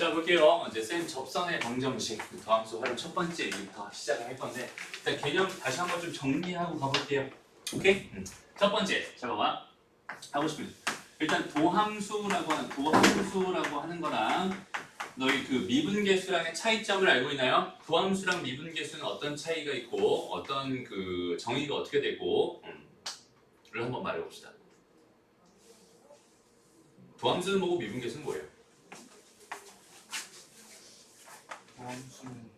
자, 볼게요. 이제 쌤 접선의 방정식 더함수 활용 첫 번째 얘기부터 시작을 할 건데 일단 개념 다시 한번 좀 정리하고 가볼게요. 오케이? 첫 번째, 자 봐봐. 하고 싶은 일단 도함수라고 하는 거랑 너희 그 미분계수랑의 차이점을 알고 있나요? 도함수랑 미분계수는 어떤 차이가 있고 어떤 그 정의가 어떻게 되고 를 한번 말해봅시다. 도함수는 뭐고 미분계수는 뭐예요? 도함수는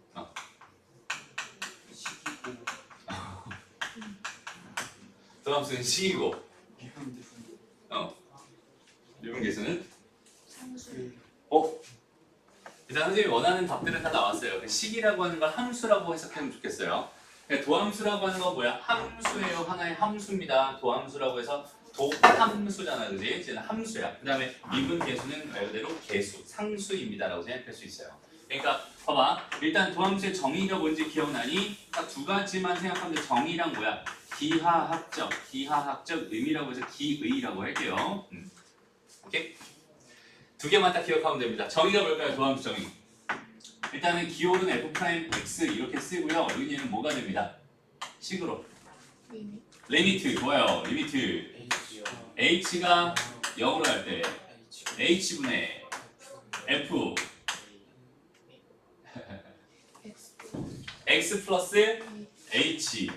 식이고 도함수는 식이고 미분계수는 미분계수는 상수. 일단 선생님이 원하는 답들은 다 나왔어요. 그 식이라고 하는 걸 함수라고 해석하면 좋겠어요. 도함수라고 하는 건 뭐야? 함수예요. 하나의 함수입니다. 도함수라고 해서 도함수잖아, 그지? 쟤는 함수야. 그 다음에 미분계수는 말 그대로 계수, 상수입니다라고 생각할 수 있어요. 그러니까 봐봐. 일단 도함수의 정의가 뭔지 기억나니? 딱 두 가지만 생각하면 돼. 정의랑 뭐야? 기하학적 의미라고 해서 기의라고 할게요. 오케이? 두 개만 딱 기억하면 됩니다. 정의가 뭘까요? 도함수 정의. 일단은 기호는 f'x 이렇게 쓰고요. 여기는 뭐가 됩니다? 식으로. 리미트 뭐예요? 리미트 h가 0으로 할 때 h분의 f x 플러스 h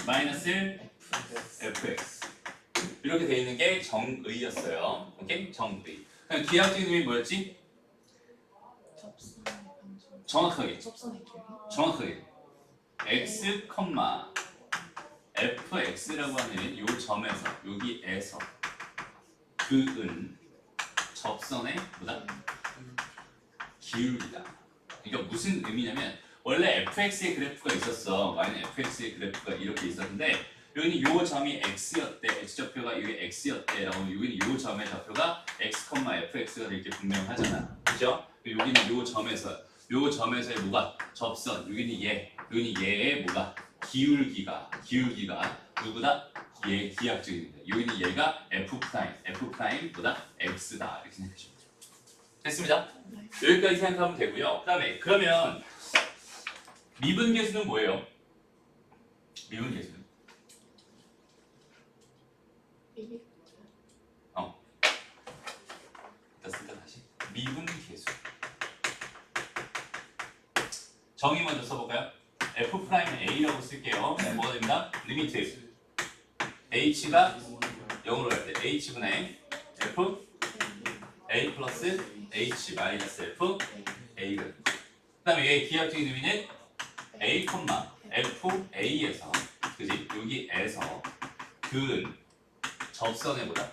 마이너스 fx 이렇게 돼 있는 게 정의였어요. 오케이? 정의. 그럼 기하학적인 의미 뭐였지? 접선의 방정. 정확하게. 접선의 길이. 정확하게 x, fx라고 하는 요 점에서 여기에서 그은 접선의 뭐다? 기울기다. 그러니까 무슨 의미냐면 원래 fx의 그래프가 있었어. 마이너스 fx의 그래프가 이렇게 있었는데 여기는 요 점이 x였대. x좌표가 이게 x였대. 라고 여기는 요 점의 좌표가 x, fx가 될 게 분명하잖아. 그죠? 여기는 요 점에서의 뭐가? 접선. 여기는 얘의 뭐가? 기울기가 누구다? 얘 기하학적입니다. 여기는 얘가 f'보다 x다. 이렇게 생각하시면 돼요. 됐습니다. 네. 여기까지 생각하면 되고요. 그러면 미분계수는 뭐예요? 미분계수는? 리미트. 됐습니다. 다시 미분계수. 정의 먼저 써볼까요? f'a라고 쓸게요. 뭐가 됩니다? 리미트 h가 0으로 갈 때 h분의 f a 플러스 h 마이너스 f a가 그 다음에 얘 기하학적인 의미는 a, fa에서 그지? 여기에서 근 접선의 뭐다?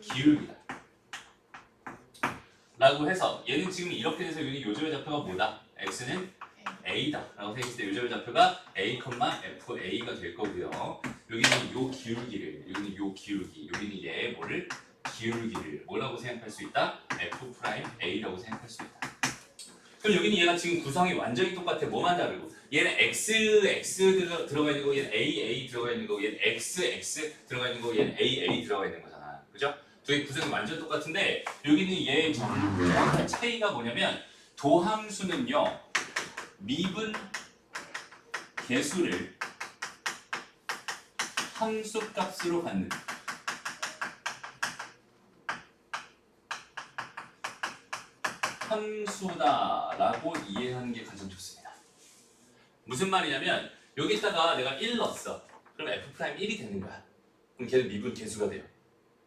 기울기다 라고 해서 얘는 지금 이렇게 돼서 여기는 요점의 좌표가 뭐다? x는 a다 라고 생각했을 때 요점의 좌표가 a, fa가 될 거고요. 여기는 요 기울기를 여기는 얘의 뭐를? 기울기를 뭐라고 생각할 수 있다? f'a라고 생각할 수 있다. 그럼 여기는 얘가 지금 구성이 완전히 똑같아. 뭐만 다르고 얘는 x 들어가 있는 거, 얘는 a 들어가 있는 거, 얘는 x 들어가 있는 거, 얘는 a 들어가 있는 거잖아. 그죠? 두 개 구성이 완전 똑같은데 여기는 얘의 정확한 차이가 뭐냐면 도함수는요 미분 계수를 함수값으로 갖는 함수다라고 이해하는 게 가장 좋습니다. 무슨 말이냐면 여기다가 내가 1 넣었어. 그럼 f'1이 되는 거야. 그럼 걔는 미분 계수가 돼요.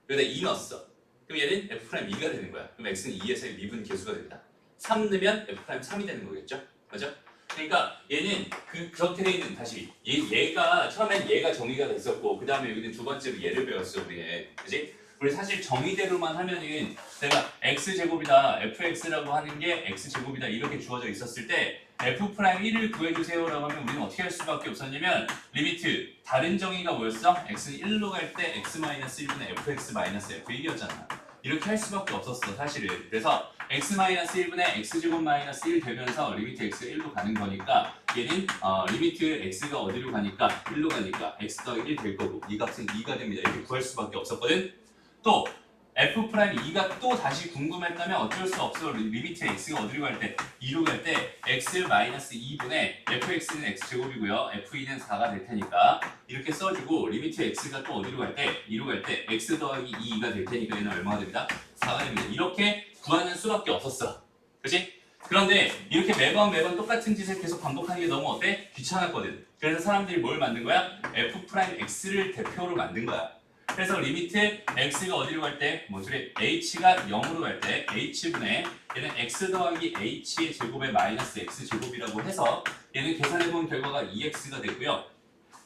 여기다 2 넣었어. 그럼 얘는 f'2가 되는 거야. 그럼 x는 2에서의 미분 계수가 된다. 3 넣으면 f'3이 되는 거겠죠? 맞죠? 그러니까 얘는 그렇게 돼 있는 다시 얘가 처음엔 얘가 정의가 됐었고 그 다음에 여기는 두 번째로 얘를 배웠어 우리. 그지? 우리 사실 정의대로만 하면은 내가 x제곱이다 fx라고 하는 게 x제곱이다 이렇게 주어져 있었을 때 f'1을 구해주세요라고 하면 우리는 어떻게 할 수밖에 없었냐면 리미트 다른 정의가 뭐였어? x는 1로 갈 때 x-1분의 fx-f1이었잖아. 이렇게 할 수밖에 없었어 사실은. 그래서 x-1분의 x제곱-1 되면서 리미트 x가 1로 가는 거니까 얘는 리미트 x가 어디로 가니까 1로 가니까 x 더하기 1 될 거고 이 값은 2가 됩니다. 이렇게 구할 수밖에 없었거든. 또 F'2가 또 다시 궁금했다면 어쩔 수 없어. 리미트 x가 어디로 갈 때? 2로 갈 때 x-2분의 fx는 x제곱이고요. f2는 4가 될 테니까 이렇게 써주고 리미트 x가 또 어디로 갈 때? 2로 갈 때 x 더하기 2가 될 테니까 얘는 얼마가 됩니다? 4가 됩니다. 이렇게 구하는 수밖에 없었어. 그치? 그런데 이렇게 매번 똑같은 짓을 계속 반복하는 게 너무 어때? 귀찮았거든. 그래서 사람들이 뭘 만든 거야? f'x를 대표로 만든 거야. 그래서 리미트 x가 어디로 갈 때? 뭐 소리? h가 0으로 갈 때 h분의 얘는 x 더하기 h의 제곱에 마이너스 x 제곱이라고 해서 얘는 계산해본 결과가 2x가 됐고요.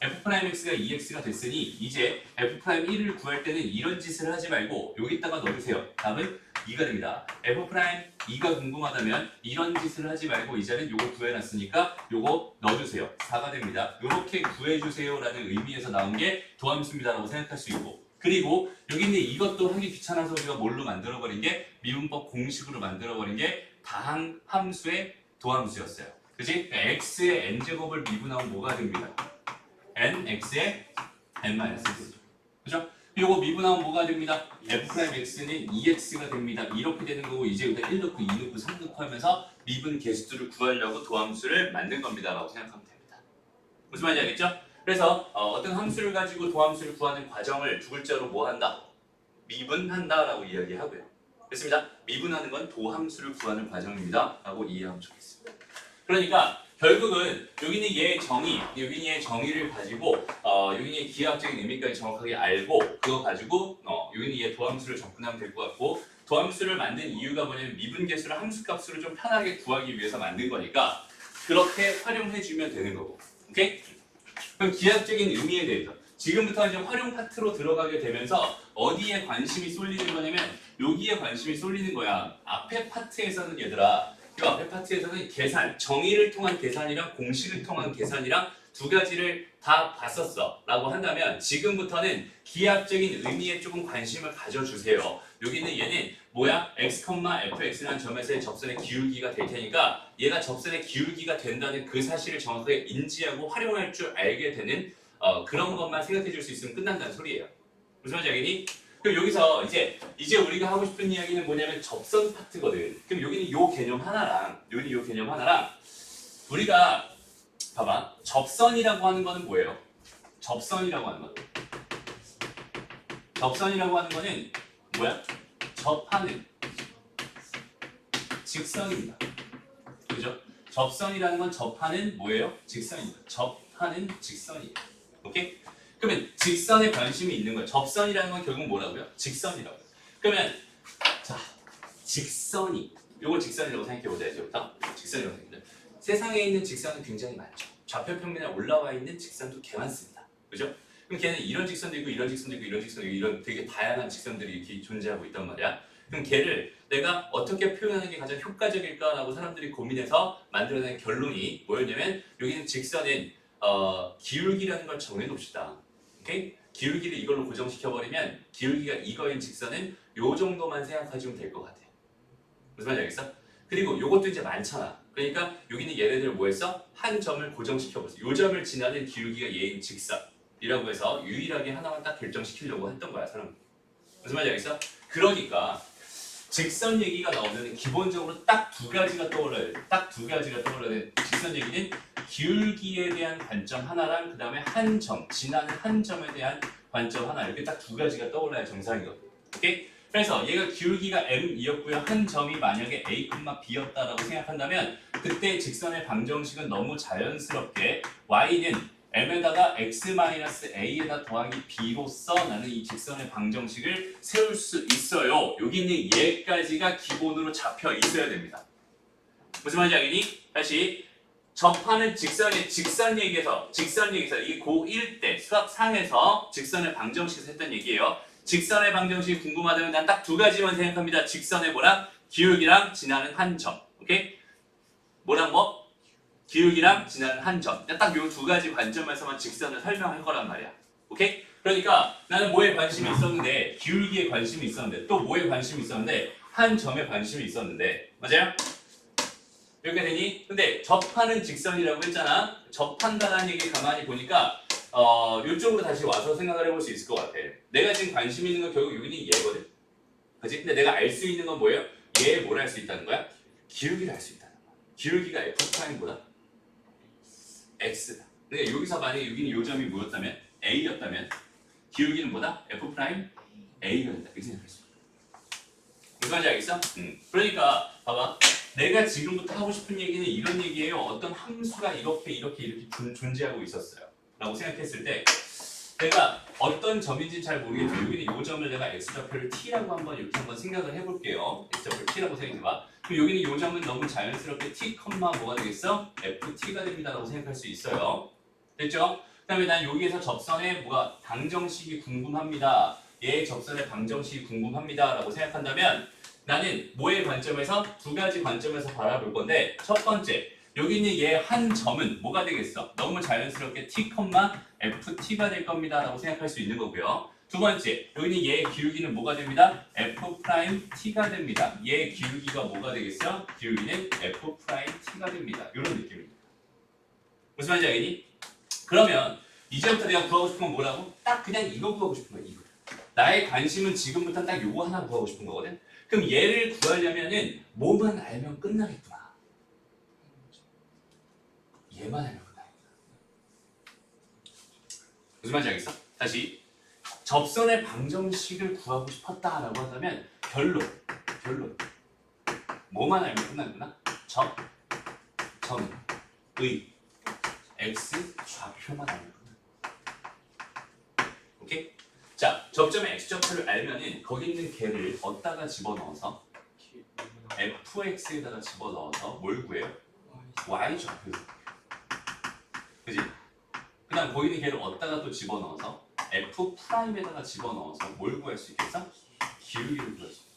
f'x가 2x가 됐으니 이제 f'1을 구할 때는 이런 짓을 하지 말고 여기다가 넣어주세요. 답은 2가 됩니다. f'2가 궁금하다면 이런 짓을 하지 말고 이제는 요거 구해놨으니까 요거 넣어주세요. 4가 됩니다. 요렇게 구해주세요 라는 의미에서 나온 게 도함수입니다라고 생각할 수 있고 그리고 여기 있는 이것도 하기 귀찮아서 우리가 뭘로 만들어버린 게 미분법 공식으로 만들어버린 게 다항함수의 도함수였어요. 그치? x의 n제곱을 미분하면 뭐가 됩니다. nx의 n-1죠. 그죠? 요거 미분하면 뭐가 됩니다? f'x는 2x가 됩니다. 이렇게 되는 거고 이제 여기다 1 넣고 2 넣고 3 넣고 하면서 미분 계수들을 구하려고 도함수를 만든 겁니다. 라고 생각하면 됩니다. 무슨 말인지 알겠죠? 그래서 어떤 함수를 가지고 도함수를 구하는 과정을 두 글자로 뭐 한다? 미분한다 라고 이야기하고요. 됐습니다. 미분하는 건 도함수를 구하는 과정입니다. 라고 이해하면 좋겠습니다. 그러니까 결국은 여기 있는 얘의 정의, 여기 있는 얘의 정의를 가지고 여기 있는 얘의 기하학적인 의미까지 정확하게 알고 그거 가지고 여기 있는 얘의 도함수를 접근하면 될 것 같고 도함수를 만든 이유가 뭐냐면 미분계수를 함수값으로 좀 편하게 구하기 위해서 만든 거니까 그렇게 활용해주면 되는 거고 오케이? 그럼 기하학적인 의미에 대해서 지금부터 이제 활용 파트로 들어가게 되면서 어디에 관심이 쏠리는 거냐면 여기에 관심이 쏠리는 거야. 앞에 파트에서는 얘들아 이 앞에 파트에서는 계산, 정의를 통한 계산이랑 공식을 통한 계산이랑 두 가지를 다 봤었어 라고 한다면 지금부터는 기하학적인 의미에 조금 관심을 가져주세요. 여기는 얘는 뭐야? x, fx라는 점에서의 접선의 기울기가 될 테니까 얘가 접선의 기울기가 된다는 그 사실을 정확하게 인지하고 활용할 줄 알게 되는 그런 것만 생각해 줄 수 있으면 끝난다는 소리예요. 무슨 말인지 알겠니? 그럼 여기서 이제 우리가 하고 싶은 이야기는 뭐냐면 접선 파트거든. 그럼 여기는 요 개념 하나랑 여기는 요 개념 하나랑 우리가 봐봐. 접선이라고 하는 거는 뭐예요? 접선이라고 하는 거. 접선이라고 하는 거는 뭐야? 접하는 직선입니다. 그죠? 접선이라는 건 접하는 뭐예요? 직선입니다. 접하는 직선이에요. 오케이? 그러면 직선에 관심이 있는 거예요. 접선이라는 건 결국 뭐라고요? 직선이라고요. 그러면 자, 직선이 요걸 직선이라고 생각해보자 이제부터. 직선이라고 생각해보자. 세상에 있는 직선은 굉장히 많죠. 좌표 평면에 올라와 있는 직선도 개 많습니다. 그죠? 그럼 걔는 이런 직선도 있고 이런 직선도 있고 이런 직선도 있고 이런 되게 다양한 직선들이 이렇게 존재하고 있단 말이야. 그럼 걔를 내가 어떻게 표현하는 게 가장 효과적일까라고 사람들이 고민해서 만들어낸 결론이 뭐였냐면 여기는 직선은 기울기라는 걸 정해놓읍시다. 오케이? 기울기를 이걸로 고정시켜버리면 기울기가 이거인 직선은 요 정도만 생각하시면 될 것 같아. 무슨 말인지 알겠어? 그리고 요것도 이제 많잖아. 그러니까 여기는 얘네들 뭐 했어? 한 점을 고정시켜버렸어. 요 점을 지나는 기울기가 얘인 직선이라고 해서 유일하게 하나만 딱 결정시키려고 했던 거야, 사람. 무슨 말인지 알겠어? 그러니까 직선 얘기가 나오면 기본적으로 딱 두 가지가 떠올라요. 딱 두 가지가 떠올라요. 직선 얘기는 기울기에 대한 관점 하나랑 그 다음에 한 점, 지나는 한 점에 대한 관점 하나 이렇게 딱 두 가지가 떠올라야 정상이거든. 오케이? 그래서 얘가 기울기가 m이었고요. 한 점이 만약에 a, b였다라고 생각한다면 그때 직선의 방정식은 너무 자연스럽게 y는 m에다가 x-a에다 더하기 b로서 나는 이 직선의 방정식을 세울 수 있어요. 여기 있는 얘까지가 기본으로 잡혀 있어야 됩니다. 무슨 말인지 알겠니? 다시 접하는 직선 얘기에서 이게 고1 때 수학상에서 직선의 방정식에서 했던 얘기예요. 직선의 방정식이 궁금하다면 난 딱 두 가지만 생각합니다. 직선의 뭐랑? 기울기랑 지나는 한 점. 오케이? 뭐랑 뭐? 기울기랑 지나는 한 점. 딱 요 두 가지 관점에서만 직선을 설명할 거란 말이야. 오케이? 그러니까 나는 뭐에 관심이 있었는데 기울기에 관심이 있었는데 또 뭐에 관심이 있었는데 한 점에 관심이 있었는데 맞아요? 이렇게 되니? 근데 접하는 직선이라고 했잖아. 접한다는 얘기 가만히 보니까 이쪽으로 다시 와서 생각을 해볼 수 있을 것 같아. 내가 지금 관심 있는 건 결국 여기는 얘거든. 그지? 근데 내가 알 수 있는 건 뭐예요? 얘 뭘 알 수 있다는 거야? 기울기를 알 수 있다는 거야. 기울기가 F'보다 X다. 그러니까 여기서 만약에 여기는 요점이 뭐였다면? A였다면 기울기는 뭐다? F'A가 된다. 이렇게 생각할 수 있어. 무슨 말인지 알겠어? 그러니까 봐봐. 내가 지금부터 하고 싶은 얘기는 이런 얘기예요. 어떤 함수가 이렇게 존재하고 있었어요. 라고 생각했을 때 내가 어떤 점인지 잘 모르겠지만 여기는 이 점을 내가 x좌표를 t라고 이렇게 생각을 해볼게요. x좌표를 t라고 생각해봐. 그럼 여기는 이 점은 너무 자연스럽게 t, 뭐가 되겠어? ft가 됩니다. 라고 생각할 수 있어요. 됐죠? 그 다음에 난 여기에서 접선의 뭐가 방정식이 궁금합니다. 얘의 접선의 방정식이 궁금합니다. 라고 생각한다면 나는 뭐의 관점에서 두 가지 관점에서 바라볼 건데 첫 번째 여기 있는 얘 한 점은 뭐가 되겠어? 너무 자연스럽게 t, ft가 될 겁니다. 라고 생각할 수 있는 거고요. 두 번째 여기 있는 얘의 기울기는 뭐가 됩니다? f't가 됩니다. 얘의 기울기가 뭐가 되겠어? 기울기는 f't가 됩니다. 이런 느낌입니다. 무슨 말인지 알겠니? 그러면 이제부터 내가 구하고 싶은 건 뭐라고? 딱 그냥 이거 구하고 싶은 거야. 이거. 나의 관심은 지금부터 딱 요거 하나 구하고 싶은 거거든. 그럼 얘를 구하려면은 뭐만 알면 끝나겠구나. 얘만 알면 끝나겠구나. 무슨 말인지 알겠어? 다시 접선의 방정식을 구하고 싶었다라고 한다면 결론 뭐만 알면 끝나겠구나. 의 x 좌표만 알면 끝나. 오케이? 자, 접점의 x좌표를 알면은 거기 있는 걔를 어디다가 집어넣어서 fx에다가 집어넣어서 뭘 구해요? y좌표. 그지? 그 다음 거기 있는 걔를 어디다가 또 집어넣어서 f'에다가 집어넣어서 뭘 구할 수 있겠어? 기울기를 구할 수 있어.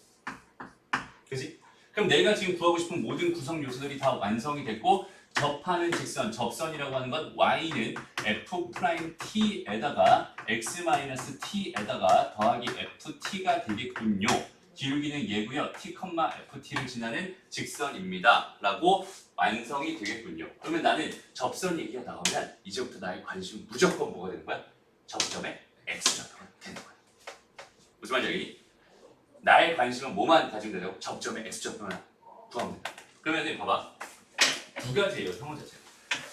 그지? 그럼 내가 지금 구하고 싶은 모든 구성 요소들이 다 완성이 됐고 접하는 직선, 접선이라고 하는 건 y는 f't에다가 x-t에다가 더하기 ft가 되겠군요. 기울기는 얘고요. t, ft를 지나는 직선입니다. 라고 완성이 되겠군요. 그러면 나는 접선 얘기가 나오면 이제부터 나의 관심은 무조건 뭐가 되는 거야? 접점의 x좌표가 되는 거야. 무슨 말인지 알겠니? 나의 관심은 뭐만 가지면 되냐고? 접점의 x좌표만 구하면 된다. 그러면 봐봐. 두 가지예요, 상호 자체가.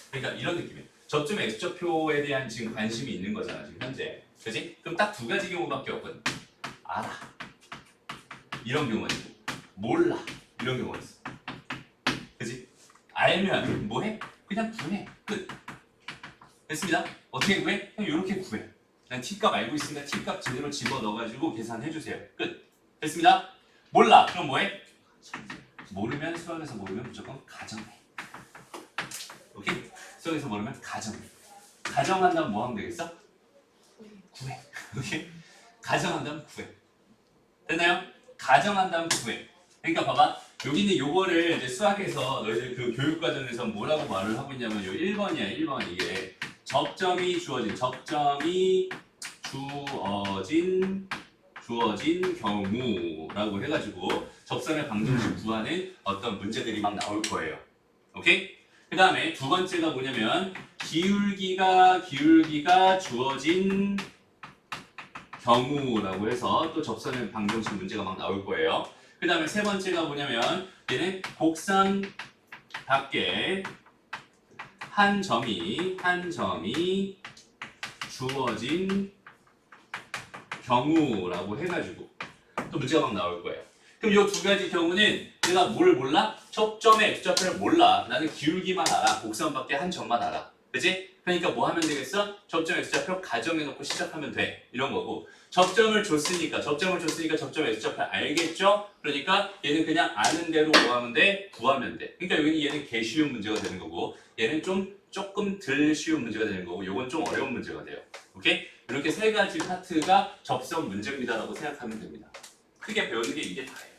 그러니까 이런 느낌이에요. 접점의 x좌표에 대한 지금 관심이 있는 거잖아, 지금 현재. 그지? 그럼 딱 두 가지 경우밖에 없거든. 알아. 이런 경우가 있고, 몰라. 이런 경우가 있어. 그지? 알면 뭐해? 그냥 구해. 끝. 됐습니다. 어떻게 구해? 그냥 이렇게 구해. 그냥 t값 알고 있으니까 t값 제대로 집어넣어가지고 계산해주세요. 끝. 됐습니다. 몰라. 그럼 뭐해? 모르면 수학에서 모르면 무조건 가정해. 오케이? 수학에서 모르면 가정해. 가정한다면 뭐 하면 되겠어? 구해. 오케이? 가정한다면 구해. 됐나요? 가정한다면 구해. 그러니까 봐봐. 여기 있는 요거를 이제 수학에서 너희들 그 교육과정에서 뭐라고 말을 하고 있냐면 요 1번이야. 1번 이게 접점이 주어진 경우라고 해가지고 접선의 방정식 구하는 어떤 문제들이 막 나올 거예요. 오케이? 그 다음에 두 번째가 뭐냐면 기울기가 주어진 경우라고 해서 또 접선의 방정식 문제가 막 나올 거예요. 그 다음에 세 번째가 뭐냐면 얘는 곡선 밖에 한 점이 주어진 경우라고 해가지고 또 문제가 막 나올 거예요. 그럼 이 두 가지 경우는 내가 뭘 몰라? 접점의 x좌표를 몰라. 나는 기울기만 알아. 곡선 밖에 한 점만 알아. 그치? 그러니까 뭐 하면 되겠어? 접점 x좌표 가정해놓고 시작하면 돼. 이런 거고. 접점을 줬으니까 접점 x좌표 알겠죠? 그러니까 얘는 그냥 아는 대로 뭐 하면 돼? 구하면 돼. 그러니까 여기는 얘는 개 쉬운 문제가 되는 거고 얘는 조금 덜 쉬운 문제가 되는 거고 요건 좀 어려운 문제가 돼요. 오케이? 이렇게 세 가지 파트가 접선 문제입니다라고 생각하면 됩니다. 크게 배우는 게 이게 다예요.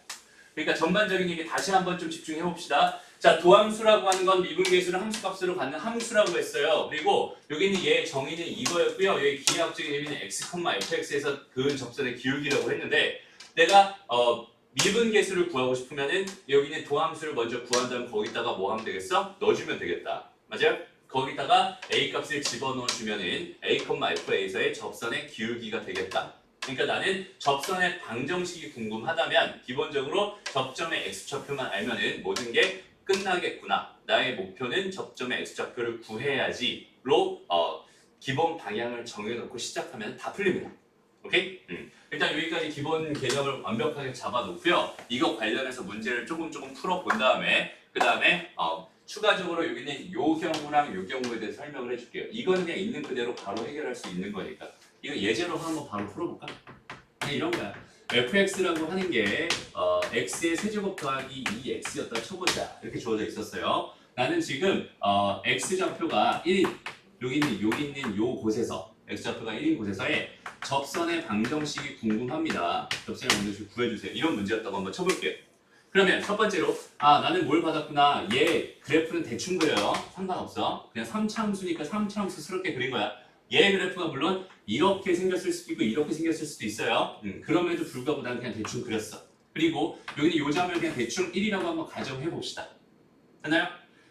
그러니까 전반적인 얘기 다시 한번 좀 집중해 봅시다. 자, 도함수라고 하는 건 미분계수를 함수값으로 갖는 함수라고 했어요. 그리고 여기 있는 얘의 정의는 이거였고요. 여기 기하학적인 의미는 x, fx에서 그은 접선의 기울기라고 했는데 내가 미분계수를 구하고 싶으면은 여기 있는 도함수를 먼저 구한 다음 거기다가 뭐 하면 되겠어? 넣어주면 되겠다. 맞아요? 거기다가 a 값을 집어넣어주면은 a, f에서의 접선의 기울기가 되겠다. 그러니까 나는 접선의 방정식이 궁금하다면 기본적으로 접점의 x좌표만 알면은 모든 게 끝나겠구나. 나의 목표는 접점의 x좌표를 구해야지로 기본 방향을 정해놓고 시작하면 다 풀립니다. 오케이? 일단 여기까지 기본 개념을 완벽하게 잡아놓고요. 이거 관련해서 문제를 조금 풀어본 다음에 그 다음에 추가적으로 여기는 요 경우랑 요 경우에 대해서 설명을 해줄게요. 이건 그냥 있는 그대로 바로 해결할 수 있는 거니까. 이거 예제로 한번 바로 풀어볼까? 그냥 이런 거야. fx라고 하는 게 x의 세제곱 더하기 2x였다 쳐보자. 이렇게 주어져 있었어요. 나는 지금 x좌표가 1인 여기 있는 요 곳에서 x좌표가 1인 곳에서의 접선의 방정식이 궁금합니다. 접선의 방정식 구해주세요. 이런 문제였다고 한번 쳐볼게요. 그러면 첫 번째로 나는 뭘 받았구나. 얘 그래프는 대충 그려요. 상관없어. 그냥 3차함수니까 3차함수스럽게 그린 거야. 얘 그래프가 물론 이렇게 생겼을 수도 있고 이렇게 생겼을 수도 있어요. 그럼에도 불구하고 난 그냥 대충 그렸어. 그리고 여기는 요 점을 그냥 대충 1이라고 한번 가정해 봅시다. 됐나요?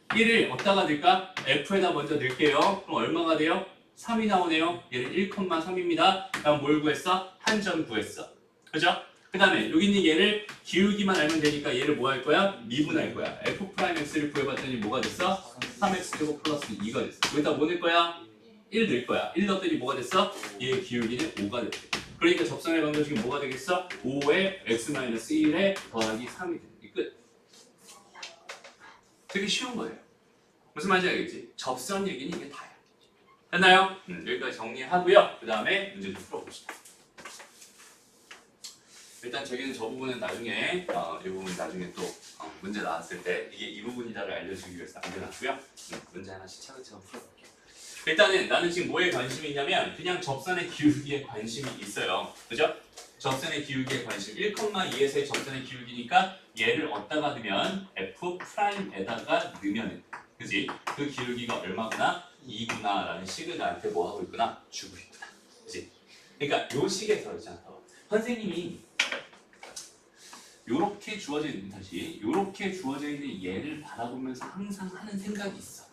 1을 어디다가 넣을까? F에다 먼저 넣을게요. 그럼 얼마가 돼요? 3이 나오네요. 얘는 1,3입니다. 다음 뭘 구했어? 한 점 구했어. 그죠? 그 다음에 여기 있는 얘를 기울기만 알면 되니까 얘를 뭐 할 거야? 미분할 거야. F'X를 구해봤더니 뭐가 됐어? 3X제곱 플러스 2가 됐어. 여기다 뭐 넣을 거야? 1 넣을 거야. 1 넣었더니 뭐가 됐어? 얘의 기울기는 5가 됐대. 그러니까 접선의 방정식이 뭐가 되겠어? 5에 X-1에 더하기 3이 돼. 끝. 되게 쉬운 거예요. 무슨 말인지 알겠지? 접선 얘기는 이게 다야. 됐나요? 여기까지 정리하고요. 그 다음에 문제 좀 풀어봅시다. 일단 저기는 저 부분은 나중에 이 부분 나중에 또 문제 나왔을 때 이게 이 부분이다를 알려주기 위해서 남겨놨고요. 문제 하나씩 차근차근 풀어볼게요. 일단은 나는 지금 뭐에 관심이 있냐면 그냥 접선의 기울기에 관심이 있어요. 그죠? 접선의 기울기에 관심 1,2에서의 접선의 기울기니까 얘를 어디다가 넣으면 F'에다가 넣으면은 그지? 그 기울기가 얼마구나? 2구나 라는 식을 나한테 뭐 하고 있구나? 주고 있구나. 그지? 그러니까 요 식에서 있잖아. 선생님이 요렇게 주어져 있는 다시 요렇게 주어져 있는 얘를 바라보면서 항상 하는 생각이 있어.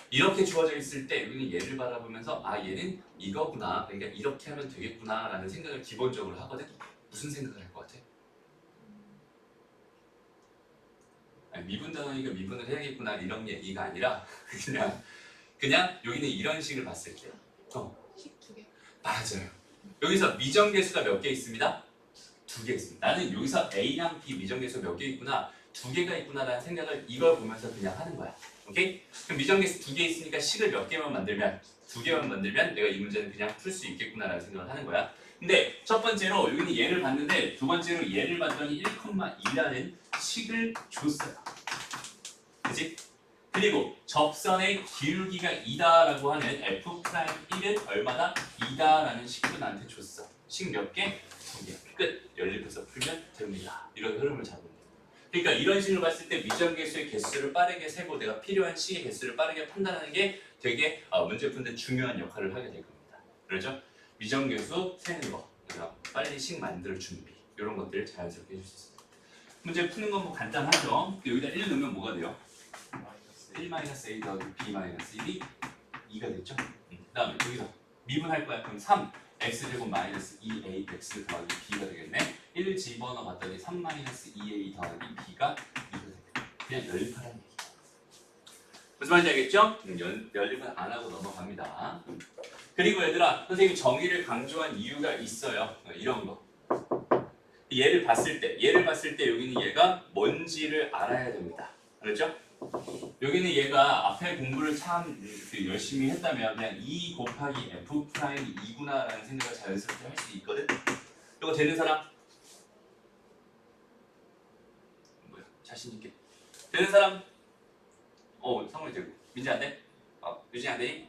이렇게 주어져 있을 때 여기는 얘를 바라보면서 얘는 이거구나. 그러니까 이렇게 하면 되겠구나 라는 생각을 기본적으로 하거든. 무슨 생각을 할 것 같아? 미분 단원이니까 미분을 해야겠구나 이런 얘기가 아니라 그냥 여기는 이런 식을 봤을 때 식 2개. 맞아요. 여기서 미정계수가 몇 개 있습니다? 2개 있습니다. 나는 여기서 A랑 B 미정계수 몇 개 있구나, 2개가 있구나라는 생각을 이걸 보면서 그냥 하는 거야. 오케이? 그럼 미정계수 2개 있으니까 식을 몇 개만 만들면 2개만 만들면 내가 이 문제는 그냥 풀 수 있겠구나라는 생각을 하는 거야. 근데 첫 번째로 여기는 얘를 봤는데 두 번째로 얘를 봤더니 1,2라는 식을 줬어요. 그치? 그리고 접선의 기울기가 2다라고 하는 F'1은 얼마다? 2다라는 식도 나한테 줬어. 식 몇 개? 2개. 끝. 연립해서 풀면 됩니다. 이런 흐름을 잡으면 돼. 그러니까 이런 식으로 봤을 때 미정계수의 개수를 빠르게 세고 내가 필요한 식의 개수를 빠르게 판단하는 게 되게 문제 푸는데 중요한 역할을 하게 될 겁니다. 그렇죠? 미정계수 세는 거, 빨리 식 만들 준비 이런 것들을 자연스럽게 해줄 수 있습니다. 문제 푸는 건 뭐 간단하죠? 여기다 1 넣으면 뭐가 돼요? 1-a 더하기 b-1이 2가 됐죠? 그 다음에 여기서 미분할 거야. 그럼 3 x제곱 마이너스 2ax 더하기 b가 되겠네. 1 집어넣어 봤더니 3-2a 더하기 b가 2가 되겠네. 그냥 연립하라는 얘기야. 무슨 말인지 알겠죠? 연립은 안 하고 넘어갑니다. 그리고 얘들아, 선생님이 정의를 강조한 이유가 있어요. 이런 거. 얘를 봤을 때 여기는 얘가 뭔지를 알아야 됩니다. 알았죠? 여기는 얘가 앞에 공부를 참 열심히 했다면 그냥 2 곱하기 F'이 2구나 라는 생각을 자연스럽게 할 수 있거든? 이거 되는 사람? 뭐야? 자신있게 되는 사람? 성훈이 되고 민지 안 돼? 유진이 안 되니?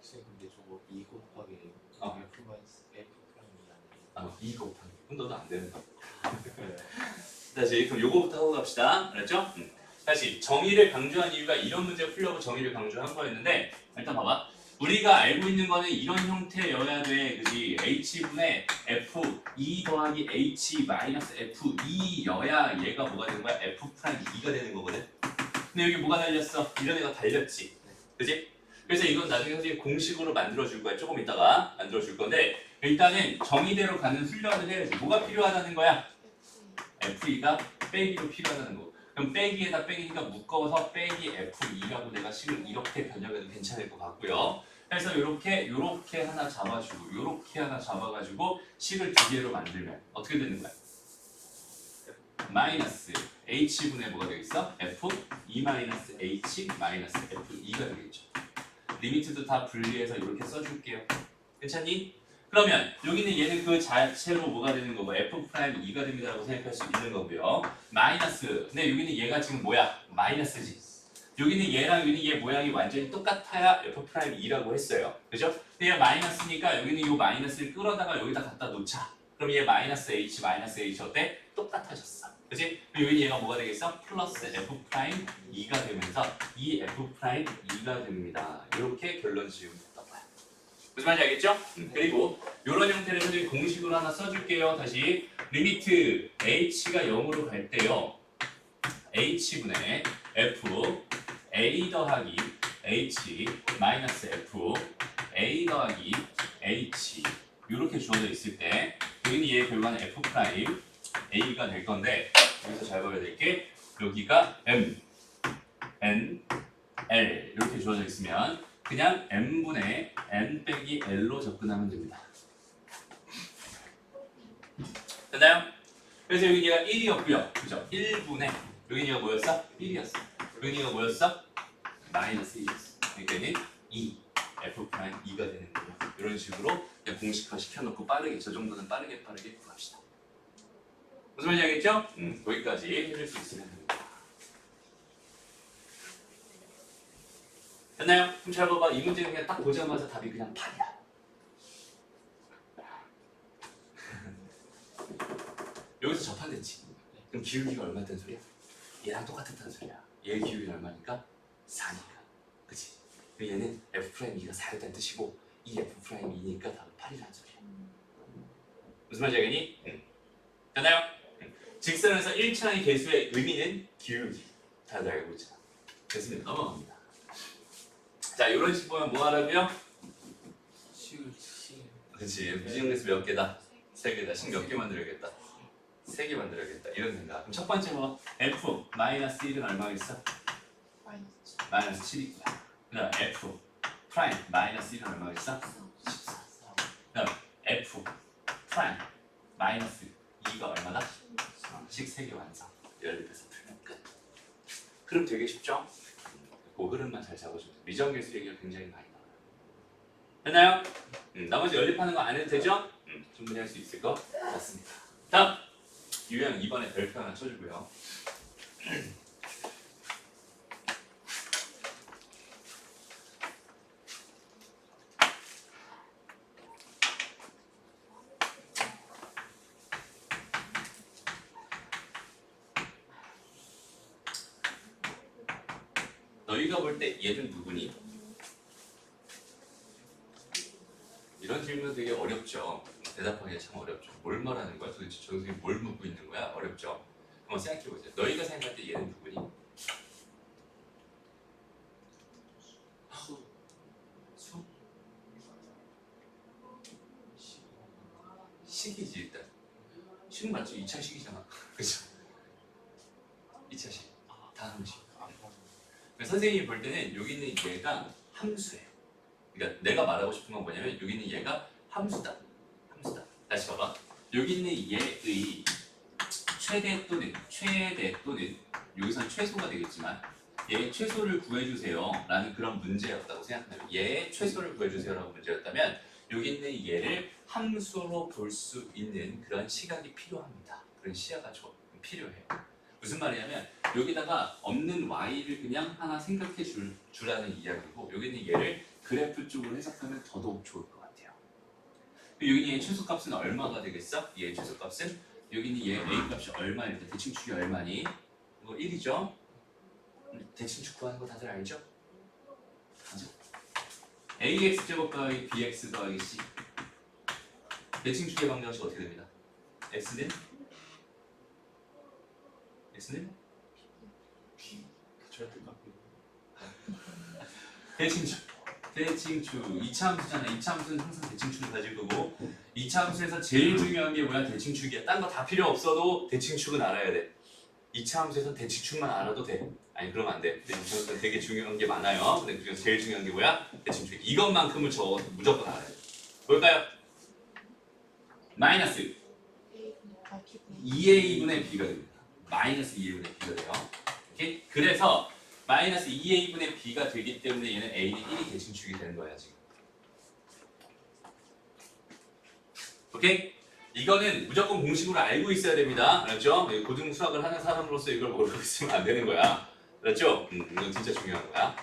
선생님 근데 저거 2 곱하기 F'-F'이 아니에요? 2 곱하기 그럼 너도 안 되는 거. 다시 그럼 요거부터 하고 갑시다. 알았죠? 다시 정의를 강조한 이유가 이런 문제 풀려고 정의를 강조한 거였는데 일단 봐봐. 우리가 알고 있는 거는 이런 형태여야 돼. 그지? H분의 F 2 더하기 H 마이너스 F 2여야 얘가 뭐가 되는 거야? F'2가 되는 거거든. 근데 여기 뭐가 달렸어? 이런 애가 달렸지. 그지? 그래서 이건 나중에 선생님이 공식으로 만들어 줄 거야. 조금 이따가 만들어 줄 건데 일단은 정의대로 가는 훈련을 해야지. 뭐가 필요하다는 거야? F2가 빼기로 필요하다는 거. 그럼 빼기에다 빼기니까 묶어서 빼기 F2라고 내가 식을 이렇게 변형해도 괜찮을 것 같고요. 그래서 요렇게 하나 잡아주고 요렇게 하나 잡아가지고 식을 두 개로 만들면 어떻게 되는 거야? 마이너스 H분의 뭐가 되겠어? F2 마이너스 H 마이너스 F2가 되겠죠. 리미트도 다 분리해서 이렇게 써줄게요. 괜찮니? 그러면 여기는 얘는 그 자체로 뭐가 되는 거고 F'2가 됩니다라고 생각할 수 있는 거고요. 마이너스. 근데 여기는 얘가 지금 뭐야? 마이너스지. 여기는 얘랑 여기는 얘 모양이 완전히 똑같아야 F'2라고 했어요. 그죠? 근데 얘 마이너스니까 여기는 이 마이너스를 끌어다가 여기다 갖다 놓자. 그럼 얘 마이너스 H 마이너스 H 어때? 똑같아졌어. 그치? 여기 얘가 뭐가 되겠어? 플러스 F'2가 되면서 이 F'2가 됩니다. 이렇게 결론 지으면 됐던 거야. 무슨 말인지 알겠죠? 그리고 이런 형태를 선생님이 공식으로 하나 써줄게요. 다시 리미트 h가 0으로 갈 때요. h분의 f a 더하기 h 마이너스 f a 더하기 h 이렇게 주어져 있을 때 여기는 얘의 결과는 f 프라임 a가 될 건데 여기서 잘 봐야 될 게 여기가 m, n, l 이렇게 주어져 있으면 그냥 m분의 n 빼기 l로 접근하면 됩니다. 됐나요? 그래서 여기 얘가 1이었고요. 그죠? 1분의 여기 얘가 뭐였어? 1이었어. 여기 얘가 뭐였어? 마이너스 1이었어. 그러니까 2 F'2가 되는 거예요. 이런 식으로 그냥 공식화 시켜놓고 빠르게 저 정도는 빠르게 구합시다. 무슨 말인지 알겠죠? 거기까지 해줄 수 있으면 됩니다. 됐나요? 그럼 잘 봐봐. 이 문제는 그냥 딱 보자마자 답이 그냥 8이야. 여기서 접한댔지. 그럼 기울기가 얼마였다는 소리야? 얘랑 똑같았다는 소리야. 얘의 기울기는 얼마니까? 4니까. 그치? 얘는 F'2가 4였다는 뜻이고 이 F'2니까 답은 8이라는 소리야. 무슨 말인지 알겠니? 됐나요? 직선에서 1차의 개수의 의미는 기울기. 다들 알고 있잖아. 됐으면 넘어갑니다. 자, 이런 식 보면 뭐 하라고요? 그렇지. 무지정개수 몇 개다? 3개다. 식 몇 개 만들어야겠다? 3개 만들어야겠다. 이런 생각. 그럼 첫 번째 뭐 f 마이너스 1은 얼마겠어? 마이너스 7이 거야. 그다음 f 프라임 마이너스 1은 얼마겠어? 14. 그다음 f 프라임 마이너스 2가 얼마다? 식 3개 완성. 10배서 풀면 끝. 흐름 되게 쉽죠? 그 흐름만 잘 잡아주면 돼. 미정계수 얘기가 굉장히 많이 나와요. 됐나요? 나머지 연립하는 거 안 해도 되죠? 충분히 할 수 있을 것 같습니다. 다음 유형 2번에 별표 하나 쳐주고요. 너희가 볼 때 얘는 누구니? 이런 질문은 되게 어렵죠. 대답하기가 참 어렵죠. 뭘 말하는 거야? 도대체 저 선생님이 뭘 묻고 있는 거야? 어렵죠. 한번 생각해보세요. 너희가 생각할 때 얘는 누구니? 수? 식이지 일단. 식 맞죠? 2차 식이잖아. 그죠? 2차 식. 다음 식. 선생님이 볼 때는 여기 있는 얘가 함수예요. 그러니까 내가 말하고 싶은 건 뭐냐면 여기 있는 얘가 함수다. 함수다. 다시 봐봐. 여기 있는 얘의 최대 또는 여기서는 최소가 되겠지만 얘의 최소를 구해주세요 라는 그런 문제였다고 생각하면 얘의 최소를 구해주세요 라고 문제였다면 여기 있는 얘를 함수로 볼 수 있는 그런 시각이 필요합니다. 그런 시야가 필요해요. 무슨 말이냐면 여기다가 없는 y를 그냥 하나 생각해 주라는 이야기고 여기 있는 얘를 그래프 쪽으로 해석하면 더더욱 좋을 것 같아요. 여기 있는 얘 최소값은 얼마가 되겠어? 얘 최소값은 여기 있는 얘 a값이 얼마일 때 대칭축이 얼마니? 이거 1이죠? 대칭축 구하는 거 다들 알죠? 알죠? ax 제곱 더하기 bx 더하기 c 대칭축의 방정식 어떻게 됩니다? x는? 절대값이 대칭축 대칭축 2차 함수잖아. 2차 함수는 항상 대칭축을 가질 거고 2차 함수에서 제일 중요한 게 뭐야? 대칭축이야. 딴 거 다 필요 없어도 대칭축은 알아야 돼. 2차 함수에서 대칭축만 알아도 돼. 아니 그러면 안 돼. 대칭축은 되게 중요한 게 많아요. 근데 그중에서 제일 중요한 게 뭐야? 대칭축. 이것만큼은 적어도 무조건 알아야 돼. 뭘까요? 마이너스 A 곱하기 B 2a분의 b가 됩니다. 마이너스 2a분의 b가 돼요. 오케이? 그래서 마이너스 2a분의 b가 되기 때문에 얘는 a는 1이 대칭축이 되는 거야 지금. 오케이? 이거는 무조건 공식으로 알고 있어야 됩니다. 알았죠? 고등 수학을 하는 사람으로서 이걸 모르고 있으면 안 되는 거야. 알았죠? 이건 진짜 중요한 거야.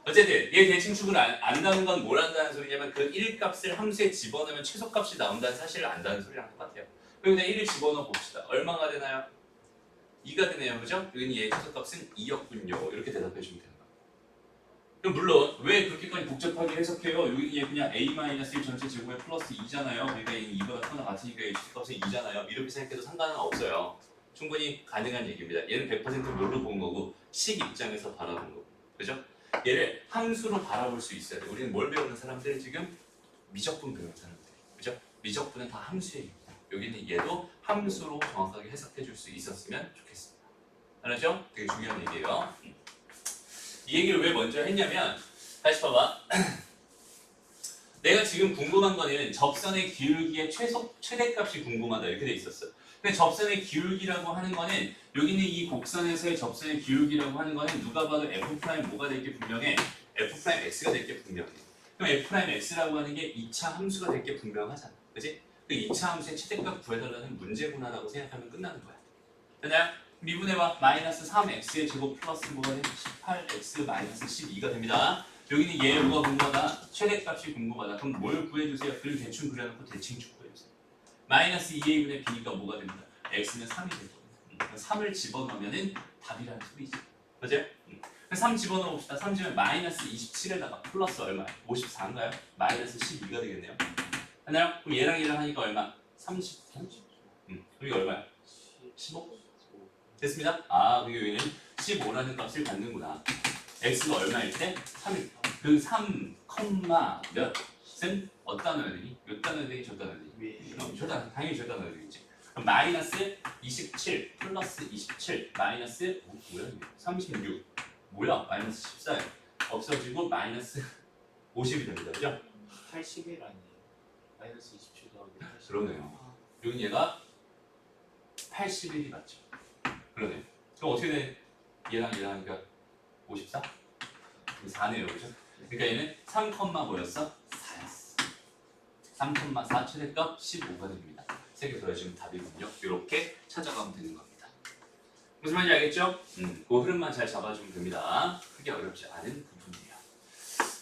어쨌든 얘 대칭축을 안다는 건 뭘 안다는 소리냐면 그 1값을 함수에 집어넣으면 최소값이 나온다는 사실을 안다는 소리랑 똑같아요. 그럼 그냥 1을 집어넣어 봅시다. 얼마가 되나요? 2가 되네요. 그죠? 여기는 얘의 최소값은 2였군요. 이렇게 대답해 주면 되는 거예요. 그럼 물론 왜 그렇게까지 복잡하게 해석해요? 여기는 얘 그냥 a-1 전체 제곱에 플러스 2잖아요. 그러니까 얘는 2보다 크거나 같으니까 얘 최소값은 2잖아요. 이렇게 생각해도 상관은 없어요. 충분히 가능한 얘기입니다. 얘는 100% 뭘로 본 거고 식 입장에서 바라본 거고. 그죠? 얘를 함수로 바라볼 수 있어야 돼. 우리는 뭘 배우는 사람들 지금? 미적분 배우는 사람들. 그죠? 미적분은 다 함수예요. 여기는 얘도 함수로 정확하게 해석해 줄 수 있었으면 좋겠습니다. 알았죠? 되게 중요한 얘기예요. 이 얘기를 왜 먼저 했냐면 다시 봐봐. 내가 지금 궁금한 거는 접선의 기울기의 최대값이 궁금하다 이렇게 돼 있었어. 근데 접선의 기울기라고 하는 거는 여기는 이 곡선에서의 접선의 기울기라고 하는 거는 누가 봐도 f' 뭐가 될 게 분명해. f'x가 될 게 분명해. 그럼 f'x라고 하는 게 2차 함수가 될 게 분명하잖아. 그지? 그 2차 함수의 최대값 구해달라는 문제구나라고 생각하면 끝나는 거야. 됐나요? 미분해봐. 마이너스 3x의 제곱 플러스 뭐가 돼? 18x 마이너스 12가 됩니다. 여기는 얘 뭐가 궁금하다? 최대값이 궁금하다. 그럼 뭘 구해주세요? 그걸 대충 그려놓고 대칭축 구해주세요. 마이너스 2a분의 b가 뭐가 됩니다? x는 3이 될 겁니다. 3을 집어넣으면 답이라는 소리지. 그죠? 3 집어넣어봅시다. 3 집으면 마이너스 27에다가 플러스 얼마? 54인가요? 마이너스 12가 되겠네요. 하나요? 그럼 얘랑 하니까 얼마? 30? 그럼 이게 얼마야? 15? 됐습니다. 아, 그게 여기는 15라는 값을 갖는구나. x가 얼마일 때? 3일. 그 3, 몇은 어디다 넣어야 되니? 몇 단어야 되니? 저 단어야 되니? 당연히 저 단어야 되겠지. 그럼 마이너스 27 플러스 27 마이너스 뭐야? 36 뭐야? 마이너스 14 없어지고 마이너스 50이 됩니다. 그죠? 81 아니에요? 마이너스 27 더하기 80. 그러네요. 여기 얘가 81이 맞죠? 그러네. 그럼 어떻게 돼? 얘랑 하니까 54? 4네요. 그죠? 그러니까 얘는 3, 뭐였어? 4였어. 3,4 최대값 15가 됩니다. 3개 더해주면 답이군요. 이렇게 찾아가면 되는 겁니다. 무슨 말인지 알겠죠? 그 흐름만 잘 잡아주면 됩니다. 크게 어렵지 않은 부분이에요.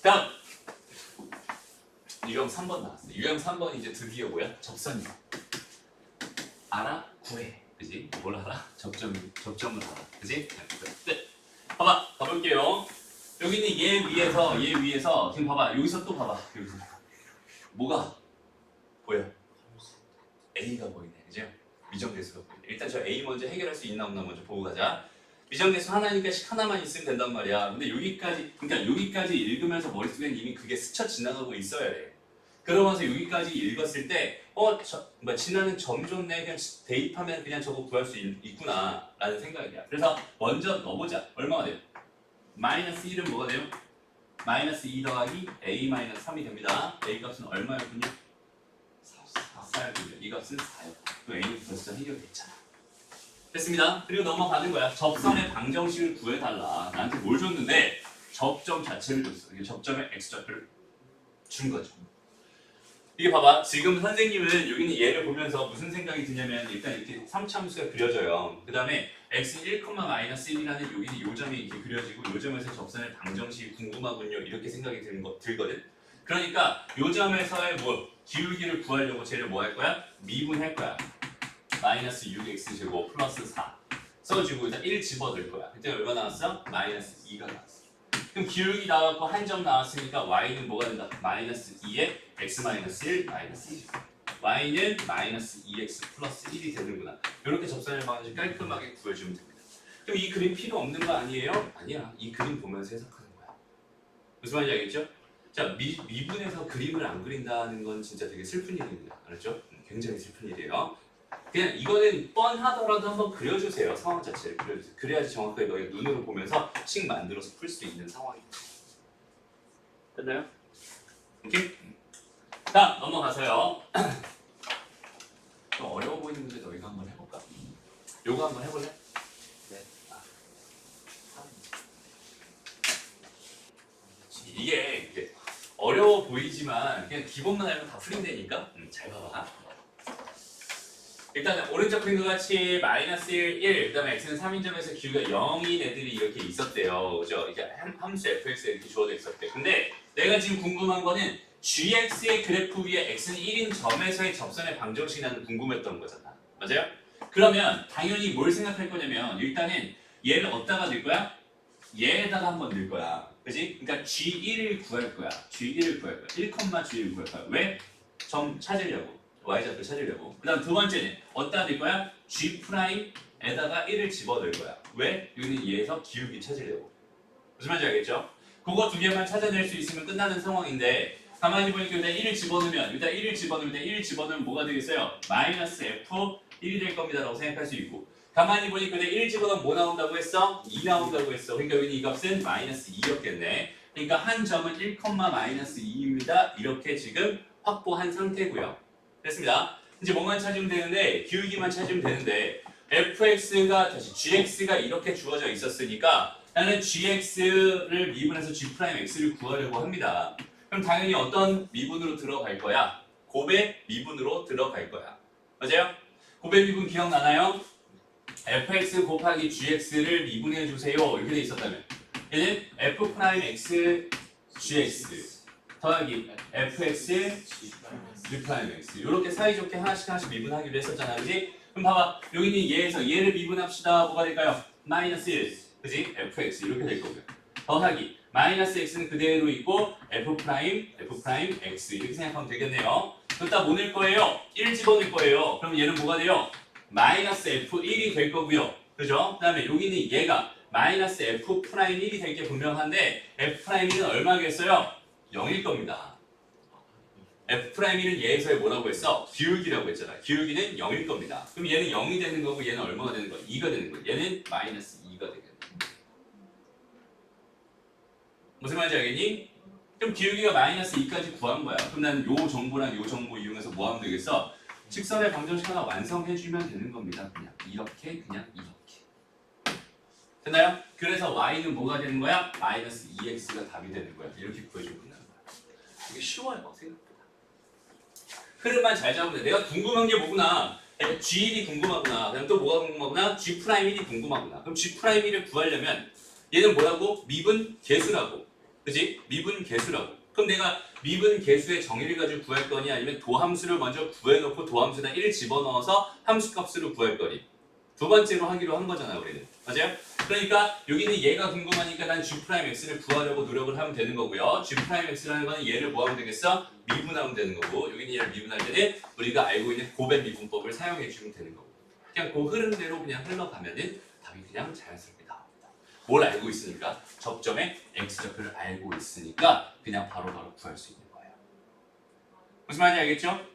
다음! 유형 3번 나왔어요. 유형 3번이 이제 드디어 뭐야? 접선이야. 알아? 구해. 그지? 뭘 알아? 접점을 알아. 그지? 끝. 봐봐. 가볼게요. 여기는 얘 위에서 지금 봐봐. 여기서 또 봐봐. 여기서 뭐가 보여? A가 보이네. 그죠? 미정계수가 보이네. 일단 저 A 먼저 해결할 수 있나 없나 먼저 보고 가자. 미정계수 하나니까 식 하나만 있으면 된단 말이야. 근데 여기까지 읽으면서 머릿속엔 이미 그게 스쳐 지나가고 있어야 돼. 그러면서 여기까지 읽었을 때 지나는 점 좋네. 그냥 대입하면 그냥 저거 구할 수 있구나 라는 생각이야. 그래서 먼저 넣어보자. 얼마가 돼요? 마이너스 1은 뭐가 돼요? 마이너스 2 더하기 a 마이너스 3이 됩니다. a 값은 얼마였군요? 4였군요. 이 값은 4였고 또 a는 벌써 해결됐잖아. 됐습니다. 그리고 넘어가는 거야. 접선의 방정식을 구해달라. 나한테 뭘 줬는데 접점 자체를 줬어. 이게 접점의 x좌표를 준 거죠. 이게 봐봐. 지금 선생님은 여기는 얘를 보면서 무슨 생각이 드냐면 일단 이렇게 3차함수가 그려져요. 그 다음에 x는 1,-1이라는 여기는 요점이 이렇게 그려지고 요점에서 접선의 방정식이 궁금하군요. 이렇게 생각이 들거든. 그러니까 요점에서의 기울기를 구하려고 쟤를 뭐 할 거야? 미분할 거야. 마이너스 6x 제곱 플러스 4 써주고 일단 1 집어넣을 거야. 그때 얼마 나왔어? 마이너스 2가 나왔어. 그럼 기울기 나왔고 한 점 나왔으니까 y는 뭐가 된다? 마이너스 2에 x 마이너스 1 마이너스 1 y는 마이너스 2x 플러스 1이 되는구나. 이렇게 접선의 방정식 깔끔하게 구해주면 됩니다. 그럼 이 그림 필요 없는 거 아니에요? 아니야. 이 그림 보면서 해석하는 거야. 무슨 말인지 알겠죠? 자, 미분에서 그림을 안 그린다는 건 진짜 되게 슬픈 일입니다. 알았죠? 굉장히 슬픈 일이에요. 그냥 이거는 뻔하더라도 한번 그려주세요. 상황 자체를 그려주세요. 그래야지 정확하게 너희 눈으로 보면서 식 만들어서 풀 수 있는 상황입니다. 됐나요? 오케이? 자, 넘어가서요. 좀 어려워 보이는 문제 너희가 한번 해볼까? 요거 한번 해볼래? 네. 이게 어려워 보이지만 그냥 기본만 알면 다 풀린다니까? 잘 봐봐. 일단 오른쪽 그림과 같이 마이너스 1, 그 다음에 x는 3인점에서 기울기가 0인 애들이 이렇게 있었대요. 그죠? 이게 함수 fx에 이렇게 주어져 있었대. 근데 내가 지금 궁금한 거는 gx의 그래프 위에 x는 1인 점에서의 접선의 방정식이 나는 궁금했던 거잖아. 맞아요? 그러면 당연히 뭘 생각할 거냐면 일단은 얘를 어디다가 넣을 거야? 얘에다가 한번 넣을 거야. 그지? 그러니까 g1을 구할 거야. g1을 구할 거야. 1,g1을 구할 거야. 왜? 점 찾으려고. y좌표를 찾으려고. 그 다음 두 번째는 어디다 넣을 거야? G'에다가 1을 집어넣을 거야. 왜? 여기는 얘에서 기울기 찾으려고. 무슨 말인지 알겠죠? 그거 두 개만 찾아낼 수 있으면 끝나는 상황인데 가만히 보니까 일단 1을 집어넣으면 일단 1을 집어넣으면 뭐가 되겠어요? 마이너스 f 1이 될 겁니다 라고 생각할 수 있고 가만히 보니까 1 집어넣으면 뭐 나온다고 했어? 2 나온다고 했어. 그러니까 여기는 이 값은 마이너스 2였겠네. 그러니까 한 점은 1, 마이너스 2입니다. 이렇게 지금 확보한 상태고요. 됐습니다. 이제 뭐만 찾으면 되는데 기울기만 찾으면 되는데 fx가 다시 gx가 이렇게 주어져 있었으니까 나는 gx를 미분해서 g'x를 구하려고 합니다. 그럼 당연히 어떤 미분으로 들어갈 거야? 곱의 미분으로 들어갈 거야. 맞아요? 곱의 미분 기억나나요? fx 곱하기 gx를 미분해 주세요. 이렇게 돼 있었다면 얘는 f'x gx 더하기 fx G'X 이렇게 사이좋게 하나씩 미분하기로 했었잖아. 그지? 그럼 봐봐. 여기는 얘에서 얘를 미분합시다. 뭐가 될까요? 마이너스 1. 그지? fx 이렇게 될 거고요. 더하기 마이너스 x는 그대로 있고 f'x 이렇게 생각하면 되겠네요. 그럼 뭐 넣을 거예요? 1 집어넣을 거예요. 그럼 얘는 뭐가 돼요? 마이너스 f1이 될 거고요. 그죠? 그 다음에 여기는 얘가 마이너스 f'1이 될 게 분명한데 f'1은 얼마겠어요? 0일 겁니다. F'는 얘에서의 뭐라고 했어? 기울기라고 했잖아. 기울기는 0일 겁니다. 그럼 얘는 0이 되는 거고 얘는 얼마가 되는 거야? 2가 되는 거야. 얘는 마이너스 2가 되겠네. 무슨 말인지 알겠니? 그럼 기울기가 마이너스 2까지 구한 거야. 그럼 난 요 정보랑 요 정보 이용해서 뭐 하면 되겠어? 직선의 방정식 하나 완성해주면 되는 겁니다. 그냥 이렇게 됐나요? 그래서 y는 뭐가 되는 거야? 마이너스 2x가 답이 되는 거야. 이렇게 구해주면 된다는 거야. 이게 쉬워요. 생각보다. 흐름만 잘 잡으면 돼. 내가 궁금한 게 뭐구나. G1이 궁금하구나. 그다음 또 뭐가 궁금하구나? G'1이 궁금하구나. 그럼 G'1을 구하려면 얘는 뭐라고? 미분 개수라고. 그지? 미분 개수라고. 그럼 내가 미분 개수의 정의를 가지고 구할 거니 아니면 도함수를 먼저 구해놓고 도함수에다 1을 집어넣어서 함수 값으로 구할 거니? 두 번째로 하기로 한 거잖아 우리는. 맞아요? 그러니까 여기는 얘가 궁금하니까 난 G'X를 구하려고 노력을 하면 되는 거고요. G'X라는 거는 얘를 뭐 하면 되겠어? 미분하면 되는 거고 여기는 얘를 미분할 때는 우리가 알고 있는 곱의 미분법을 사용해 주면 되는 거고 그냥 그 흐름대로 그냥 흘러가면은 답이 그냥 자연스럽게 나옵니다. 뭘 알고 있으니까? 접점의 X좌표를 알고 있으니까 그냥 바로바로 구할 수 있는 거예요. 무슨 말인지 알겠죠?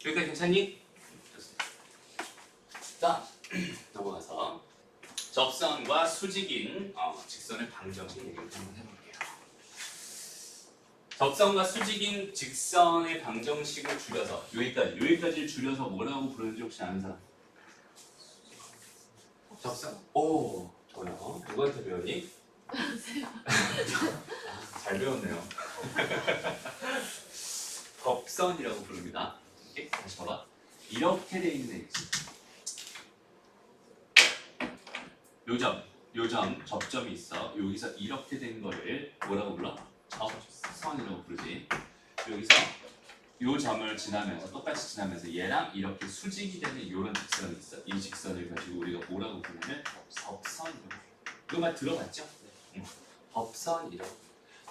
여기까지 괜찮니? 좋습니다. 자, 넘어가서 접선과 수직인 직선의 방정식 얘기를 한번 해볼게요. 접선과 수직인 직선의 방정식을 줄여서 여기까지를 줄여서 뭐라고 부르는지 혹시 아는 사람? 접선. 오, 좋아요. 누구한테 배웠니? 잘 배웠네요. 접선이라고 부릅니다. 오케이? 다시 봐봐. 이렇게 돼 있는 애. 요점, 접점이 있어. 여기서 이렇게 된 거를 뭐라고 불러? 접선이라고 부르지. 여기서 요 점을 지나면서 똑같이 지나면서 얘랑 이렇게 수직이 되는 이런 직선이 있어. 이 직선을 가지고 우리가 뭐라고 부르냐면 법선이라고. 이거 말 들어봤죠? 법선이라고.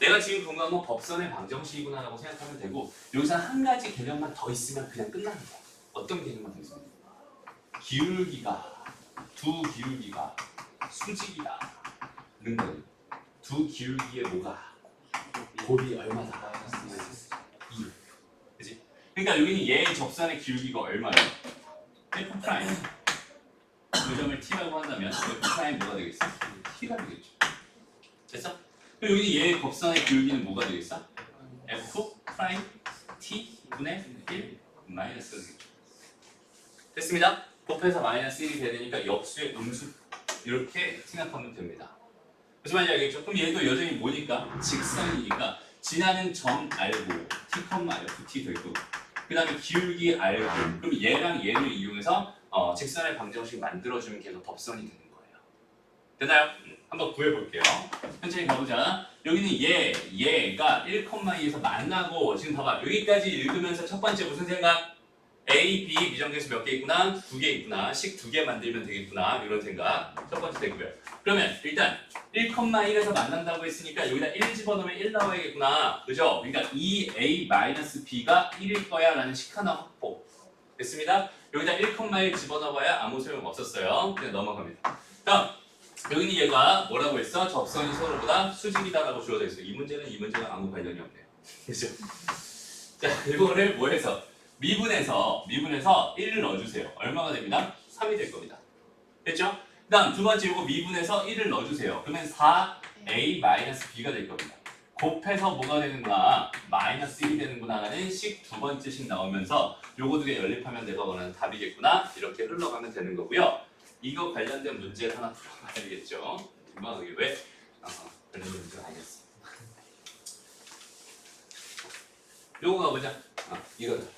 내가 지금 궁금한 건 법선의 방정식이구나라고 생각하면 되고 여기서 한 가지 개념만 더 있으면 그냥 끝나는 거야. 어떤 개념만 더 있으면? 두 기울기가 수직이다. 는 거예요. 두 기울기의 뭐가? 곱이 얼마다? 마이너스 2. 그지? 그러니까 여기는 얘의 접선의 기울기가 얼마예요? f 프라임. 이 점을 t라고 한다면 f 프라임 뭐가 되겠어? t가 되겠죠. 됐어? 그럼 여기 얘의 접선의 기울기는 뭐가 되겠어? f 프라임 t 분의 1 마이너스가 되겠죠. 됐습니다. 곱해서 마이너스 1이 되니까 역수의 음수 이렇게 생각하면 됩니다. 무슨 말인지 알겠죠? 그럼 얘도 여전히 뭐니까? 직선이니까 지나는 점 알고 t,ft 되고 그 다음에 기울기 알고 그럼 얘랑 얘를 이용해서 직선의 방정식 만들어주면 계속 덥선이 되는 거예요. 되나요? 한번 구해볼게요. 천천히 가보자. 여기는 얘가 1,2에서 만나고 지금 봐봐. 여기까지 읽으면서 첫 번째 무슨 생각? A, B 미정계수 몇 개 있구나? 2개 있구나. 식 2개 만들면 되겠구나. 이런 생각 첫 번째 되고요. 그러면 일단 1,1에서 만난다고 했으니까 여기다 1 집어넣으면 1 나와야겠구나. 그죠? 그러니까 2A-B가 1일 거야 라는 식 하나 확보. 됐습니다. 여기다 1,1 집어넣어봐야 아무 소용 없었어요. 그냥 넘어갑니다. 다음 여기는 얘가 뭐라고 했어? 접선이 서로보다 수직이다라고 주어져 있어요. 이 문제는 아무 관련이 없네요. 그죠? 자, 이거를 뭐 해서? 미분해서 1을 넣어주세요. 얼마가 됩니다? 3이 될 겁니다. 됐죠? 그 다음 두 번째 이거 미분해서 1을 넣어주세요. 그러면 4a-b가 될 겁니다. 곱해서 뭐가 되는구나? 마이너스 1이 되는구나 라는 식 두 번째 식 나오면서 요거 두 개 연립하면 내가 원하는 답이겠구나. 이렇게 흘러가면 되는 거고요. 이거 관련된 문제를 하나 풀어봐야겠죠. 이게 왜 관련된 문제가 아니었어. 요거 가보자. 이거다.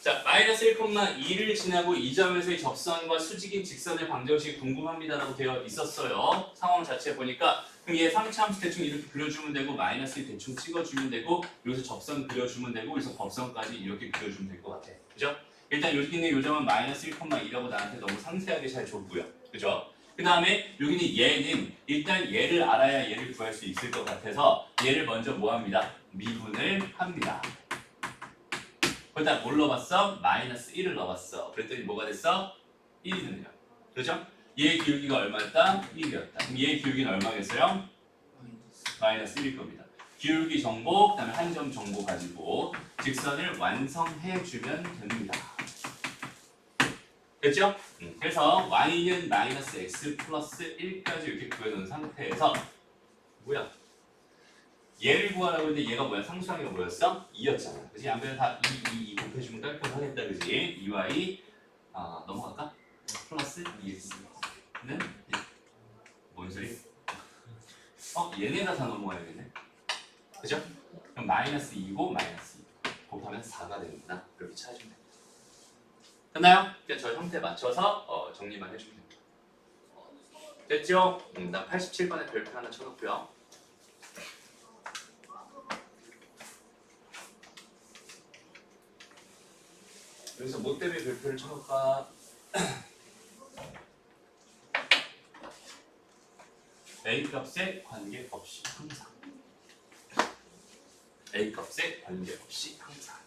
자, 마이너스 1,2를 지나고 이 점에서의 접선과 수직인 직선의 방정식이 궁금합니다라고 되어 있었어요. 상황 자체 보니까 그럼 얘 상차함수 대충 이렇게 그려주면 되고 마이너스 대충 찍어주면 되고 여기서 접선 그려주면 되고 여기서 법선까지 이렇게 그려주면 될 것 같아. 그죠? 일단 여기 있는 요 점은 마이너스 1,2라고 나한테 너무 상세하게 잘 줬고요. 그죠? 그 다음에 여기는 얘는 일단 얘를 알아야 얘를 구할 수 있을 것 같아서 얘를 먼저 뭐 합니다? 미분을 합니다. 거기다 뭘 넣어봤어? 마이너스 1을 넣어봤어. 그랬더니 뭐가 됐어? 1이 됐네요. 그렇죠? 얘의 기울기가 얼마였다? 1이었다. 그럼 얘의 기울기는 얼마겠어요? 마이너스 1일 겁니다. 기울기 정보, 그 다음에 한 점 정보 가지고 직선을 완성해주면 됩니다. 됐죠? 그래서 y는 마이너스 x 플러스 1까지 이렇게 구해놓은 상태에서 뭐야? 얘를 구하라고 했는데 얘가 뭐야? 상수항이가 뭐였어? 2였잖아. 그치? 안 그래도 다 2 곱해주면 깔끔하겠다. 그치? 2y 넘어갈까? 플러스 2x는 뭔 소리? 얘네가 다 넘어가야겠네. 그죠? 그럼 마이너스 2고 마이너스 2 곱하면 4가 되는구나. 이렇게 찾아주면 됩니다. 됐나요? 그냥 저 형태에 맞춰서 정리만 해주면 됩니다. 됐죠? 나 87번에 별표 하나 쳐놓고요. 여기서 뭐 때문에 별표를 쳐놓을까? A 값에 관계없이 항상 A 값에 관계없이 항상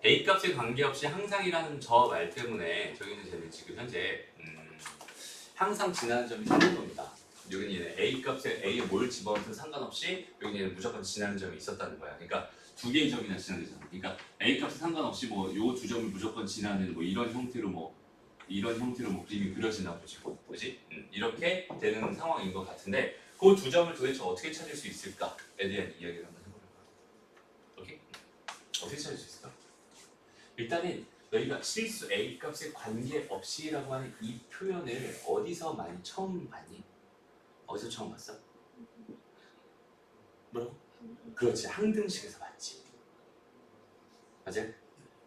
A 값에 관계없이 항상이라는 저 말 때문에 저기는 쟤는 지금 현재 항상 지나는 점이 생긴 겁니다. 여기는 얘는 A 값에 A에 뭘 집어넣든 상관없이 여기는 얘는 무조건 지나는 점이 있었다는 거야. 그러니까 두 개의 점이나 지나되잖아. 그러니까 A 값에 상관없이 뭐 요 두 점을 무조건 지나는 뭐 이런 형태로 그림이 그려진다고 보지. 그지? 이렇게 되는 상황인 것 같은데 그 두 점을 도대체 어떻게 찾을 수 있을까에 대한 이야기를 한번 해보려고 합니다. 오케이? 어떻게 찾을 수 있을까? 일단은 너희가 실수 A 값에 관계없이라고 하는 이 표현을 어디서 많이 처음 봤니? 어디서 처음 봤어? 뭐라고? 그렇지, 항등식에서 봤지. 맞아?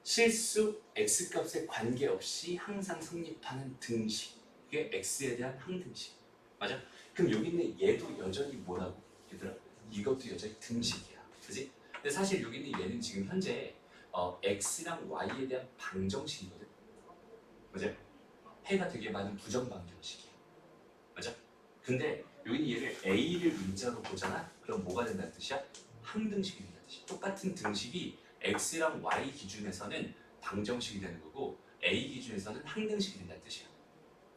실수 X 값에 관계없이 항상 성립하는 등식. 이게 X에 대한 항등식. 맞아? 그럼 여기 있는 얘도 여전히 뭐라고? 얘들아, 이것도 여전히 등식이야. 그지? 근데 사실 여기 있는 얘는 지금 현재 x랑 y에 대한 방정식이거든. 맞아? 해가 되게 많은 부정 방정식이야. 맞아? 근데 여기는 얘를 A를 문자로 보잖아? 그럼 뭐가 된다는 뜻이야? 항등식이 된다는 뜻이야. 똑같은 등식이 X랑 Y 기준에서는 방정식이 되는 거고 A 기준에서는 항등식이 된다는 뜻이야.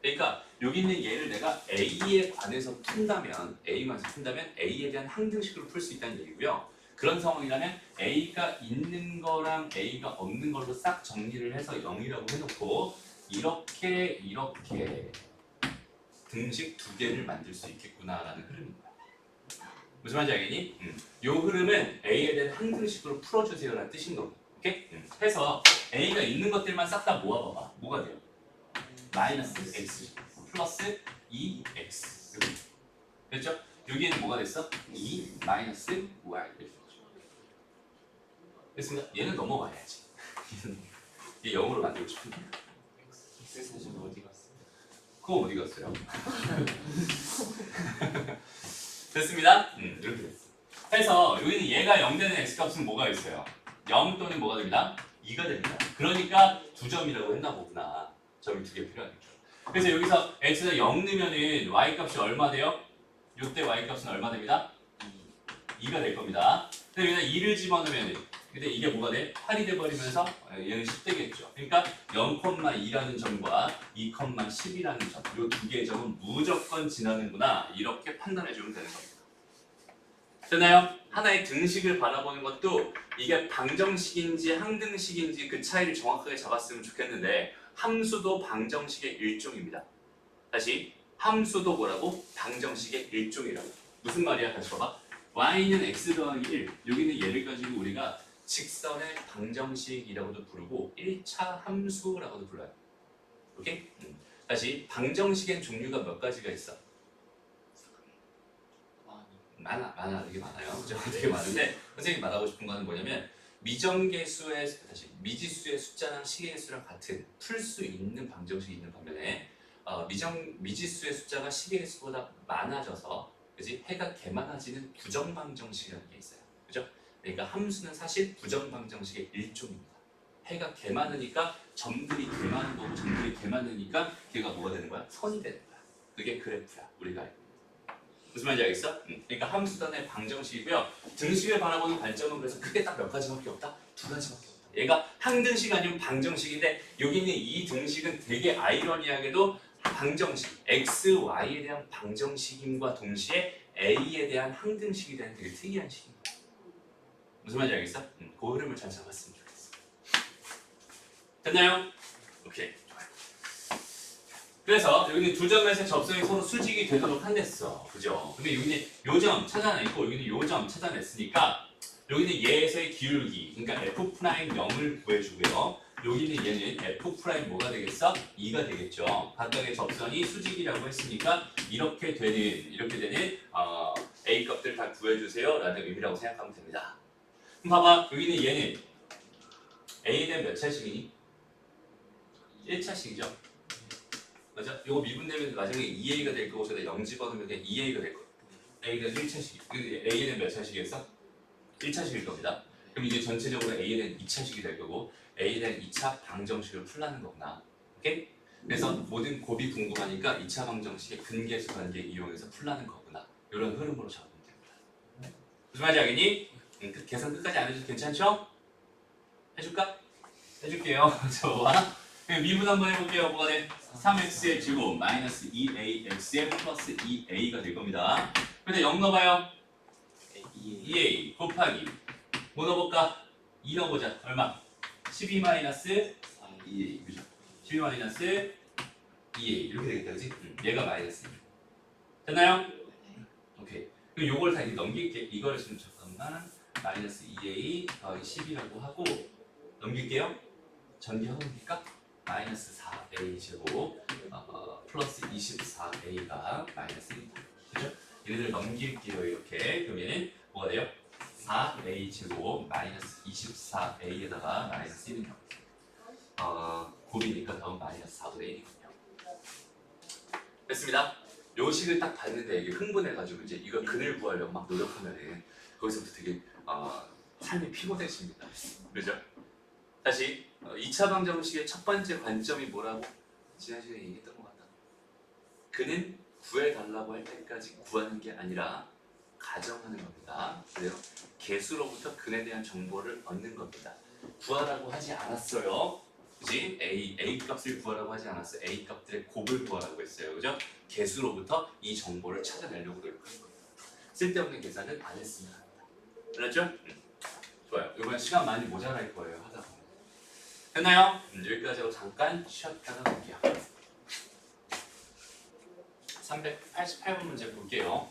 그러니까 여기 있는 얘를 내가 A에 관해서 푼다면 A만서 푼다면 A에 대한 항등식으로 풀 수 있다는 얘기고요. 그런 상황이라면 A가 있는 거랑 A가 없는 걸로 싹 정리를 해서 0이라고 해놓고 이렇게 등식 두 개를 만들 수 있겠구나라는 흐름입니다. 무슨 말인지 알겠니? 이 흐름은 A에 대한 항등식으로 풀어주세요라는 뜻인 거고. 오케이? 해서 A가 있는 것들만 싹 다 모아봐봐. 뭐가 돼요? 마이너스 x 플러스 2x 됐죠? 여기에는 뭐가 됐어? 2 마이너스 y 됐습니다. 얘는 넘어가야지. 얘 0으로 만들고 싶은데 그래서 지금 어디 갔어? 그거 어디 갔어요? 됐습니다. 이렇게 됐어. 해서 여기는 얘가 0 되는 x값은 뭐가 있어요? 0 또는 뭐가 됩니다? 2가 됩니다. 그러니까 2점이라고 했나 보구나. 점이 2개 필요하겠죠. 그래서 여기서 x가 0 넣으면은 y 값이 얼마 돼요? 이때 y 값은 얼마 됩니다? 2가 될 겁니다. 근데 여기다 2를 집어넣으면은 근데 이게 뭐가 돼? 8이 돼버리면서 얘는 10 되겠죠. 그러니까 0,2라는 점과 2,10이라는 점, 이 두 개의 점은 무조건 지나는구나 이렇게 판단해주면 되는 겁니다. 됐나요? 하나의 등식을 바라보는 것도 이게 방정식인지 항등식인지 그 차이를 정확하게 잡았으면 좋겠는데 함수도 방정식의 일종입니다. 다시 함수도 뭐라고? 방정식의 일종이라고. 무슨 말이야? 다시 봐봐. y는 x 더하기 1 여기는 얘를 가지고 우리가 직선의 방정식이라고도 부르고 1차 함수라고도 불러요. 오케이? 다시 방정식엔 종류가 몇 가지가 있어? 많아 되게 많아요. 그죠? 되게 많은데 선생님이 말하고 싶은 거는 뭐냐면 미정계수의 미지수의 숫자랑 시계의 수랑 같은 풀 수 있는 방정식이 있는 반면에 미지수의 숫자가 시계의 수보다 많아져서 그지 해가 개많아지는 부정방정식이라는 게 있어요. 그죠? 그러니까 함수는 사실 부정방정식의 일종입니다. 해가 개많으니까 점들이 개많은 거고 점들이 개많으니까 걔가 뭐가 되는 거야? 선이 되는 거야. 그게 그래프야. 우리가 알고. 무슨 말인지 알겠어? 그러니까 함수단의 방정식이고요. 등식을 바라보는 관점은 그래서 크게 딱 몇 가지밖에 없다? 2가지밖에 없다. 얘가 항등식 아니면 방정식인데 여기 있는 이 등식은 되게 아이러니하게도 방정식, x, y에 대한 방정식임과 동시에 a에 대한 항등식이 되는 되게 특이한 식입니다. 무슨 말인지 알겠어? 그 흐름을 잘 잡았으면 좋겠어. 됐나요? 오케이. 그래서 여기는 두 점에서 접선이 서로 수직이 되도록 한댔어. 그죠? 근데 여기는 요점 찾아냈고 여기는 요점 찾아냈으니까 여기는 얘에서의 기울기, 그러니까 F'0을 구해주고요. 여기는 얘는 F' 뭐가 되겠어? 2가 되겠죠. 각각의 접선이 수직이라고 했으니까 이렇게 되는 A 값들 다 구해주세요 라는 의미라고 생각하면 됩니다. 그럼 봐봐. 여기는 얘는 A는 몇 차식이니? 1차식이죠. 맞아? 이거 미분되면 나중에 2A가 될 거고 저기다 0 집어넣으면 그냥 2A가 될 거예요. A는 1차식. A는 몇 차식이겠어? 1차식일 겁니다. 그럼 이제 전체적으로 A는 2차식이 될 거고 A는 2차 방정식을 풀라는 거구나. 오케이? 그래서 모든 곱이 궁금하니까 2차 방정식의 근계수 관계 이용해서 풀라는 거구나. 이런 흐름으로 잡으면 됩니다. 무슨 말인지 알겠니? 계산 끝까지 안 해줘도 괜찮죠? 해줄까? 해줄게요. 좋아. 미분 한번 해볼게요. 뭐가 돼? 3x의 제곱 마이너스 2ax의 플러스 2a가 될 겁니다. 근데 0 넣어봐요. 2a 곱하기 뭐 넣어볼까? 2 넣어보자. 얼마? 12 마이너스 2a 그죠? 12 마이너스 2a 이렇게 되겠다 그지? 얘가 마이너스 2 됐나요? 오케이. 그럼 요걸 다 이렇게 넘길게. 이걸 지금 잠깐만 마이너스 2a 더하기 10이라고 하고 넘길게요. 전개해봅니까? 마이너스 4a 제곱 플러스 24a가 마이너스 1입니다. 그죠? 얘네들 넘길게요 이렇게. 그러면 뭐가 돼요? 4a 제곱 마이너스 24a에다가 마이너스 1이 나옵니다. 곱이니까 다음 마이너스 4분의 1이군요. 됐습니다. 요 식을 딱 봤는데 이게 흥분해가지고 이제 이거 근을 구하려고 막 노력하면은 거기서부터 되게 삶이 피곤해집니다. 그죠? 다시 2차 방정식의 첫 번째 관점이 뭐라고? 지난 시간에 얘기했던 것 같다. 그는 구해달라고 할 때까지 구하는 게 아니라 가정하는 겁니다. 그래요? 개수로부터 근에 대한 정보를 얻는 겁니다. 구하라고 하지 않았어요. 그지? A 값을 구하라고 하지 않았어요. A 값들의 곱을 구하라고 했어요. 그죠? 개수로부터 이 정보를 찾아내려고 노력하는 겁니다. 쓸데없는 계산은 안 했으면 합니다. 알았죠? 좋아요. 이번 시간 많이 모자랄 거예요. 하다 보면. 됐나요? 여기까지 하고 잠깐 쉬었다가 볼게요. 388번 문제 볼게요.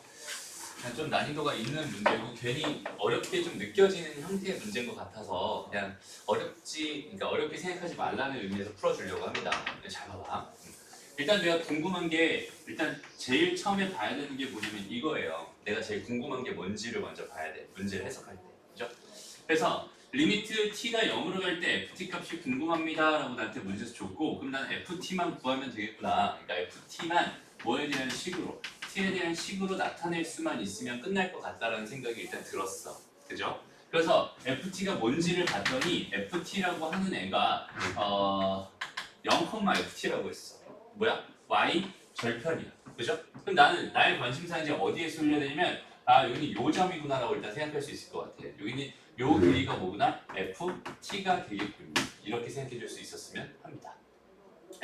좀 난이도가 있는 문제고 괜히 어렵게 좀 느껴지는 형태의 문제인 것 같아서 그냥 어렵게 생각하지 말라는 의미에서 풀어주려고 합니다. 잘 봐봐. 일단 내가 궁금한 게 일단 제일 처음에 봐야 되는 게 뭐냐면 이거예요. 내가 제일 궁금한 게 뭔지를 먼저 봐야 돼. 문제를 해석할 때. 그죠? 그래서 리미트 t가 0으로 갈 때 ft 값이 궁금합니다 라고 나한테 문제에서 줬고 그럼 난 ft만 구하면 되겠구나. 그러니까 ft만 뭐에 대한 식으로 t에 대한 식으로 나타낼 수만 있으면 끝날 것 같다라는 생각이 일단 들었어. 그죠? 그래서 ft가 뭔지를 봤더니 ft라고 하는 애가 0,ft라고 했어. 뭐야? y 절편이야. 그죠? 그럼 나는 나의 관심사는 이제 어디에 쏠려야 되냐면 여기는 요 점이구나 라고 일단 생각할 수 있을 것 같아. 여기는 요 길이가 뭐구나? ft가 되겠군요. 이렇게 생각해 줄 수 있었으면 합니다.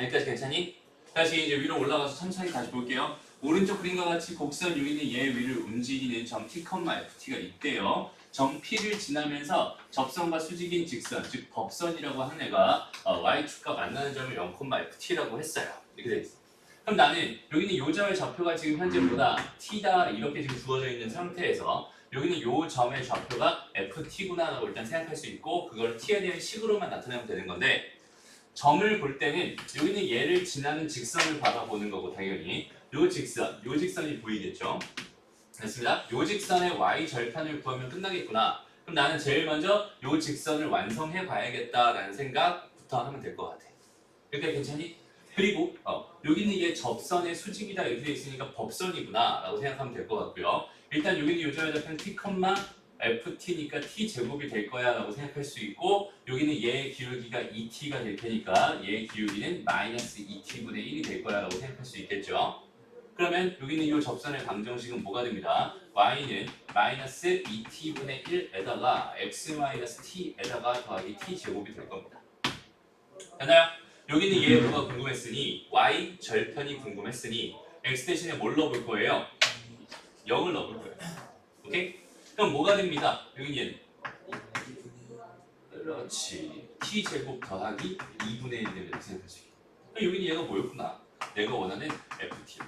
여기까지 괜찮니? 다시 이제 위로 올라가서 천천히 다시 볼게요. 오른쪽 그림과 같이 곡선 여기는 얘 위를 움직이는 점 t, ft가 있대요. 점 P를 지나면서 접선과 수직인 직선, 즉 법선이라고 하는 애가 y축과 만나는 점을 0,ft라고 했어요. 이렇게 돼 있어. 그럼 나는 여기는 요 점의 좌표가 지금 현재 보다 t다 이렇게 지금 주어져 있는 상태에서 여기는 요 점의 좌표가 ft구나 라고 일단 생각할 수 있고 그걸 t에 대한 식으로만 나타내면 되는 건데 점을 볼 때는 여기는 얘를 지나는 직선을 바라보는 거고 당연히 요 직선이 보이겠죠. 됐습니다. 요 직선의 y 절편을 구하면 끝나겠구나. 그럼 나는 제일 먼저 요 직선을 완성해 봐야겠다라는 생각부터 하면 될 것 같아. 이렇게 괜찮니? 그리고 여기는 얘 접선의 수직이다 이렇게 돼 있으니까 법선이구나 라고 생각하면 될 것 같고요. 일단 여기는 요점의 좌표는 t, ft니까 t 제곱이 될 거야 라고 생각할 수 있고 여기는 얘의 기울기가 2t가 될 테니까 얘의 기울기는 마이너스 2t분의 1이 될 거야 라고 생각할 수 있겠죠. 그러면 여기는 이 접선의 방정식은 뭐가 됩니다. y는 마이너스 2t분의 1에다가 x 마이너스 t에다가 더하기 t 제곱이 될 겁니다. 됐나요? 여기는 얘 뭐가 궁금했으니 y 절편이 궁금했으니 x 대신에 뭘 넣어볼 거예요? 0을 넣어볼 거예요. 오케이? 그럼 뭐가 됩니다. 여기는 얘는 그렇지. t 제곱 더하기 2분의 1 되면 생각할 수 있고 여기는 얘가 뭐였구나. 내가 원하는 ft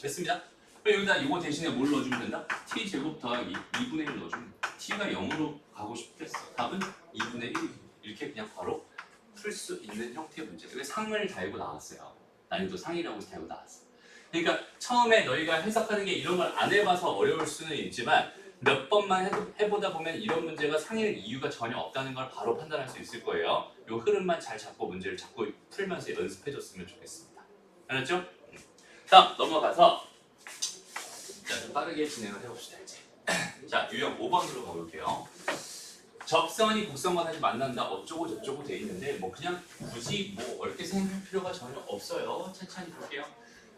됐습니다. 그럼 여기다 이거 대신에 뭘 넣어주면 된다? t 제곱 더하기 2분의 1 넣어주면 t가 0으로 가고 싶댔어. 답은 2분의 1 이렇게 그냥 바로 풀 수 있는 형태의 문제. 여기 상을 달고 나왔어요. 난이도 상이라고 달고 나왔어. 그러니까 처음에 너희가 해석하는 게 이런 걸 안 해봐서 어려울 수는 있지만 몇 번만 해보다 보면 이런 문제가 상일 이유가 전혀 없다는 걸 바로 판단할 수 있을 거예요. 이 흐름만 잘 잡고 문제를 자꾸 풀면서 연습해줬으면 좋겠습니다. 알았죠? 다음 넘어가서 좀 빠르게 진행을 해봅시다 이제. 자 유형 5번으로 가볼게요. 접선이 곡선과 다시 만난다 어쩌고 저쩌고 돼 있는데 뭐 그냥 굳이 뭐 어렵게 생각할 필요가 전혀 없어요. 천천히 볼게요.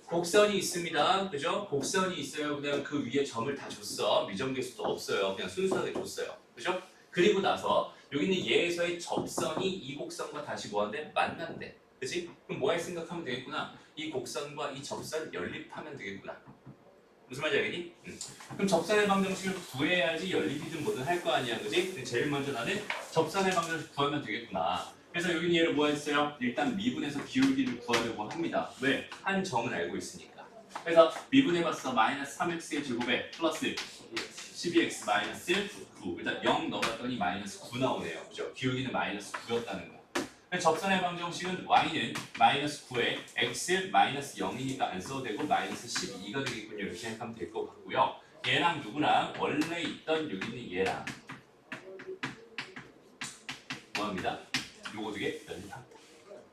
곡선이 있습니다. 그죠? 곡선이 있어요. 그냥 그 위에 점을 다 줬어. 미정계수도 없어요. 그냥 순수하게 줬어요. 그죠? 그리고 나서 여기는 얘에서의 접선이 이 곡선과 다시 뭐한대? 만난대. 그치? 그럼 뭐 할 생각하면 되겠구나. 이 곡선과 이 접선 연립하면 되겠구나. 무슨 말인지 알겠니? 그럼 접선의 방정식을 구해야지 연립이든 뭐든 할 거 아니야. 그지? 제일 먼저 나는 접선의 방정식 구하면 되겠구나. 그래서 여기는 얘를 뭐 했어요? 일단 미분해서 기울기를 구하려고 합니다. 왜? 한 점을 알고 있으니까. 그래서 미분해봤어. 마이너스 3x의 제곱에 플러스 12x 마이너스 9. 일단 0 넣어봤더니 마이너스 9 나오네요. 그죠? 기울기는 마이너스 9였다는 거. 접선의 방정식은 y는 마이너스 9에 x 마이너스 0이니까 안 써도 되고 마이너스 12가 되겠군요. 이렇게 생각하면 될 것 같고요. 얘랑 누구랑 원래 있던 여기 있는 얘랑 뭐합니다? 요거 두 개 연립합니다.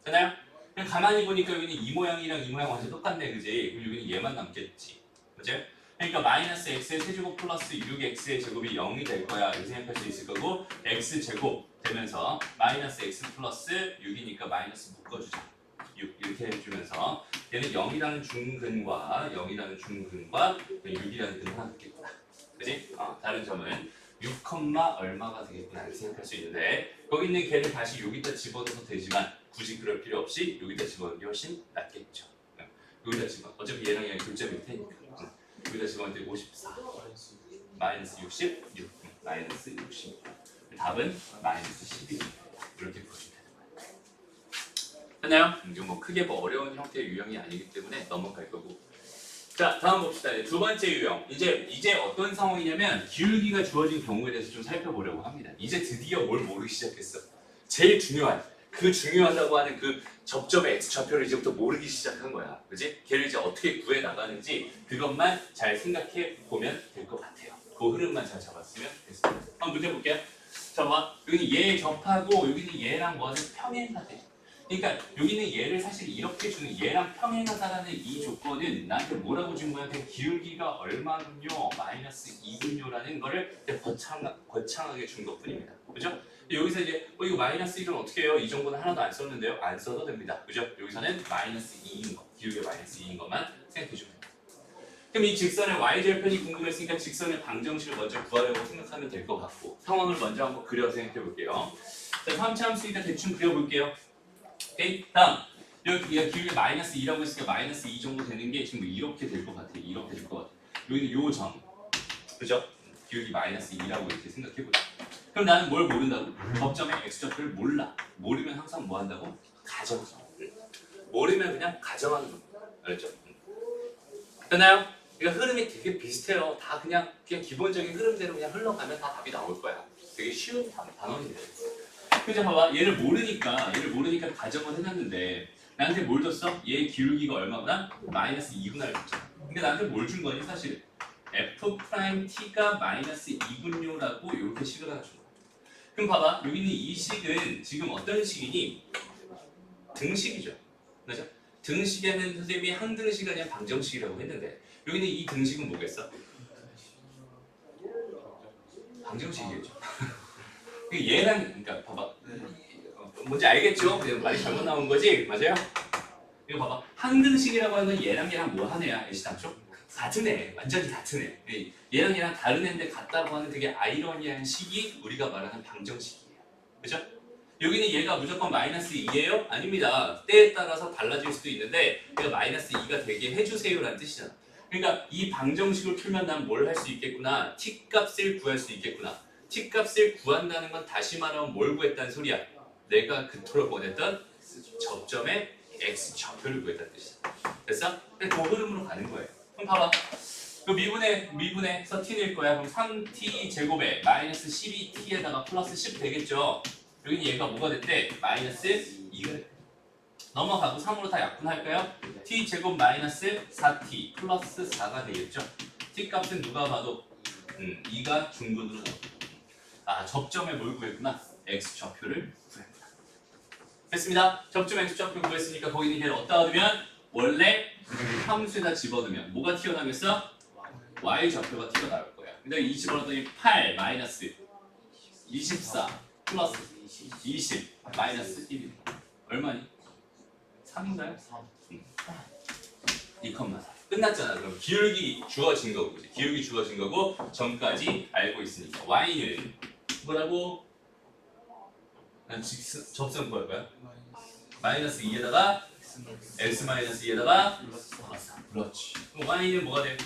되나요? 그냥 가만히 보니까 여기는 이 모양이랑 이 모양 완전 똑같네. 그지? 그럼 여기는 얘만 남겠지. 그죠? 그러니까 마이너스 x의 세제곱 플러스 6x의 제곱이 0이 될 거야. 이렇게 생각할 수 있을 거고 x 제곱 되면서 마이너스 x 플러스 6이니까 마이너스 묶어주자. 6 이렇게 해주면서 얘는 0이라는 중근과 6이라는 근을 하나 갖겠구나. 그지? 다른 점은 6, 얼마가 되겠구나 이렇게 생각할 수 있는데 거기 있는 걔를 다시 여기다 집어넣어도 되지만 굳이 그럴 필요 없이 여기다 집어넣는 게 훨씬 낫겠죠. 여기다 집어 어차피 얘랑 얘랑 교점일 테니까 여기다 집어넣을 때 54 마이너스 66 마이너스 60 답은 마이너스 12 이렇게 보시면 되는 거예요. 됐나요? 이게 뭐 크게 뭐 어려운 형태의 유형이 아니기 때문에 넘어갈 거고. 자, 다음 봅시다. 두 번째 유형. 이제 어떤 상황이냐면 기울기가 주어진 경우에 대해서 좀 살펴보려고 합니다. 이제 드디어 뭘 모르기 시작했어. 제일 중요한 그 중요하다고 하는 그 접점의 x 좌표를 이제부터 모르기 시작한 거야. 그지? 걔를 이제 어떻게 구해 나가는지 그것만 잘 생각해 보면 될 것 같아요. 그 흐름만 잘 잡았으면 됐습니다. 한번 문제 볼게요. 자, 봐. 여기는 얘 접하고 여기는 얘랑 뭐하는 평행하대. 그러니까 여기는 얘를 사실 이렇게 주는 얘랑 평행하다라는 이 조건은 나한테 뭐라고 준 거야? 그냥 기울기가 얼마군요? 마이너스 2군요라는 거를 거창하게 준 것뿐입니다. 그죠? 여기서 이제 이거 마이너스 1은 어떻게 해요? 이 정도는 하나도 안 썼는데요? 안 써도 됩니다. 그죠? 여기서는 마이너스 2인 거, 기울기가 마이너스 2인 것만 생각해 주면 됩니다. 그럼 이 직선의 y절편이 궁금했으니까 직선의 방정식을 먼저 구하려고 생각하면 될 것 같고 상황을 먼저 한번 그려서 생각해 볼게요. 자, 3차 함수니까 대충 그려볼게요. 오케이? 다음 여기가 기울기 마이너스 2라고 했으니까 마이너스 2 정도 되는 게 지금 이렇게 될 것 같아. 이렇게 될 것 같아. 여기는 요 점, 그죠? 기울기 마이너스 2라고 이렇게 생각해 보자. 그럼 나는 뭘 모른다고? 접점의 x좌표를 몰라. 모르면 항상 뭐 한다고? 가정. 모르면 그냥 가정하는 겁니다. 알았죠? 됐나요? 그러니까 흐름이 되게 비슷해요. 다 그냥 기본적인 흐름대로 그냥 흘러가면 다 답이 나올 거야. 되게 쉬운 단원이래요. 그죠? 봐봐. 얘를 모르니까 가정을 해놨는데 나한테 뭘 줬어? 얘 기울기가 얼마구나? 마이너스 2구나를 줬잖아. 그러니까 나한테 뭘 준 거니 사실? F'T가 마이너스 2분요라고 이렇게 식을 하나 준 거야. 그럼 봐봐. 여기는 이 식은 지금 어떤 식이니? 등식이죠. 그죠? 등식에는 선생님이 항등식이 아니라 방정식이라고 했는데 여기는 이 등식은 뭐겠어? 방정식이겠죠. 얘랑 그러니까 봐봐. 뭔지 알겠죠? 말이 잘못 나온 거지? 맞아요? 이거 봐봐. 항등식이라고 하는 건 얘랑 뭐 하네야? 애시당초? 같은 애. 완전히 같은 애. 얘랑 다른 애인데 같다고 하는 되게 아이러니한 식이 우리가 말하는 방정식이에요. 그죠? 여기는 얘가 무조건 마이너스 2예요? 아닙니다. 때에 따라서 달라질 수도 있는데 얘가 마이너스 2가 되게 해주세요라는 뜻이잖아. 그러니까 이 방정식을 풀면 난 뭘 할 수 있겠구나. t 값을 구할 수 있겠구나. t 값을 구한다는 건 다시 말하면 뭘 구했다는 소리야? 내가 그토록 원했던 접점의 x 좌표를 구했다는 뜻이야. 됐어? 그 흐름으로 가는 거예요. 그럼 봐봐. 그 미분에서 t일 거야. 그럼 3t 제곱에 마이너스 12t에다가 플러스 10 되겠죠? 여기는 얘가 뭐가 됐대? 마이너스 2가 됐대. 넘어가고 3으로 다 약분할까요? t 제곱 마이너스 4t 플러스 4가 되겠죠? t 값은 누가 봐도 2가 중근으로 나옵니다. 접점에 뭘 구했구나? x 좌표를 구했구나. 됐습니다. 접점 x 좌표 구했으니까 거기 있는 걔를 어디다 넣으면 원래 함수에다 집어넣으면 뭐가 튀어나오겠어? y 좌표가 튀어나올 거야. 근데 이 집어넣었더니 8 마이너스 24 플러스 20 마이너스 1 얼마니? 3인가요? 2,4 끝났잖아. 그럼 기울기 주어진 거고 기울기 주어진 거고 점까지 알고 있으니까 y는 뭐라고? 난 접선 구할 거야. 마이너스 2에다가 x 마이너스 2에다가 플러스 3. 그렇지. 그럼 y는 뭐가 돼?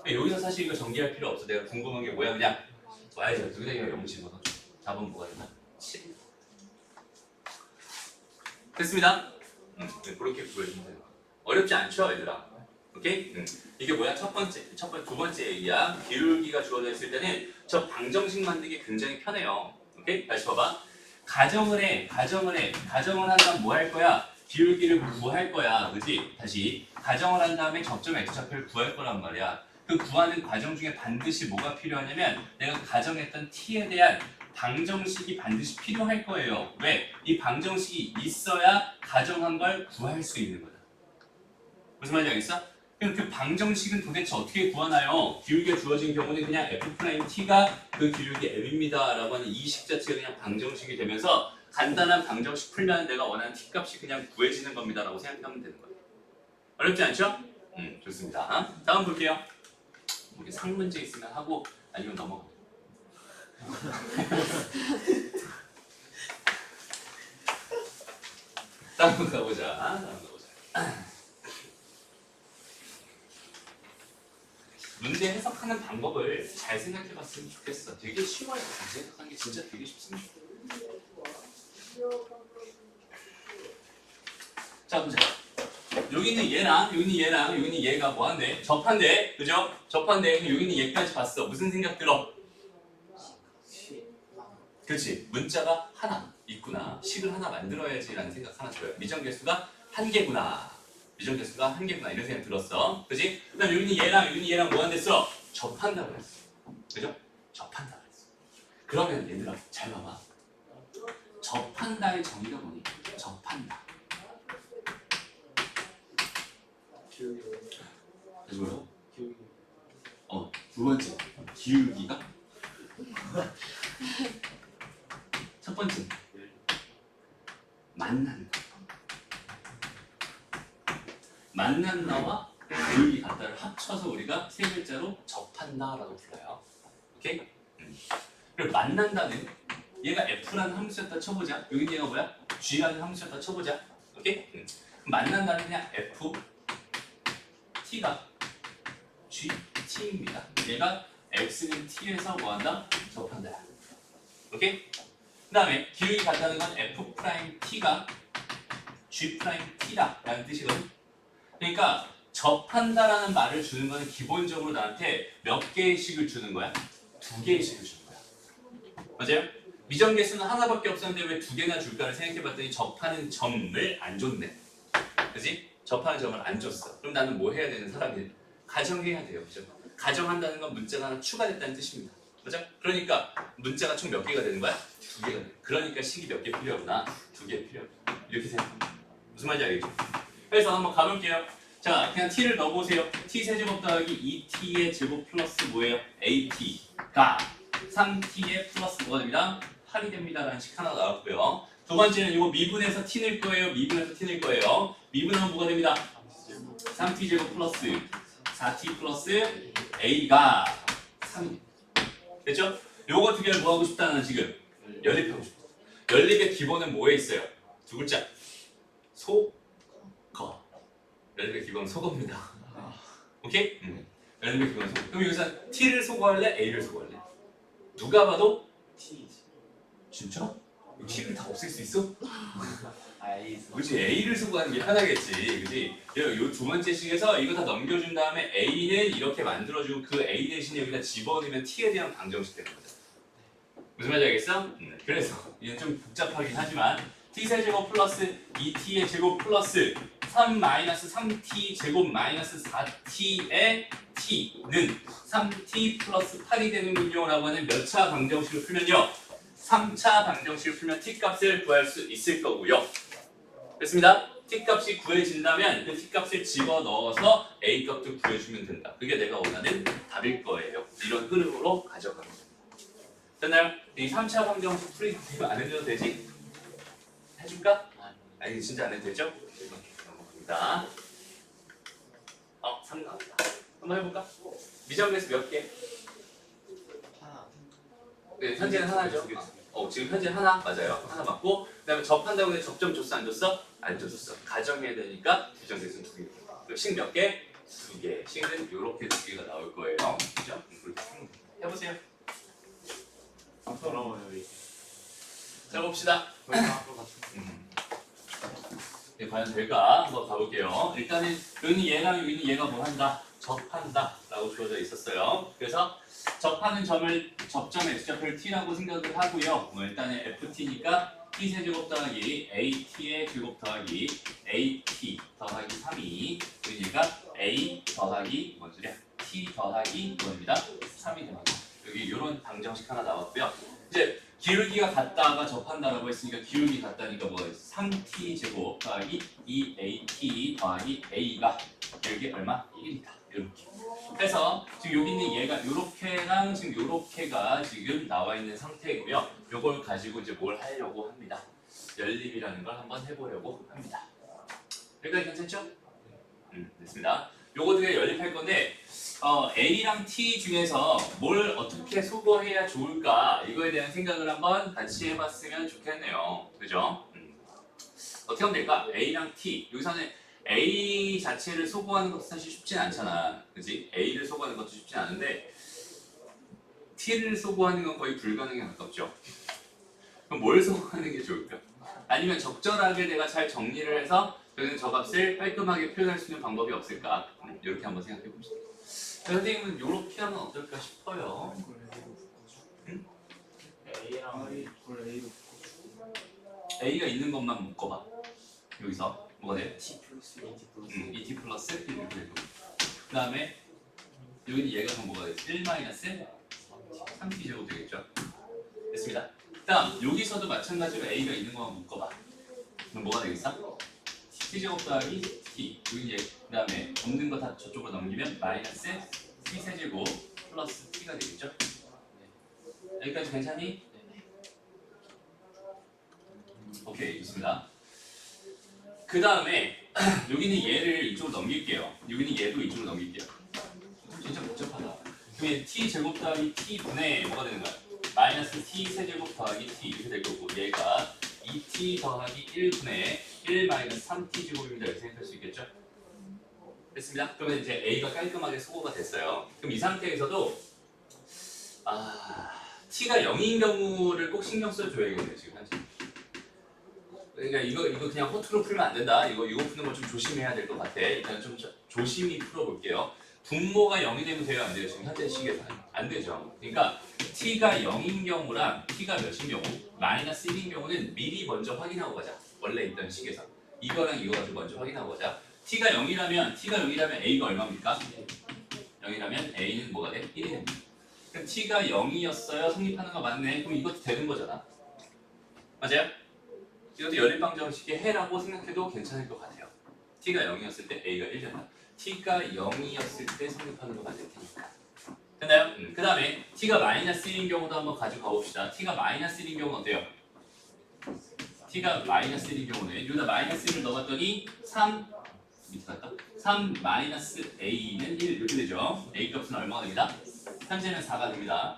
여기서 사실 이거 전개할 필요 없어. 내가 궁금한 게 뭐야? 그냥 y죠. 여기다 이거 0 집어넣어. 답은 뭐가 되나? 7. 됐습니다. 그렇게 구해주면 돼요. 어렵지 않죠, 얘들아? 오케이? 이게 뭐야? 두 번째 얘기야. 기울기가 주어져 있을 때는 저 방정식 만들기 굉장히 편해요. 오케이? 다시 봐봐. 가정을 한다면 뭐 할 거야? 기울기를 구할 거야. 그치? 다시. 가정을 한 다음에 접점 x좌표를 구할 거란 말이야. 그 구하는 과정 중에 반드시 뭐가 필요하냐면 내가 가정했던 t에 대한 방정식이 반드시 필요할 거예요. 왜? 이 방정식이 있어야 가정한 걸 구할 수 있는 거다. 무슨 말인지 알겠어? 그럼 그 방정식은 도대체 어떻게 구하나요? 기울기가 주어진 경우는 그냥 F'T가 그 기울기 M입니다 라고 하는 이 식 자체가 그냥 방정식이 되면서 간단한 방정식 풀면 내가 원하는 t값이 그냥 구해지는 겁니다라고 생각하면 되는 거예요. 어렵지 않죠? 좋습니다. 다음 볼게요. 우리 상문제 있으면 하고 아니면 넘어가. 다음 가보자. 문제 해석하는 방법을 잘 생각해봤으면 좋겠어. 되게 쉬워요. 문제 해석하는 게 진짜 되게 쉽습니다. 자, 보자. 여기는 얘랑 여기는 얘랑 여기는 얘가 뭐한데? 접한데, 그죠? 접한데 여기는 얘까지 봤어. 무슨 생각 들어? 그렇지. 문자가 하나 있구나. 식을 하나 만들어야지라는 생각 하나 들어요. 미정계수가 한 개구나. 미정계수가 한 개구나. 이런 생각 들었어. 그렇지? 그다음 여기는 얘랑 뭐 한댔어? 접한다고 했어. 그죠? 접한다고 했어. 그러면 얘들아 잘 봐봐. 접한다의 정의가 뭐니? 접한다. 그래서 뭐요? 두 번째 기울기가 첫 번째 만난다와 기울기 같다를 합쳐서 우리가 세 글자로 접한다라고 불러요. 오케이? 그리고 만난다는 얘가 F라는 함수였다 쳐보자. 여기 얘가 뭐야? G라는 함수였다 쳐보자. 오케이? 만난다는 그냥 F T가 G T입니다. 얘가 X는 T에서 뭐한다? 접한다. 오케이? 그 다음에 기울기 같다는 건 F 프라임 T가 G 프라임 T다 라는 뜻이거든. 그러니까 접한다라는 말을 주는 거는 기본적으로 나한테 몇 개의 식을 주는 거야? 2개의 식을 주는 거야. 맞아요? 미정계수는 하나밖에 없었는데 왜 2개나 줄까를 생각해봤더니 접하는 점을 안 줬네. 그지? 접하는 점을 안 줬어. 그럼 나는 뭐 해야 되는 사람이? 가정해야 돼요. 그죠? 가정한다는 건 문자가 하나 추가됐다는 뜻입니다. 맞아? 그러니까 문자가 총 몇 개가 되는 거야? 2개가 돼. 그러니까 식이 몇 개 필요하구나. 2개 필요하구나. 이렇게 생각합니다. 무슨 말인지 알겠죠? 그래서 한번 가볼게요. 자, 그냥 t를 넣어보세요. t 세제곱 더하기 2t의 제곱 플러스 뭐예요? at가 3t의 플러스 뭐가 됩니다? 8이 됩니다. 라는 식 하나 나왔고요. 두 번째는 이거 미분해서 t 낼 거예요. 미분해서 t 낼 거예요. 미분하면 뭐가 됩니다? 3t 제곱 플러스 4t 플러스 a가 3이 됐죠? 요거 두 개를 뭐 하고 싶다는 지금 연립하고 싶어. 연립의 기본은 뭐에 있어요? 두 글자. 소거. 연립의 기본은 소거입니다. 오케이? 연립의 기본은 소거. 그럼 여기서 t를 소거할래? a를 소거할래? 누가 봐도 T. 진짜? t를 다 없앨 수 있어? A. 그렇지. a를 소거하는 게 편하겠지. 그지? 요 두 번째 식에서 이거 다 넘겨준 다음에 a는 이렇게 만들어주고 그 a 대신에 여기다 집어넣으면 t에 대한 방정식 되는 거죠. 무슨 말인지 알겠어? 그래서 이게 좀 복잡하긴 하지만 t 세제곱 플러스 2t의 제곱 플러스 3 마이너스 3t 제곱 마이너스 4t의 t는 3t 플러스 8이 되는군요 라고 하는 몇 차 방정식을 풀면요 3차 방정식을 풀면 t값을 구할 수 있을 거고요. 됐습니다. t값이 구해진다면 그 t값을 집어넣어서 a값도 구해주면 된다. 그게 내가 원하는 답일 거예요. 이런 흐름으로 가져가면 됩니다. 됐나요? 이 3차 방정식 풀이 안 해줘도 되지? 해줄까? 아니 진짜 안 해도 되죠? 넘어갑니다. 3 나왔다. 한번 해볼까? 미정계수 몇 개? 하나. 네, 현재는 하나죠. 지금 현재 하나 맞아요. 하나 맞고 그다음에 접한다고 해서 접점 줬어 안 줬어? 안 줬어. 가정해야 되니까 부정계수는 2개. 식 몇 개? 2개. 식은 이렇게 2개가 나올 거예요. 그죠? 그렇게 해보세요. 더러워요 이게. 자 봅시다. 앞으로 같이. 네, 과연 될까? 한번 가볼게요. 일단은 여기는 얘랑 여기는 얘가 뭐 한다? 접한다 라고 주어져 있었어요. 그래서 접하는 점을 접점 x좌표를 t라고 생각을 하고요. 일단은 ft니까 t 세제곱 더하기 at의 제곱 더하기 at 더하기 3이 그러니까 a 더하기 뭔 소리야? t 더하기 뭐입니다? 3이 됩니다. 여기 이런 방정식 하나 나왔고요. 이제 기울기가 같다가 접한다라고 했으니까 기울기 같다니까 뭐 3t 제곱 더하기 2at 더하기 a가 기울기 얼마? 1이다. 이렇게. 그래서 지금 여기 있는 얘가 요렇게랑 지금 요렇게가 지금 나와 있는 상태이고요. 요걸 가지고 이제 뭘 하려고 합니다. 연립이라는 걸 한번 해보려고 합니다. 여기까지 괜찮죠? 됐습니다. 요거 두 개 연립할 건데 A랑 T 중에서 뭘 어떻게 소거해야 좋을까 이거에 대한 생각을 한번 같이 해봤으면 좋겠네요. 그죠? 어떻게 하면 될까? A랑 T 여기서는 A 자체를 소거하는 것도 사실 쉽진 않잖아. 그지? A를 소거하는 것도 쉽진 않은데 T를 소거하는 건 거의 불가능에 가깝죠. 그럼 뭘 소거하는 게 좋을까? 아니면 적절하게 내가 잘 정리를 해서 여기는 저 값을 깔끔하게 표현할 수 있는 방법이 없을까? 이렇게 한번 생각해 봅시다. 선생님은 이렇게 하면 어떨까 싶어요. A랑 A가 있는 것만 묶어봐. 여기서 뭐가 돼? T 플러스 AT 플러스 2t 플러스 1 이렇게 되고 그 다음에 여기는 얘가 그럼 뭐가 돼? 1 마이너스 3t 제곱 되겠죠? 됐습니다. 다음 여기서도 마찬가지로 A가 있는 것만 묶어봐. 그럼 뭐가 되겠어? t제곱 더하기 t 여기 그 다음에 없는 거 다 저쪽으로 넘기면 마이너스 t 세제곱 플러스 t가 되겠죠? 여기까지 괜찮니? 오케이 좋습니다. 그 다음에 여기는 얘를 이쪽으로 넘길게요. 여기는 얘도 이쪽으로 넘길게요. 진짜 복잡하다. 그러면 t 제곱 더하기 t 분의 뭐가 되는 거야? 마이너스 t 세제곱 더하기 t 이렇게 될 거고 얘가 2t 더하기 1분의 1 마이너스 3t 제곱입니다. 이렇게 생각할 수 있겠죠? 됐습니다. 그러면 이제 a가 깔끔하게 소거가 됐어요. 그럼 이 상태에서도 t가 0인 경우를 꼭 신경 써줘야겠네요. 지금 현재. 그러니까 이거 그냥 허투루 풀면 안 된다. 이거 푸는 거 좀 조심해야 될 것 같아. 일단 좀 조심히 풀어볼게요. 분모가 0이 되면 돼요, 안 돼요? 지금 현재 시계에서는 안 되죠. 그러니까 t가 0인 경우랑 t가 몇인 경우, 마이너스 1인 경우는 미리 먼저 확인하고 가자. 원래 있던 식에서 이거랑 이거 가지고 먼저 확인하고 가자. t가 0이라면 a가 얼마입니까? 0이라면 a는 뭐가 돼? 1이 됩니다. 그럼 t가 0이었어요. 성립하는 거 맞네. 그럼 이것도 되는 거잖아. 맞아요? 이것도 연립방정식의 해라고 생각해도 괜찮을 것 같아요. t가 0이었을 때 a가 1된다. t가 0이었을 때 성립하는 거 맞을 테니까. 됐나요? 그 다음에 t가 마이너스 1인 경우도 한번 가지고 가봅시다. t가 마이너스 1인 경우는 어때요? t가 마이너스 1인 경우는 여기다 마이너스 1을 넣어봤더니 3 밑에 갈까? 3 마이너스 a는 1 이렇게 되죠. a 값은 얼마가 됩니다? 현재는 4가 됩니다.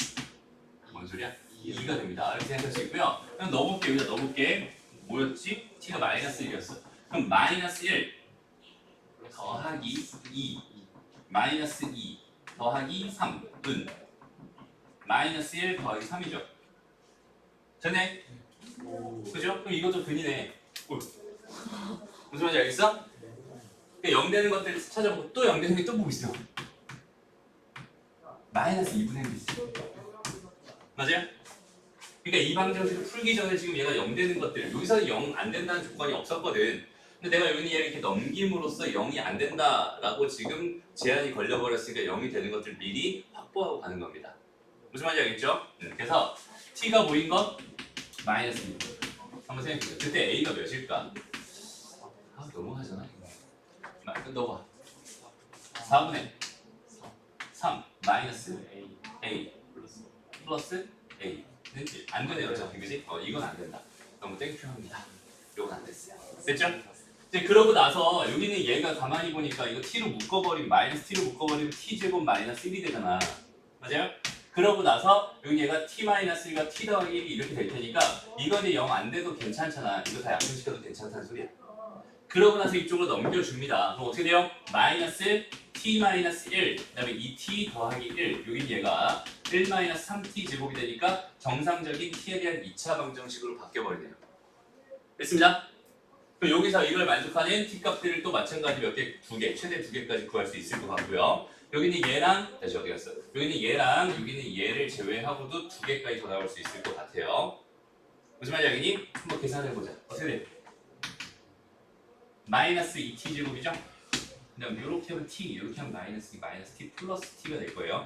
뭔 소리야? 2가 됩니다. 이렇게 생각할 수 있고요. 그럼 넣어볼게. 여기다 넣어볼게. 뭐였지? t가 마이너스 1이었어. 그럼 마이너스 1 더하기 2 마이너스 2 더하기 3은 마이너스 1 더하기 3이죠. 됐네? 그죠? 그럼 이것도 근이네. 무슨 말인지 알겠어? 0 되는 것들 찾아보고 또 0 되는 게 또 보고 있어. 마이너스 2분의 1이 있어. 맞아요? 그러니까 이 방정식을 풀기 전에 지금 얘가 0 되는 것들 여기서는 0 안 된다는 조건이 없었거든. 근데 내가 여기 얘를 이렇게 넘김으로써 0이 안 된다라고 지금 제한이 걸려버렸으니까 0이 되는 것들 미리 확보하고 가는 겁니다. 무슨 말인지 알겠죠? 그래서 t가 보인 건 마이너스 2. 한번 생각해보세요. 그때 a가 몇일까? 너무하잖아. 넣어봐. 4분의 3 마이너스 a 플러스 a. 안 되네요, 어차피 그지? 이건 안 된다. 너무 땡큐합니다. 이건 안 됐어요. 됐죠? 이제 그러고 나서 여기는 얘가 가만히 보니까 이거 t로 묶어버리면 마이너스 t로 묶어버리면 t 제곱 마이너스 1이 되잖아. 맞아요? 그러고 나서 여기 얘가 t 마이너스 1과 t 더하기 1이 이렇게 될 테니까 이거는 0 안 돼도 괜찮잖아. 이거 다 약분시켜도 괜찮다는 소리야. 그러고 나서 이쪽으로 넘겨줍니다. 그럼 어떻게 돼요? 마이너스 t 마이너스 1 그다음에 2t 더하기 1 여기 얘가 1 마이너스 3t 제곱이 되니까 정상적인 t에 대한 2차 방정식으로 바뀌어버리네요. 됐습니다? 그럼 여기서 이걸 만족하는 t 값들을 또 마찬가지 몇 개, 최대 2개까지 구할 수 있을 것 같고요. 여기는 얘랑 다시 어디 갔어? 여기는 얘랑 여기는 얘를 제외하고도 2개까지 더 나올 수 있을 것 같아요. 무슨 말인지 알겠니? 한번 계산해보자. 어떻게 돼? 마이너스 2t 제곱이죠? 그다음 이렇게 하면 t, 이렇게 하면 마이너스 2, 마이너스 t 플러스 t가 될 거예요.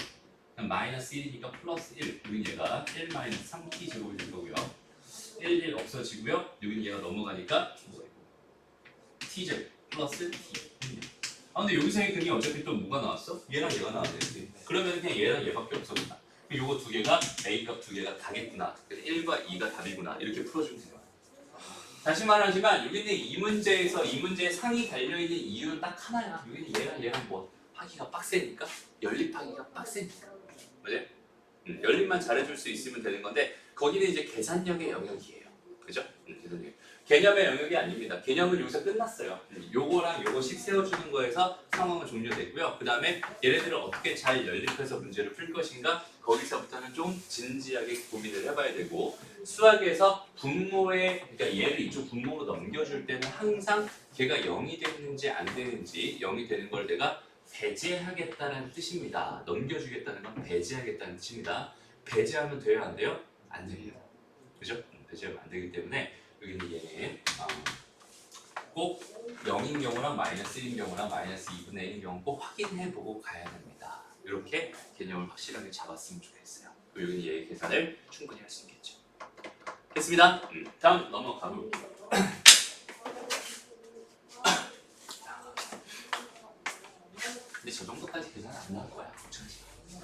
그럼 마이너스 1이니까 플러스 1, 여기 얘가 1 마이너스 3t 제곱이 될 거고요. 1, 1 없어지고요. 여기는 얘가 넘어가니까 t 제곱 플러스 t. 근데 여기서의 근이 어차피 또 뭐가 나왔어? 얘랑 얘가 나왔네. 그러면 그냥 얘랑 얘밖에 없었구나. 요거 두 개가 a 값 두 개가 다겠구나. 1과 2가 답이구나. 이렇게 풀어주면 돼요. 다시 말하지만 여기는 이 문제에서 이 문제에 상이 달려있는 이유는 딱 하나야. 여기는 얘랑 뭐 하기가 빡세니까 연립하기가 빡세니까 그죠? 연립만 잘해줄 수 있으면 되는 건데 거기는 이제 계산력의 영역이에요. 그죠? 계산력. 개념의 영역이 아닙니다. 개념은 여기서 끝났어요. 요거랑 요거씩 세워주는 거에서 상황은 종료되고요. 그 다음에 얘네들을 어떻게 잘 연립해서 문제를 풀 것인가 거기서부터는 좀 진지하게 고민을 해봐야 되고 수학에서 분모에 그러니까 얘를 이쪽 분모로 넘겨줄 때는 항상 걔가 0이 되는지 안 되는지 0이 되는 걸 내가 배제하겠다는 뜻입니다. 넘겨주겠다는 건 배제하겠다는 뜻입니다. 배제하면 돼요? 안 돼요? 안 됩니다. 그죠? 배제하면 안 되기 때문에 여기는 얘는 꼭 0인 경우랑 마이너스 1인 경우랑 마이너스 2분의 1인 경우 꼭 확인해보고 가야 됩니다. 이렇게 개념을 확실하게 잡았으면 좋겠어요. 그리고 여기는 얘의 계산을 충분히 할 수 있겠죠. 됐습니다. 다음 넘어가 볼게요. 근데 저 정도까지 계산 안 나올 거야. 걱정하지 마.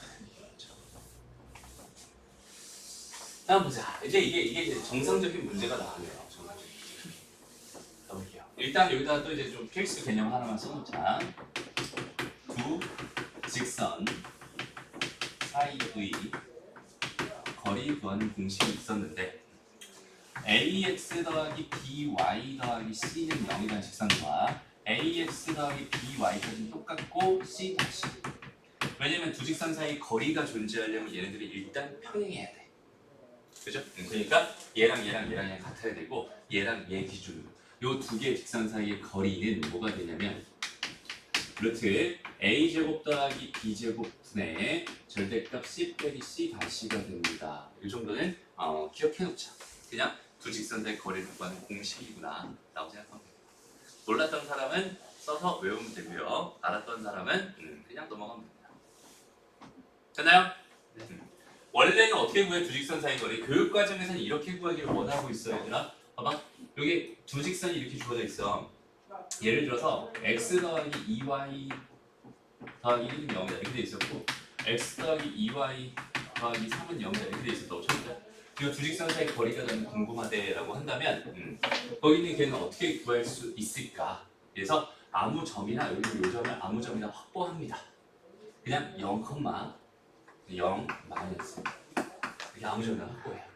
다음 보자. 이제 이게 정상적인 문제가 나오네요. 정상적인 문제. 가볼게요. 일단 여기다 또 이제 좀 필수 개념 하나만 써놓자. 두 직선 사이의 거리 구하는 공식이 있었는데 ax 더하기 by 더하기 c는 0이라는 직선과 ax 더하기 by까지는 똑같고 c 다시. 왜냐면 두 직선 사이 거리가 존재하려면 얘네들이 일단 평행해야 돼. 그죠? 그러니까 얘랑 같아야 되고 얘랑 얘 기준으로 요 두 개의 직선 사이의 거리는 뭐가 되냐면 루트 a제곱 더하기 b제곱 분의 절대값 c 빼기 c 다시가 됩니다. 이 정도는 기억해 놓자. 그냥 두 직선 사이 거리를 구하는 공식이구나 라고 생각하면 됩니다. 몰랐던 사람은 써서 외우면 되고요. 알았던 사람은 그냥 넘어가면 됩니다. 됐나요? 네. 원래는 어떻게 구해? 두 직선 사이 거리. 교육 과정에서는 이렇게 구하기를 원하고 있어요, 얘들아. 봐봐. 여기 두 직선이 이렇게 주어져 있어. 예를 들어서 x 더하기 2y 더하기 1은 0이다 이렇게 돼 있었고 x 더하기 2y 더하기 3은 0이다 이렇게 돼 있었다고 쳤죠. 이거 두 직선 사이 거리가 너무 궁금하대라고 한다면 거기 있는 걔는 어떻게 구할 수 있을까? 그래서 아무 점이나 여기 요 점을 아무 점이나 확보합니다. 그냥 0, 마이너스 이렇게 아무 점이나 확보해요.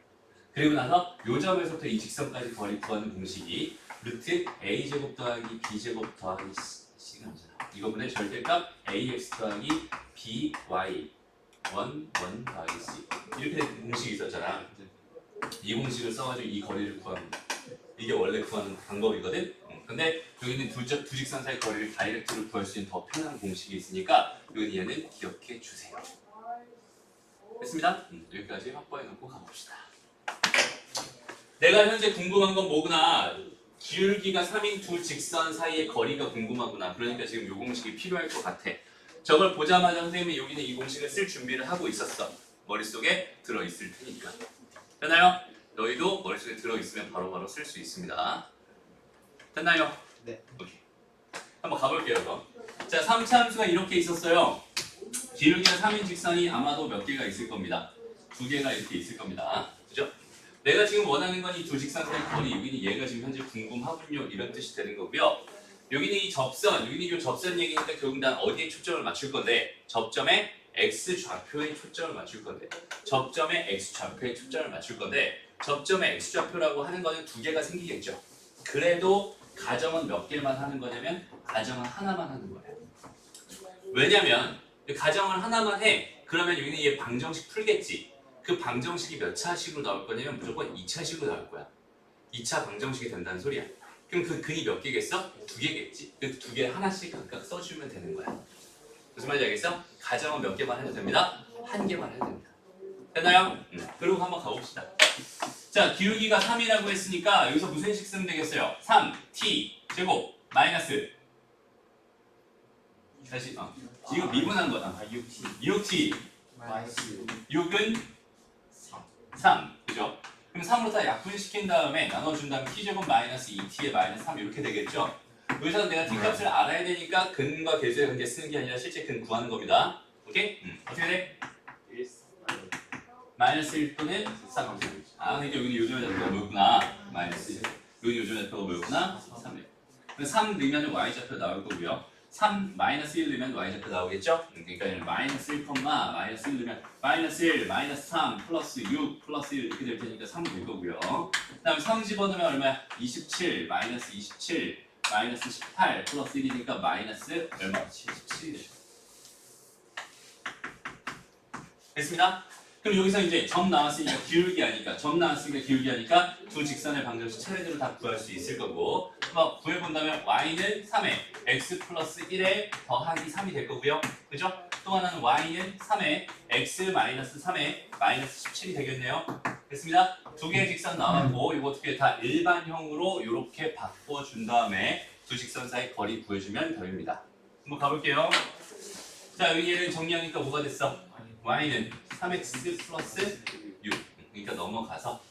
그리고 나서 요 점에서부터 이 직선까지 거리 구하는 공식이 루트 a제곱 더하기 b제곱 더하기 c가 나오잖아. 이거분의 절대값 ax 더하기 by 1 더하기 c 이렇게 된 공식이 있었잖아. 이 공식을 써가지고 이 거리를 구합니다. 이게 원래 구하는 방법이거든. 근데 여기는 두 직선 사이 거리를 다이렉트로 구할 수 있는 더 편한 공식이 있으니까 여기 얘는 기억해 주세요. 됐습니다. 여기까지 확보해 놓고 가봅시다. 내가 현재 궁금한 건 뭐구나. 기울기가 3인 두 직선 사이의 거리가 궁금하구나. 그러니까 지금 이 공식이 필요할 것 같아. 저걸 보자마자 선생님이 여기는 이 공식을 쓸 준비를 하고 있었어. 머릿속에 들어있을 테니까. 됐나요? 너희도 머릿속에 들어있으면 바로바로 쓸 수 있습니다. 됐나요? 네. 오케이. 한번 가볼게요. 그럼. 자, 3차 함수가 이렇게 있었어요. 기울기가 3인 직선이 아마도 몇 개가 있을 겁니다. 2개가 이렇게 있을 겁니다. 그죠? 내가 지금 원하는 건 이 두 직선 사이 거리, 여기는 얘가 지금 현재 궁금하군요. 이런 뜻이 되는 거고요. 여기는 이 접선, 여기는 이 접선 얘기니까 결국 난 어디에 초점을 맞출 건데 접점에 x 좌표에 초점을 맞출 건데 접점에 x 좌표에 초점을 맞출 건데 접점에 x 좌표라고 하는 거는 2개가 생기겠죠. 그래도 가정은 몇 개만 하는 거냐면 가정은 하나만 하는 거예요. 왜냐면 가정을 하나만 해. 그러면 여기는 얘 방정식 풀겠지. 그 방정식이 몇 차식으로 나올 거냐면 무조건 2차식으로 나올 거야. 2차 방정식이 된다는 소리야. 그럼 그 근이 몇 개겠어? 2개겠지. 그 2개 하나씩 각각 써주면 되는 거야. 무슨 말인지 알겠어? 가정은 몇 개만 해도 됩니다. 1개만 해도 됩니다. 됐나요? 그리고 한번 가봅시다. 자, 기울기가 3이라고 했으니까 여기서 무슨 식 쓰면 되겠어요? 3t 제곱 마이너스 다시 이거 미분한 거다. 6t 마이너스 6은 3 그죠? 그럼 3으로 다 약분시킨 다음에 나눠준 다음에 t제곱 마이너스 2t에 마이너스 3 이렇게 되겠죠? 여기서 내가 t값을 알아야 되니까 근과 계수의 관계 쓰는 게 아니라 실제 근 구하는 겁니다. 오케이? 어떻게 돼? 1 마이너스 1 또는 3. 그러니까 여기는 요즘에 잡기가 뭐였구나? 마이너스 1. 여기 요점좌표가 뭐였구나? 3이에요. 3 넣으면 y좌표 나올 거고요. 3 마이너스 1 넣으면 y좌표 나오겠죠? 그러니까 마이너스 1, 마이너스 1 넣으면 마이너스 1, 마이너스 3, 플러스 6, 플러스 1 이렇게 될 테니까 3 될 거고요. 그 다음에 3 집어넣으면 얼마야? 27, 마이너스 27, 마이너스 18, 플러스 1이니까 마이너스 얼마? 77이 되죠. 됐습니다? 그럼 여기서 이제 점 나왔으니까 기울기 하니까 두 직선의 방정식 차례대로 다 구할 수 있을 거고 뭐 구해본다면 y는 3에 x 플러스 1에 더하기 3이 될 거고요. 그죠? 또 하나는 y는 3에 x 마이너스 3에 마이너스 17이 되겠네요. 됐습니다? 두 개의 직선 나왔고 이거 어떻게 다 일반형으로 이렇게 바꿔준 다음에 두 직선 사이 거리 구해주면 됩니다. 한번 가볼게요. 자 여기 얘를 정리하니까 뭐가 됐어? y는 3x 플러스 6 그러니까 넘어가서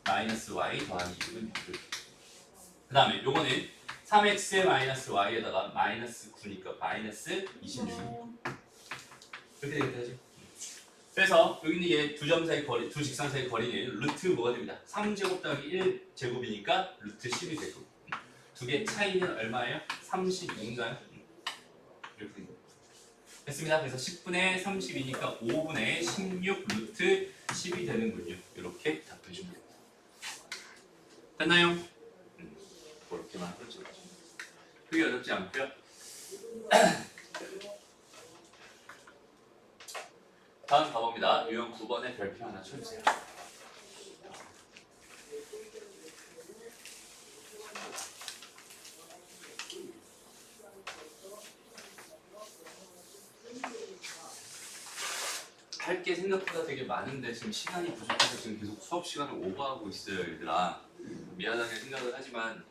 마이너스 y 더하기 6은 6. 그 다음에 요거는 3x 마이너스 y에다가 마이너스 9니까 마이너스 26 그렇게 되겠죠. 그래서 여기 있는 얘 두 점 사이 거리, 두 직선 사이 거리는 루트 뭐가 됩니다. 3제곱 더하기 1제곱이니까 루트 10이 되고 두 개 차이는 얼마예요? 32인가요? 이렇게 됐습니다. 그래서 10분의 32니까 5분의 16 루트 10이 되는군요. 이렇게 답해 주면 됩니다. 됐나요? 그렇게만 하죠. 그게 어렵지 않고요. 다음 가봅니다. 유형 9번에 별표 하나 쳐주세요. 할 게 생각보다 되게 많은데 지금 시간이 부족해서 지금 계속 수업 시간을 오버하고 있어요, 얘들아. 미안하게 생각을 하지만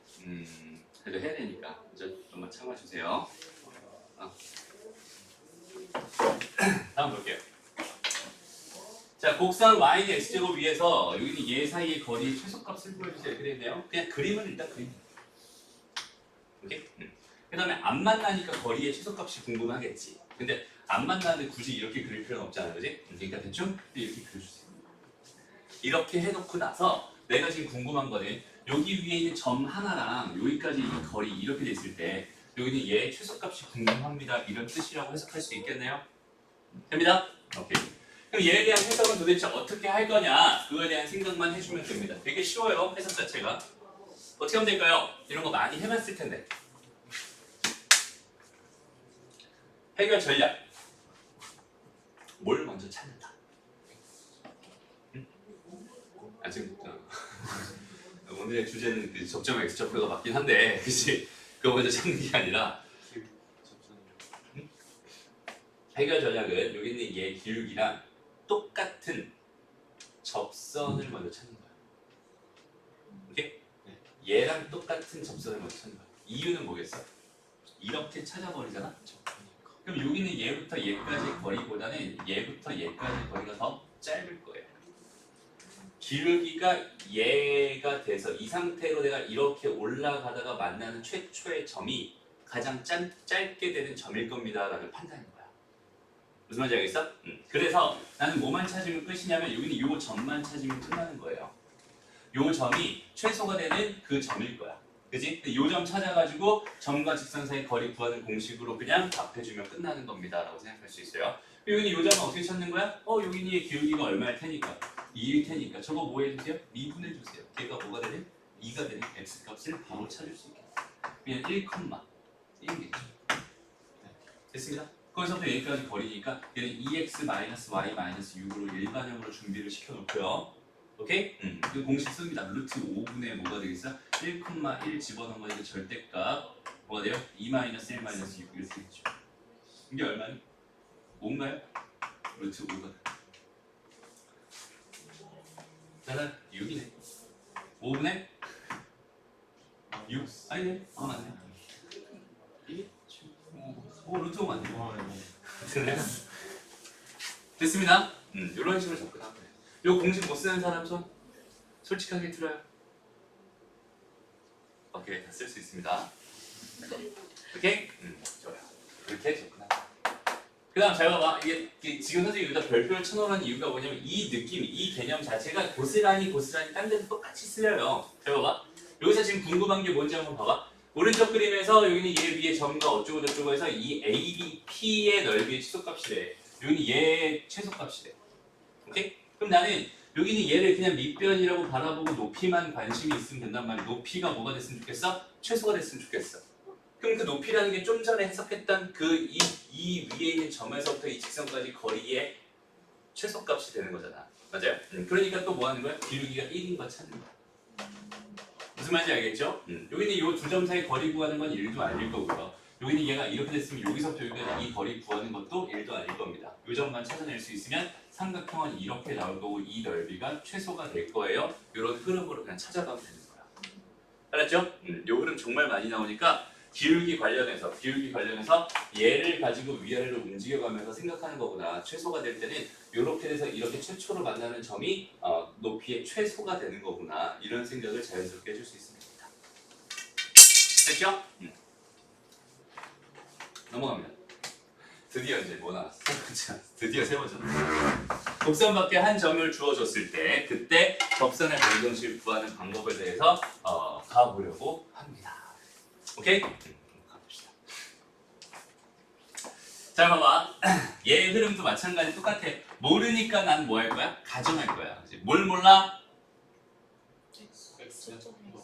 그래도 해야 되니까 이제 좀만 참아주세요. 다음 볼게요. 자, 곡선 y는 x제곱 위에서 여기는 얘 사이의 거리 최소값을 구해주세요. 이렇게 되네요. 그냥 그림은 일단 그림. 오케이? 그 다음에 안 만나니까 거리의 최소값이 궁금하겠지. 근데 안 만나는데 굳이 이렇게 그릴 필요는 없잖아요, 그지? 그러니까 대충 이렇게 그려주세요. 이렇게 해놓고 나서 내가 지금 궁금한 거는 여기 위에 있는 점 하나랑 여기까지 이 거리 이렇게 됐을 때 여기는 얘의 최소값이 궁금합니다. 이런 뜻이라고 해석할 수 있겠네요? 됩니다? 오케이. 그럼 얘에 대한 해석은 도대체 어떻게 할 거냐? 그거에 대한 생각만 해주면 됩니다. 되게 쉬워요, 해석 자체가. 어떻게 하면 될까요? 이런 거 많이 해봤을 텐데. 해결 전략. 뭘 먼저 찾는다. 지금 오늘의 주제는 그 접점 x좌표가 맞긴 한데, 그치? 그거 먼저 찾는 게 아니라 해결 전략은 여기 있는 얘 기울기랑 똑같은 접선을 먼저 찾는 거야. 오케이? 얘랑 똑같은 접선을 먼저 찾는 거야. 이유는 뭐겠어? 이렇게 찾아버리잖아. 그럼 여기는 얘부터 얘까지의 거리보다는 얘부터 얘까지의 거리가 더 짧을 거예요. 기울기가 얘가 돼서 이 상태로 내가 이렇게 올라가다가 만나는 최초의 점이 가장 짧게 되는 점일 겁니다 라는 판단인 거야. 무슨 말인지 알겠어? 그래서 나는 뭐만 찾으면 끝이냐면 여기는 요 점만 찾으면 끝나는 거예요. 요 점이 최소가 되는 그 점일 거야. 그지? 요 점 찾아가지고 점과 직선 사이 거리 구하는 공식으로 그냥 답해주면 끝나는 겁니다 라고 생각할 수 있어요. 여기는 요 점은 어떻게 찾는 거야? 여기는 얘 기울기가 얼마일 테니까 2일 테니까 저거 뭐 해주세요? 미분해주세요. 걔가 뭐가 되는? 2가 되는 x값을 바로 찾을 수 있겠다. 그냥 1,1이겠죠. 됐습니다. 거기서부터 여기까지 거리니까 얘는 2x-y-6으로 일반형으로 준비를 시켜놓고요. 오케이? 그 공식 씁니다. 루트 5분의 뭐가 되겠어? 1,1 집어넣은 거니까 절대값 뭐가 돼요? 2-1-6 이렇게 되겠죠. 이게 얼마니? 5인가요? 루트 5가 나는 6이네. 5분의 6? 아니네. 맞네. 1? 루트 5 맞네. 됐네. 됐습니다. 이런 식으로 접근하면 돼요. 요 공식 못 쓰는 사람 손 솔직하게 들어요. 오케이, 다 쓸 수 있습니다. 오케이? 좋아요. 그렇게 접근합니다. 그 다음 잘 봐봐. 이게 지금 선생님이 여기다 별표를 쳐놓으라는 이유가 뭐냐면 이 느낌, 이 개념 자체가 고스란히 딴 데도 똑같이 쓰여요. 잘 봐봐. 여기서 지금 궁금한 게 뭔지 한번 봐봐. 오른쪽 그림에서 여기는 얘 위에 점과 어쩌고 저쩌고 해서 이 A, P의 넓이의 치솟값이래. 여기는 얘의 최소값이래. 오케이? 그럼 나는 여기는 얘를 그냥 밑변이라고 바라보고 높이만 관심이 있으면 된단 말이야. 높이가 뭐가 됐으면 좋겠어? 최소가 됐으면 좋겠어. 그럼 그 높이라는 게 좀 전에 해석했던 그 이 위에 있는 점에서부터 이 직선까지 거리의 최소값이 되는 거잖아. 맞아요? 그러니까 또 뭐 하는 거야? 기울기가 1인 거 찾는 거야. 무슨 말인지 알겠죠? 여기는 이 두 점 사이 거리 구하는 건 1도 아닐 거고요. 여기는 얘가 이렇게 됐으면 여기서부터 여기까지 이 거리 구하는 것도 1도 아닐 겁니다. 이 점만 찾아낼 수 있으면 삼각형은 이렇게 나올 거고 이 넓이가 최소가 될 거예요. 이런 흐름으로 그냥 찾아가면 되는 거야. 알았죠? 이 흐름 정말 많이 나오니까 기울기 관련해서 얘를 가지고 위아래로 움직여가면서 생각하는 거구나. 최소가 될 때는 이렇게 돼서 이렇게 최초로 만나는 점이 높이의 최소가 되는 거구나. 이런 생각을 자연스럽게 해줄 수 있습니다. 됐죠? 넘어갑니다. 드디어 이제 뭐 나왔어? 드디어 세 번째. 곡선 밖에 한 점을 주어줬을 때 그때 접선의 방정식을 구하는 방법에 대해서 가보려고 합니다. 오케이? 가봅시다. 자, 봐봐. 얘의 흐름도 마찬가지 똑같아. 모르니까 난 뭐 할 거야? 가정할 거야. 그치? 뭘 몰라?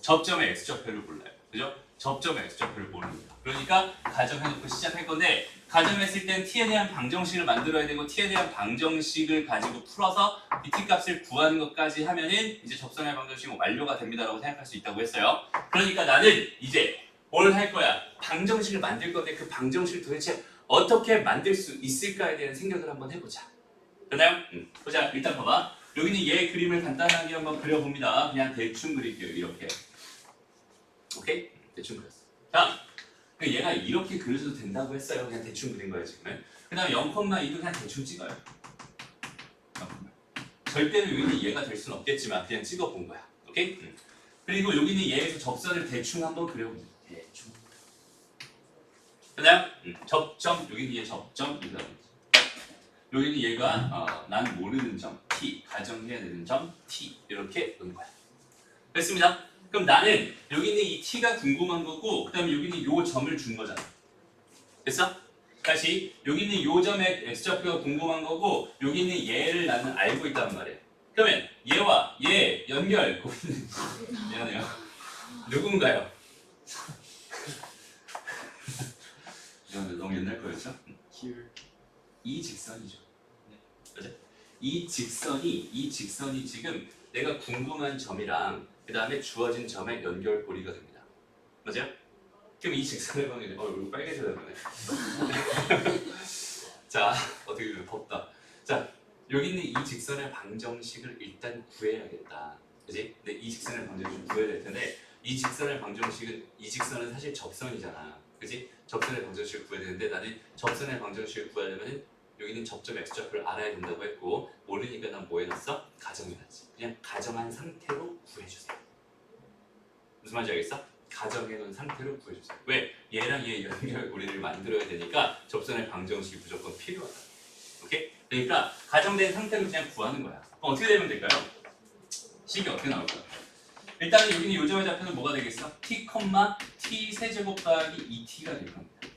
접점의 x좌표를 몰라요. 그죠? 접점의 x좌표를 모릅니다. 그러니까 가정해놓고 시작할 건데 가정했을 땐 t에 대한 방정식을 만들어야 되고 t에 대한 방정식을 가지고 풀어서 이 t 값을 구하는 것까지 하면은 이제 접선의 방정식은 완료가 됩니다라고 생각할 수 있다고 했어요. 그러니까 나는 이제 뭘 할 거야? 방정식을 만들 건데 그 방정식을 도대체 어떻게 만들 수 있을까에 대한 생각을 한번 해보자. 됐나요? 보자. 일단 봐봐. 여기는 얘 그림을 간단하게 한번 그려봅니다. 그냥 대충 그릴게요. 이렇게. 오케이? 대충 그렸어. 자, 얘가 이렇게 그려도 된다고 했어요. 그냥 대충 그린 거예요 지금. 그 다음에 0,2도 그냥 대충 찍어요. 절대로 여기는 얘가 될 수는 없겠지만 그냥 찍어본 거야. 오케이? 그리고 여기는 얘에서 접선을 대충 한번 그려봅니다. 대충. 그다음 접점, 여기는 얘 접점, 여기는 얘가 난 모르는 점 T, 가정해야 되는 점 T 이렇게 놓은 거야. 됐습니다. 그럼 나는 여기 있는 이 T가 궁금한 거고 그 다음에 여기 있는 요 점을 준 거잖아. 됐어? 다시 여기 있는 요 점의 x좌표가 궁금한 거고 여기 있는 얘를 나는 알고 있단 말이야. 그러면 얘와 얘 연결 미안해요. 누군가요? 너무 옛날 거였죠? 이 직선이죠. 그죠? 이 직선이 지금 내가 궁금한 점이랑 그 다음에 주어진 점의 연결고리가 됩니다. 맞아요? 그럼 이 직선을 보면 얼굴 빨개져야 되네. 자, 어떻게 덥다. 자, 여기 있는 이 직선의 방정식을 일단 구해야겠다. 그지? 근데 이 직선의 방정식을 구해야 될 텐데 이 직선은 사실 접선이잖아. 그지? 접선의 방정식을 구해야 되는데 나는 접선의 방정식을 구하려면 여기는 접점 x좌표를 알아야 된다고 했고 모르니까 난 뭐 해놨어? 가정해놨지. 그냥 가정한 상태로 구해주세요. 무슨 말인지 알겠어? 가정해놓은 상태로 구해주세요. 왜? 얘랑 얘 연결고리를 만들어야 되니까 접선의 방정식이 무조건 필요하다. 오케이? 그러니까 가정된 상태로 그냥 구하는 거야. 그럼 어떻게 되면 될까요? 식이 어떻게 나올까? 일단은 여기는 요점의 좌표는 뭐가 되겠어? t, t 세제곱 더하기 2t가 될 겁니다.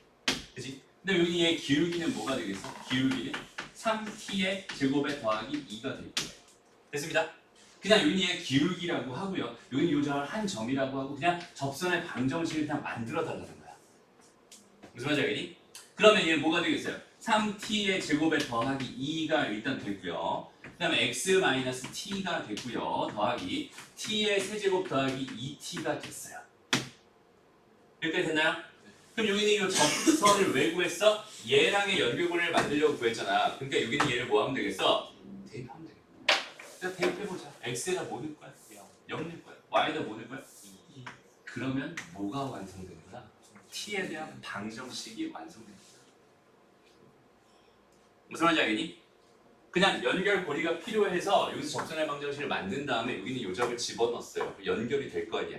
그치? 근데 여기 얘 기울기는 뭐가 되겠어? 기울기는 3t의 제곱에 더하기 2가 될 거예요. 됐습니다. 그냥 여기 얘 기울기라고 하고요. 여기 요점을 한 점이라고 하고 그냥 접선의 방정식을 그냥 만들어 달라는 거야. 무슨 말인지 알겠니? 그러면 얘 뭐가 되겠어요? 3t의 제곱에 더하기 2가 일단 됐고요. 그 다음에 x-t가 됐고요. 더하기 t의 세제곱 더하기 2t가 됐어요. 여기까지 됐나요? 그럼 여기는 이 접선을 왜 구했어? 얘랑의 연결고리를 만들려고 구했잖아. 그러니까 여기는 얘를 뭐 하면 되겠어? 대입하면 되겠다. 자, 대입해보자. x에다 뭐 넣을 거야? 0 넣을 거야. y에다 뭐 넣을 거야? 2. 그러면 뭐가 완성되는 거야? t에 대한 방정식이 완성됩니다. 무슨 말인지 알겠니? 그냥 연결고리가 필요해서 여기서 접선의 방정식을 만든 다음에 여기는 요점을 집어넣었어요. 연결이 될 거 아니야.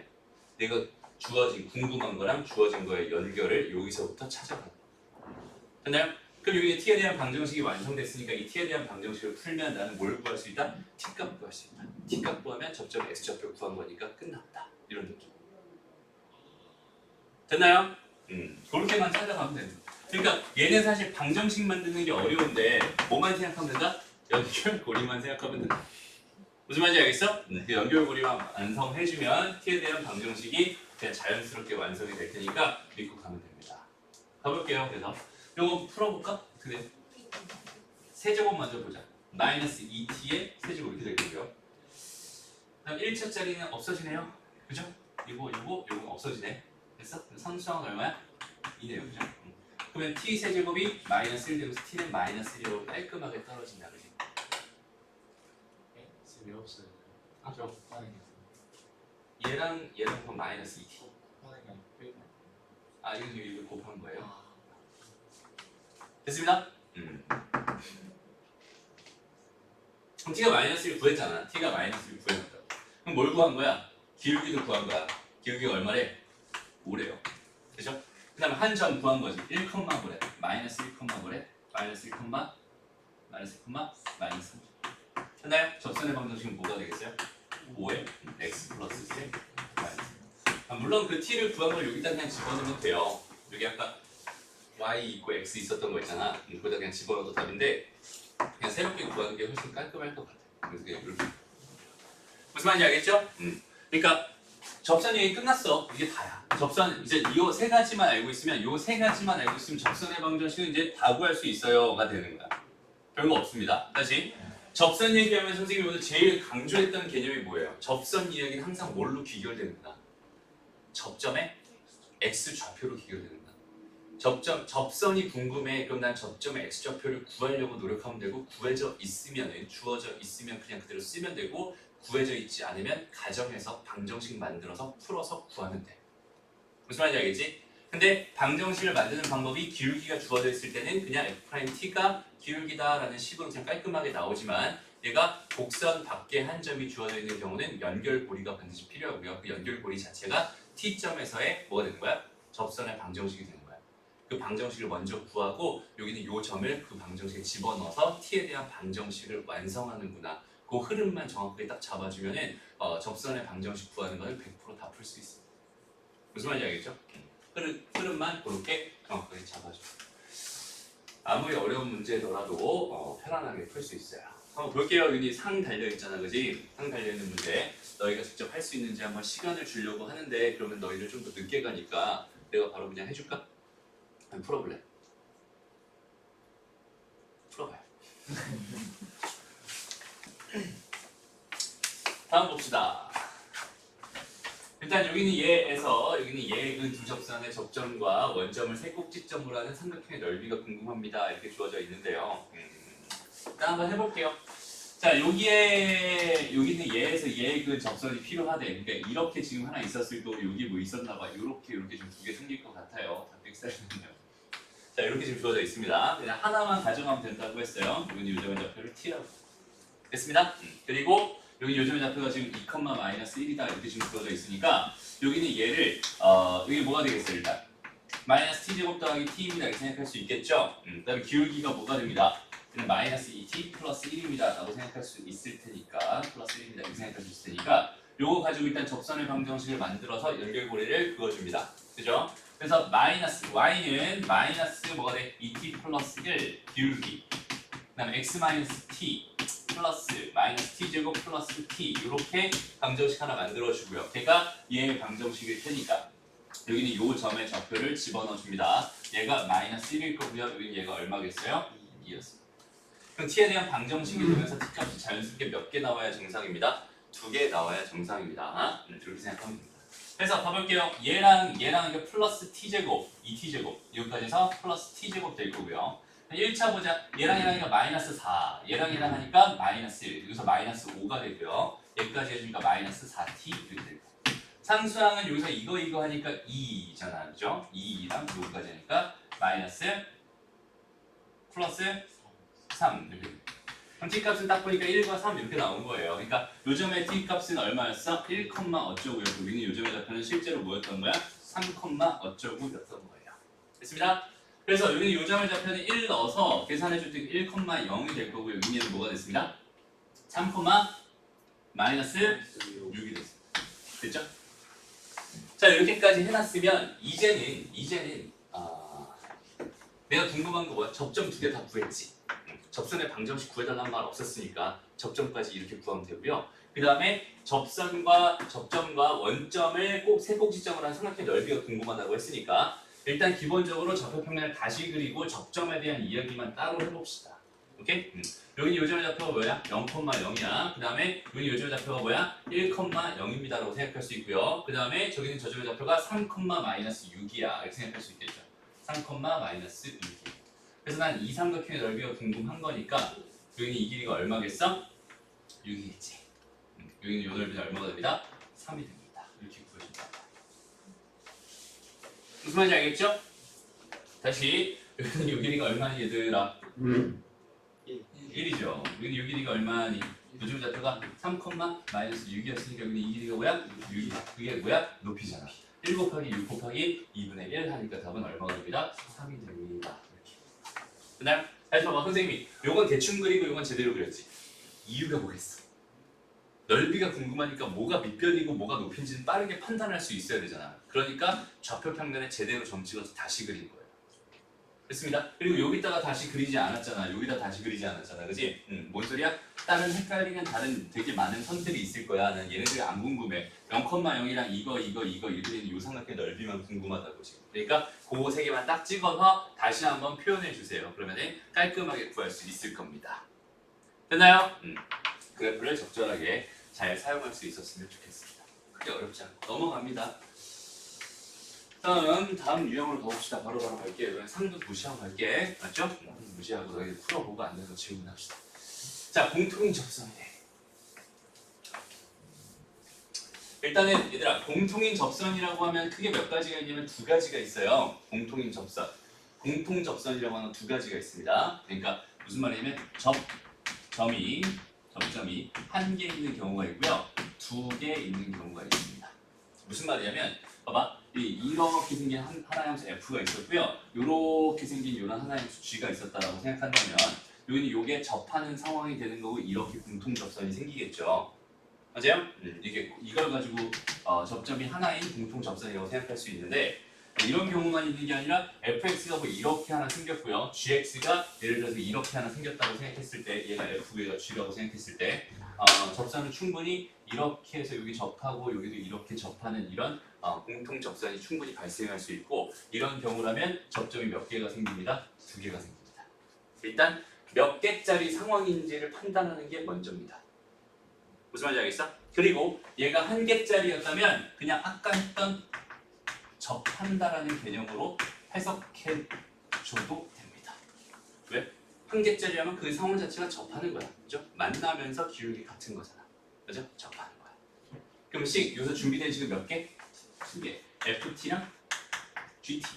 내가 주어진 궁금한 거랑 주어진 거의 연결을 여기서부터 찾아가. 됐나요? 그럼 여기 t에 대한 방정식이 완성됐으니까 이 t에 대한 방정식을 풀면 나는 뭘 구할 수 있다? t값 구할 수 있다. t값 구하면 접점 x좌표 구한 거니까 끝났다. 이런 느낌. 됐나요? 그렇게만 찾아가면 됩니다. 그러니까 얘는 사실 방정식 만드는 게 어려운데 뭐만 생각하면 된다? 연결고리만 생각하면 된다. 무슨 말인지 알겠어? 그 연결고리만 완성해주면 t에 대한 방정식이 그냥 자연스럽게 완성이 될 테니까 믿고 가면 됩니다. 가볼게요. 그래서 이거 풀어볼까? 어떻게 돼요? 세제곱 먼저 보자. 마이너스 2t의 세제곱 이렇게 되고요. 그다음 1차짜리는 없어지네요. 그죠? 이거 없어지네. 됐어? 상수항은 얼마야? 2네요. 그죠? 그러면 t 세제곱이 마이너스 1 되면서 t는 마이너스 1이라고 깔끔하게 떨어진다. 그지? 네? 왜 없어요? 그죠? 하는 게 얘랑 그럼 마이너스 2t. 하는 게 아니고 빼고. 아 이거 곱한 거예요. 아, 됐습니다. 그럼 t가 마이너스 1 구했잖아. t가 마이너스 1 구했다. 그럼 뭘 구한 거야? 기울기도 구한 거야. 기울기가 얼마래? 5래요. 그죠? 그 다음에 한 점 구한 거지. 1,5래. 마이너스 1,5래. 마이너스 1, 마이너스 1, 마이너스 3. 됐나요? 접선의 방정식은 뭐가 되겠어요? 5에 x 플러스 3 마이너스. 물론 그 t를 구한 걸 여기다 그냥 집어넣으면 돼요. 여기 아까 y 있고 x 있었던 거 있잖아. 거기다 그냥 집어넣어도 답인데 그냥 새롭게 구하는 게 훨씬 깔끔할 것 같아. 그래서 그냥 이렇게. 무슨 말인지 알겠죠? 그러니까 접선 얘기 끝났어. 이게 다야. 접선 이제 이 세 가지만 알고 있으면 접선의 방정식은 이제 다 구할 수 있어요가 되는 거야. 별거 없습니다. 다시 접선 얘기하면 선생님이 오늘 제일 강조했던 개념이 뭐예요? 접선 이야기는 항상 뭘로 귀결되는구나. 접점의 x 좌표로 귀결되는구나. 접선이 궁금해. 그럼 난 접점의 x 좌표를 구하려고 노력하면 되고 주어져 있으면 그냥 그대로 쓰면 되고 구해져 있지 않으면 가정에서 방정식 만들어서 풀어서 구하면 돼. 무슨 말인지 알겠지? 근데 방정식을 만드는 방법이 기울기가 주어져 있을 때는 그냥 f't가 기울기다라는 식으로 그냥 깔끔하게 나오지만 얘가 곡선 밖에 한 점이 주어져 있는 경우는 연결고리가 반드시 필요하고요. 그 연결고리 자체가 t점에서의 뭐가 되는 거야? 접선의 방정식이 되는 거야. 그 방정식을 먼저 구하고 여기는 이 점을 그 방정식에 집어넣어서 t에 대한 방정식을 완성하는구나. 그 흐름만 정확하게 딱 잡아주면은 접선의 방정식 구하는 거는 100% 다 풀 수 있습니다. 무슨 말인지 알겠죠? 흐름만 그렇게 정확하게 잡아줘. 아무리 어려운 문제더라도 편안하게 풀 수 있어요. 한번 볼게요. 여기 상 달려 있잖아, 그지? 상 달려 있는 문제. 너희가 직접 할 수 있는지 한번 시간을 주려고 하는데 그러면 너희를 좀 더 늦게 가니까 내가 바로 그냥 해줄까? 한번 풀어볼래? 풀어봐요. 다음 봅시다. 일단 여기는 얘에서 여기는 얘 그 두 접선의 접점과 원점을 세 꼭지점으로 하는 삼각형의 넓이가 궁금합니다. 이렇게 주어져 있는데요. 일단 한번 해볼게요. 자 여기는 얘에서 얘 그 접선이 필요하대. 그러니까 이렇게 지금 하나 있었을 거고 여기 뭐 있었나봐. 이렇게 좀 두 개 생길 것 같아요. 다 삑사리네요. 자 이렇게 지금 주어져 있습니다. 그냥 하나만 가져가면 된다고 했어요. 여기는 요점의 좌표를 t라고. 됐습니다. 그리고 여기 요점의 좌표가 지금 2,-1이다 이렇게 지금 주어져 있으니까 여기는 얘를 여기 뭐가 되겠어요 일단 마이너스 t제곱 더하기 t입니다 이렇게 생각할 수 있겠죠. 그 다음에 기울기가 뭐가 됩니다. 그냥 마이너스 2t 플러스 1입니다 라고 생각할 수 있을 테니까 플러스 1입니다 이렇게 생각할 수 있을 테니까 요거 가지고 일단 접선의 방정식을 만들어서 연결고리를 그어줍니다. 그죠? 그래서 마이너스 y는 마이너스 뭐가 돼? 2t 플러스 1 기울기 그 다음에 x 마이너스 t 플러스 마이너스 t제곱 플러스 t 이렇게 방정식 하나 만들어주고요. 걔가 얘의 방정식일 테니까 여기는 이 점의 좌표를 집어넣어 줍니다. 얘가 마이너스 1일 거고요. 여기 얘가 얼마겠어요? 2였습니다. 그럼 t에 대한 방정식이 되면서 t 값이 자연스럽게 몇 개 나와야 정상입니다. 2개 나와야 정상입니다. 이렇게 생각하면 됩니다. 그래서 봐볼게요. 얘랑 이게 플러스 t제곱 2t제곱 여기까지 해서 플러스 t제곱 될 거고요. 1차 보자. 얘랑 하니까 마이너스 4 얘랑 하니까 마이너스 1 여기서 마이너스 5가 되고요. 여기까지 해주니까 마이너스 4t 이렇게 되고 상수항은 여기서 이거 하니까 2잖아 그죠? 2랑 여기까지 하니까 마이너스 플러스 3 이렇게 되고 그럼 t값은 딱 보니까 1과 3 이렇게 나온 거예요. 그러니까 요점의 t값은 얼마였어? 1, 어쩌고였고 우리는 요점의 좌표는 실제로 뭐였던 거야? 3, 어쩌고였던 거예요. 됐습니다? 그래서 여기는 요점의 좌표는 1 넣어서 계산해줄 때 1,0이 될 거고 여기는 뭐가 됐습니다? 3, 마이너스 6이 됐습니다. 됐죠? 자 자 이렇게까지 해놨으면 이제는 내가 궁금한 거 뭐야? 접점 두 개 다 구했지. 접선의 방정식 구해달라는 말 없었으니까 접점까지 이렇게 구하면 되고요. 그 다음에 접선과 접점과 원점을 꼭 세 꼭지점으로 한 삼각형 넓이가 궁금하다고 했으니까 일단 기본적으로 좌표평면을 다시 그리고 접점에 대한 이야기만 따로 해봅시다. 오케이? 여기 요점의 좌표가 뭐야? 0,0이야. 그 다음에 여기 요점의 좌표가 뭐야? 1,0입니다 라고 생각할 수 있고요. 그 다음에 저기는 저점의 좌표가 3,-6이야 이렇게 생각할 수 있겠죠. 3,-6. 그래서 난 이 삼각형의 넓이가 궁금한 거니까 여기는 이 길이가 얼마겠어? 6이겠지. 여기는 이 넓이는 얼마가 됩니다? 3이 됩니다. 이렇게 구해준다. 무슨 말인지 알겠죠? 다시 여기는 이 길이가 얼마니 얘들아? 1이죠. 여기는 이 길이가 얼마니? 요즘 좌표가 3,-6이었으니까 여기는 이 길이가 뭐야? 6이야. 그게 뭐야? 높이잖아. 1 곱하기 6 곱하기 2분의 1 하니까 답은 얼마가 됩니다? 3이 됩니다. 이렇게. 그다음 다시 봐봐 선생님이 요건 대충 그리고 요건 제대로 그렸지. 이유가 뭐겠어? 넓이가 궁금하니까 뭐가 밑변이고 뭐가 높인지는 빠르게 판단할 수 있어야 되잖아. 그러니까 좌표 평면에 제대로 점 찍어서 다시 그린 거예요. 됐습니다. 그리고 여기다가 다시 그리지 않았잖아. 여기다 다시 그리지 않았잖아. 그지? 뭔 소리야? 다른 헷갈리는 다른 되게 많은 선들이 있을 거야. 난 얘네들이 안 궁금해. 0,0이랑 이거 이들이 요 삼각형의 넓이만 궁금하다고 지금. 그러니까 그거 세 개만 딱 찍어서 다시 한번 표현해 주세요. 그러면 깔끔하게 구할 수 있을 겁니다. 됐나요? 그래프를 적절하게 잘 사용할 수 있었으면 좋겠습니다. 크게 어렵지 않고 넘어갑니다. 다음 유형으로 가봅시다. 바로 갈게요. 이번엔 상도 무시하고 갈게. 맞죠? 무시하고 너희들 풀어보고 안 돼서 질문합시다. 자, 공통 접선이네. 일단은 얘들아, 공통인 접선이라고 하면 크게 몇 가지가 있냐면 두 가지가 있어요. 공통인 접선. 공통 접선이라고 하는 두 가지가 있습니다. 그러니까 무슨 말이냐면 접점이 한 개 있는 경우가 있고요. 두 개 있는 경우가 있습니다. 무슨 말이냐면 봐봐. 이렇게 생긴 하나의 함수 f가 있었고요. 이렇게 생긴 이런 하나의 함수 g가 있었다라고 생각한다면 여기는 이게 접하는 상황이 되는 거고 이렇게 공통 접선이 생기겠죠. 맞아요? 이걸 가지고 접점이 하나인 공통 접선이라고 생각할 수 있는데 이런 경우만 있는 게 아니라 fx가 뭐 이렇게 하나 생겼고요. gx가 예를 들어서 이렇게 하나 생겼다고 생각했을 때 얘가 f, 얘가 g라고 생각했을 때 접선은 충분히 이렇게 해서 여기 접하고 여기도 이렇게 접하는 이런 공통 접선이 충분히 발생할 수 있고 이런 경우라면 접점이 몇 개가 생깁니다? 두 개가 생깁니다. 일단 몇 개짜리 상황인지를 판단하는 게 먼저입니다. 무슨 말인지 알겠어? 그리고 얘가 한 개짜리였다면 그냥 아까 했던 접한다라는 개념으로 해석해 줘도 됩니다. 왜? 한 개짜리라면 그 상황 자체가 접하는 거야. 그죠? 만나면서 기울기 같은 거잖아. 그죠? 접하는 거야. 그럼 여기서 준비된 식은 몇 개? 두 개. FT랑 GT.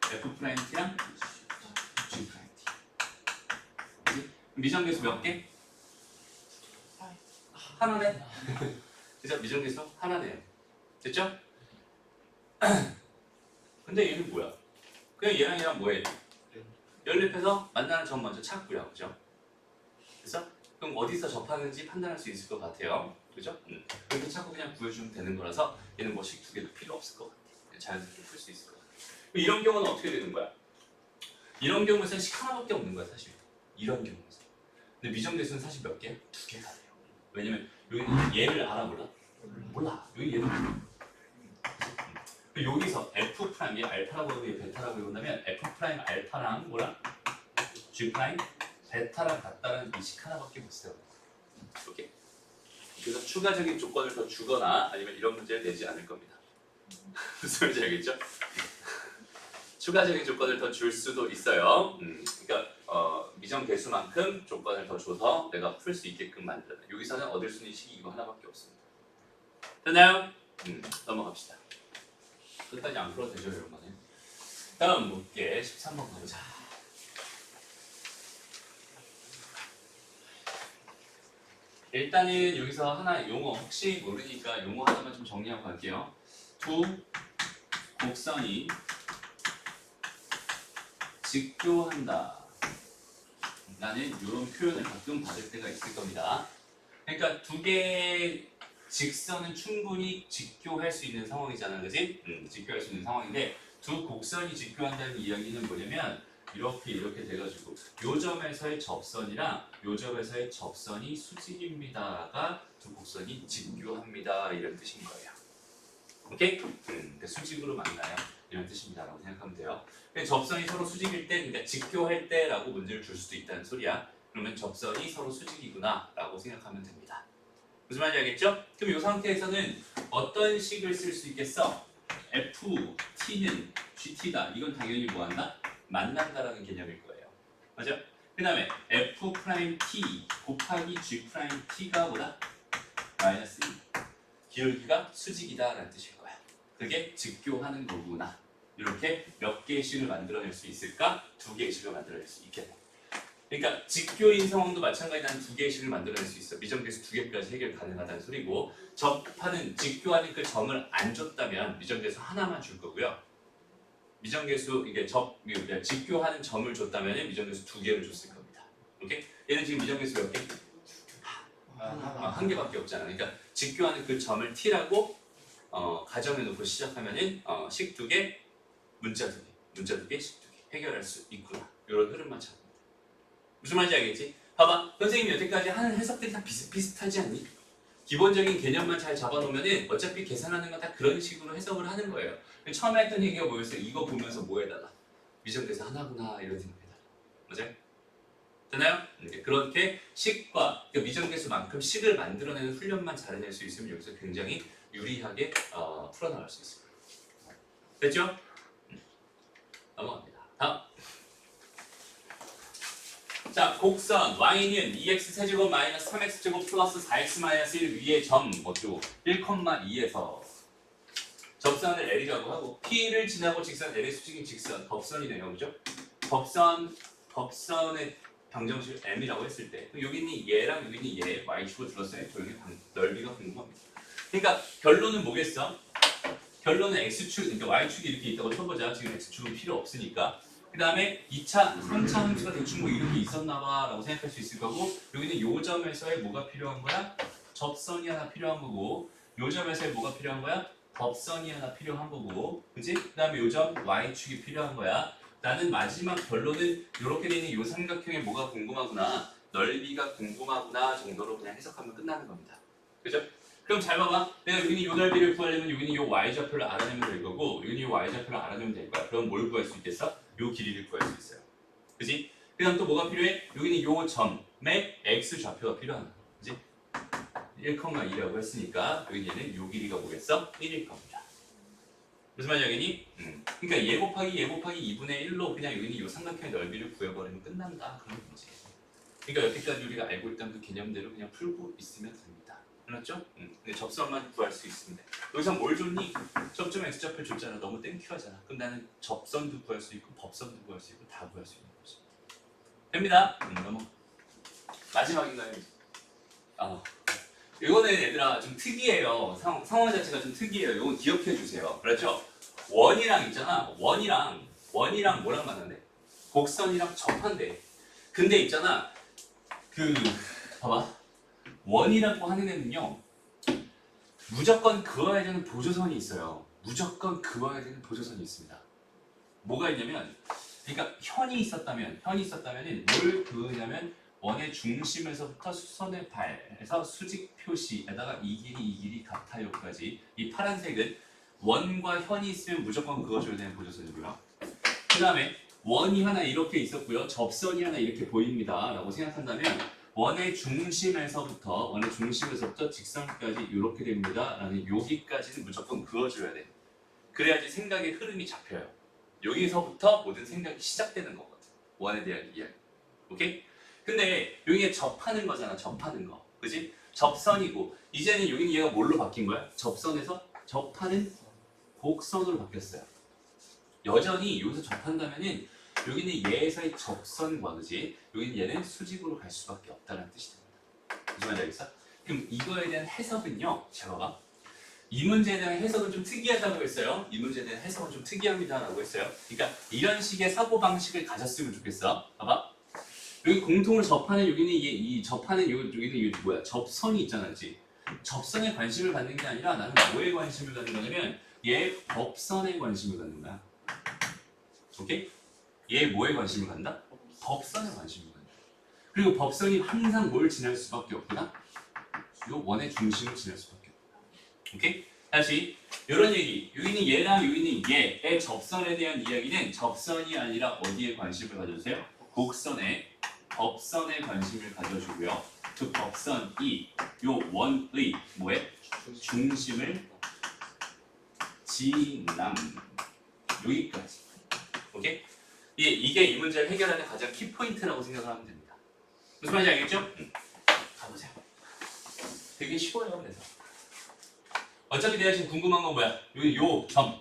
F'T랑 G'T. 미정계수 몇 개? 하나네. 그죠? 미정계수 하나네요. 됐죠? 근데 얘는 뭐야? 그냥 얘랑 뭐해? 연립해서 만나는 점 먼저 찾고요. 그죠? 그래서 그럼 어디서 접하는지 판단할 수 있을 것 같아요. 그죠? 그렇게 찾고 그냥 구해주면 되는 거라서 얘는 뭐 식 두 개도 필요 없을 것 같아. 자연스럽게 풀 수 있을 것 같아. 이런 경우는 어떻게 되는 거야? 이런 경우에서는 식 하나밖에 없는 거야 사실. 이런 경우에서. 근데 미정계수는 사실 몇 개? 두 개가 돼요. 왜냐면 여기는 얘를 알아 몰라? 몰라. 여기 얘도 몰라. 여기서 F'이 알파라고 하고 베타라고 해본다면 F' 알파랑 뭐랑 G' 베타랑 같다는 이 식 하나밖에 못 써요. 오케이? 그래서 추가적인 조건을 더 주거나 아니면 이런 문제를 내지 않을 겁니다. 무슨 말인지 알겠죠? 추가적인 조건을 더 줄 수도 있어요. 그러니까 미정 개수만큼 조건을 더 줘서 내가 풀 수 있게끔 만들어요. 여기서는 얻을 수 있는 식이 이거 하나밖에 없습니다. 됐나요? 넘어갑시다. 끝까지 안 풀어도 되죠, 이런 거는. 다음 볼게. 13번 가보자. 일단은 여기서 하나 용어 혹시 모르니까 용어 하나만 좀 정리하고 갈게요. 두 곡선이 직교한다. 나는 이런 표현을 가끔 받을 때가 있을 겁니다. 그러니까 두 개 직선은 충분히 직교할 수 있는 상황이잖아, 그지? 직교할 수 있는 상황인데 두 곡선이 직교한다는 이야기는 뭐냐면 이렇게 돼가지고 요 점에서의 접선이랑 요 점에서의 접선이 수직입니다가 두 곡선이 직교합니다 이런 뜻인 거예요. 오케이? 수직으로 만나요 이런 뜻입니다라고 생각하면 돼요. 접선이 서로 수직일 때, 그러니까 직교할 때라고 문제를 줄 수도 있다는 소리야. 그러면 접선이 서로 수직이구나라고 생각하면 됩니다. 무슨 말인지 알겠죠? 그럼 이 상태에서는 어떤 식을 쓸 수 있겠어? F, T는 GT다. 이건 당연히 뭐한다? 만난다라는 개념일 거예요. 맞죠? 그 다음에 F' T 곱하기 G' T가 뭐다? 마이너스 2. 기울기가 수직이다라는 뜻일 거야. 그게 직교하는 거구나. 이렇게 몇 개의 식을 만들어낼 수 있을까? 2개의 식을 만들어낼 수 있겠네. 그러니까 직교인 상황도 마찬가지로 한 2개의 식을 만들어낼 수 있어. 미정계수 2개까지 해결 가능하다는 소리고 접하는 직교하는 그 점을 안 줬다면 미정계수 하나만 줄 거고요. 미정계수 이게 직교하는 점을 줬다면 미정계수 2개를 줬을 겁니다. 오케이? 얘는 지금 미정계수 몇 개? 한 개밖에 없잖아. 그러니까 직교하는 그 점을 t라고 가정해 놓고 시작하면은 식 2개, 문자 2개, 문자 2개, 식 2개 해결할 수 있구나. 이런 흐름만 잡고. 무슨 말인지 알겠지? 봐봐. 선생님이 여태까지 하는 해석들이 다 비슷비슷하지 않니? 기본적인 개념만 잘 잡아놓으면은 어차피 계산하는 건 다 그런 식으로 해석을 하는 거예요. 처음에 했던 얘기가 뭐였어요? 이거 보면서 뭐 해달라? 미정돼서 하나구나 이런 생각해달라. 맞아요? 되나요? 그렇게 식과 그러니까 미정계수만큼 식을 만들어내는 훈련만 잘 해낼 수 있으면 여기서 굉장히 유리하게 풀어나갈 수 있을 거예요. 됐죠? 넘어갑니다. 다음. 자, 곡선 y는 2x-제곱 마이너스 3x-제곱 플러스 4x 마이너스 1 위의 점 어쩌고 1,2에서 접선을 L이라고 하고 P를 지나고 직선 L의 수직인 직선 법선이네요. 그죠? 법선의 방정식 M이라고 했을 때 여기 있는 얘랑 여기 있는 얘 Y축을 둘러싸인 도형의 넓이가 궁금합니다. 그러니까 결론은 뭐겠어? 결론은 X축, 그러니까 Y축이 이렇게 있다고 쳐보자. 지금 X축은 필요 없으니까. 그 다음에 2차, 3차 함수가 대충 뭐 이렇게 있었나 봐 라고 생각할 수 있을 거고 여기는 요 점에서의 뭐가 필요한 거야? 접선이 하나 필요한 거고 요 점에서의 뭐가 필요한 거야? 법선이 하나 필요한 거고 그지? 그 다음에 요 점 Y축이 필요한 거야. 나는 마지막 결론은 이렇게 되는 이 삼각형에 뭐가 궁금하구나 넓이가 궁금하구나 정도로 그냥 해석하면 끝나는 겁니다. 그죠? 그럼 잘 봐봐. 내가 여기는 이 넓이를 구하려면 여기는 이 Y좌표를 알아내면 될 거고 여기는 이 Y좌표를 알아내면 될 거야. 그럼 뭘 구할 수 있겠어? 요 길이를 구할 수 있어요. 그지? 그 다음 또 뭐가 필요해? 여기는 요 점의 X좌표가 필요한 거야. 그지? 1,2라고 했으니까 여기는 요 길이가 뭐겠어? 1일 겁니다. 무슨 말인지 알겠니? 그러니까 얘 곱하기 2분의 1로 그냥 여기는 요 삼각형의 넓이를 구해버리면 끝난다. 그런 거지. 그러니까 여태까지 우리가 알고 있던 그 개념대로 그냥 풀고 있으면 됩니다. 알았죠? 근데 접선만 구할 수 있습니다. 여기서 뭘 줬니? 접점 X좌표 줬잖아. 너무 땡큐하잖아. 그럼 나는 접선도 구할 수 있고 법선도 구할 수 있고 다 구할 수 있는 거지. 됩니다. 넘어. 마지막인가요? 이거는 얘들아 좀 특이해요. 상황 자체가 좀 특이해요. 이건 기억해 주세요. 그렇죠? 원이랑 있잖아. 원이랑 뭐랑 만난대? 곡선이랑 접한대. 근데 있잖아. 봐봐. 원이라고 하는 애는요. 무조건 그어야 되는 보조선이 있어요. 무조건 그어야 되는 보조선이 있습니다. 뭐가 있냐면 그러니까 현이 있었다면은 뭘 그으냐면 원의 중심에서부터 수선의 발에서 수직 표시에다가 이 길이 같아요까지 이 파란색은 원과 현이 있으면 무조건 그어줘야 되는 보조선이고요. 그 다음에 원이 하나 이렇게 있었고요. 접선이 하나 이렇게 보입니다. 라고 생각한다면 원의 중심에서부터 직선까지 이렇게 됩니다. 라는 여기까지는 무조건 그어줘야 돼. 그래야지 생각의 흐름이 잡혀요. 여기서부터 모든 생각이 시작되는 거거든. 원에 대한 이야기. 오케이? 근데 여기에 접하는 거잖아. 접하는 거. 그지? 접선이고 이제는 여기는 얘가 뭘로 바뀐 거야? 접선에서 접하는 곡선으로 바뀌었어요. 여전히 여기서 접한다면은 여기는 얘에서의 접선과 그지? 여기는 얘는 수직으로 갈 수밖에 없다는 뜻이 됩니다. 무슨 말인지 알겠어? 그럼 이거에 대한 해석은요. 자 봐봐. 이 문제에 대한 해석은 좀 특이하다고 했어요. 이 문제에 대한 해석은 좀 특이합니다라고 했어요. 그러니까 이런 식의 사고방식을 가졌으면 좋겠어. 봐봐. 여기 공통을 접하는 여기는 여기는 뭐야? 접선이 있잖아, 그렇지? 접선에 관심을 갖는 게 아니라 나는 뭐에 관심을 갖는 거냐면 얘 법선에 관심을 갖는 거야. 오케이? 얘 뭐에 관심을 갖는다? 법선에 관심을 갖는다. 그리고 법선이 항상 뭘 지날 수밖에 없구나? 요 원의 중심을 지날 수밖에 없구나. 오케이? 다시 이런 얘기. 여기는 얘랑 여기는 얘의 접선에 대한 이야기는 접선이 아니라 어디에 관심을 가져주세요? 곡선에 법선에 관심을 가져주고요. 그 법선이 요 원의 뭐에? 중심을 지남 여기까지. 오케이? 이게 이 문제를 해결하는 가장 키포인트라고 생각을 하면 됩니다. 무슨 말인지 알겠죠? 가보세요. 되게 쉬워요. 그래서 어차피 내가 지금 궁금한 건 뭐야? 요 점,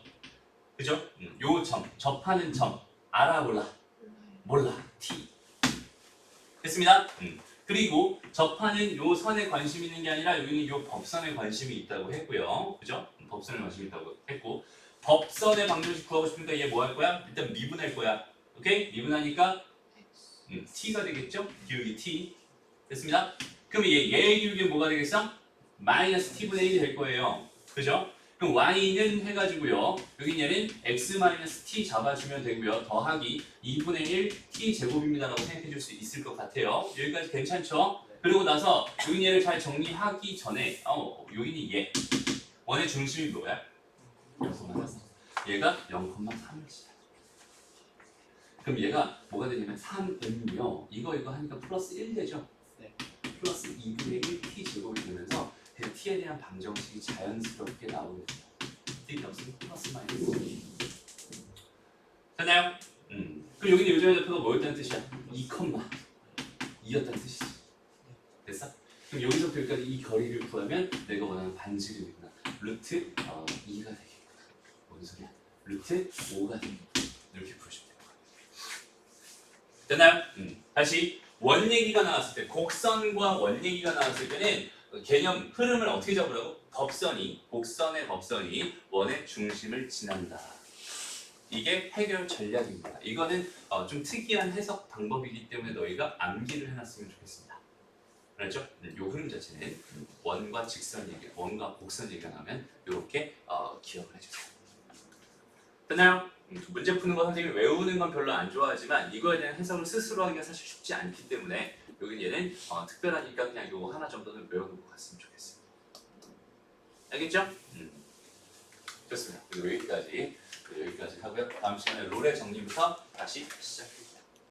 그죠? 요 점, 접하는 점 알아 몰라? 몰라. T. 됐습니다. 그리고 접하는 요 선에 관심이 있는 게 아니라 여기는 요 법선에 관심이 있다고 했고요. 그죠? 법선에 관심이 있다고 했고 법선의 방정식 구하고 싶으니까 얘 뭐 할 거야? 일단 미분할 거야. 오케이? 미분하니까 t가 되겠죠? 기울기 t. 됐습니다. 그럼 얘의 기울기는 뭐가 되겠어? 마이너스 t분의 1이 될 거예요. 그죠? 그럼 y는 해가지고요. 여긴 얘는 x 마이너스 t 잡아주면 되고요. 더하기 2분의 1 t 제곱입니다라고 생각해 줄 수 있을 것 같아요. 여기까지 괜찮죠? 그리고 나서 여긴 얘를 잘 정리하기 전에 여기는 얘 원의 중심이 뭐야? 0,3. 얘가 0,3을 지나. 그럼 얘가 뭐가 되냐면 3은요. 이거 하니까 플러스 1 되죠? 네. 플러스 2분의 1 t 제곱이 되면서 그 t에 대한 방정식이 자연스럽게 나오게 돼요. t가 없으면 플러스 마이너스. 됐나요? 그럼 여기는 요점의 좌표가 뭐였다는 뜻이야? 2,2였다는 뜻이지. 됐어? 그럼 여기서부터 여기까지 이 거리를 구하면 내가 원하는 반지름이구나. 루트 2가 되겠구나. 뭔 소리야? 루트 5가 되겠구나. 이렇게 풀어주면 돼요. 됐나요? 다시 원 얘기가 나왔을 때 곡선과 원 얘기가 나왔을 때는 개념 흐름을 어떻게 잡으라고? 곡선의 법선이 원의 중심을 지난다. 이게 해결 전략입니다. 이거는 좀 특이한 해석 방법이기 때문에 너희가 암기를 해놨으면 좋겠습니다. 알았죠? 요 흐름 자체는 원과 직선 얘기, 원과 곡선 얘기가 나면 이렇게 기억을 해주세요. 됐나요? 문제 푸는 거 선생님이 외우는 건 별로 안 좋아하지만 이거에 대한 해석을 스스로 하기가 사실 쉽지 않기 때문에 여기 얘는 특별하니까 그냥 요거 하나 정도는 외워놓고 갔으면 좋겠어요. 알겠죠? 좋습니다. 그리고 여기까지 하고요. 다음 시간에 롤의 정리부터 다시 시작해볼게요.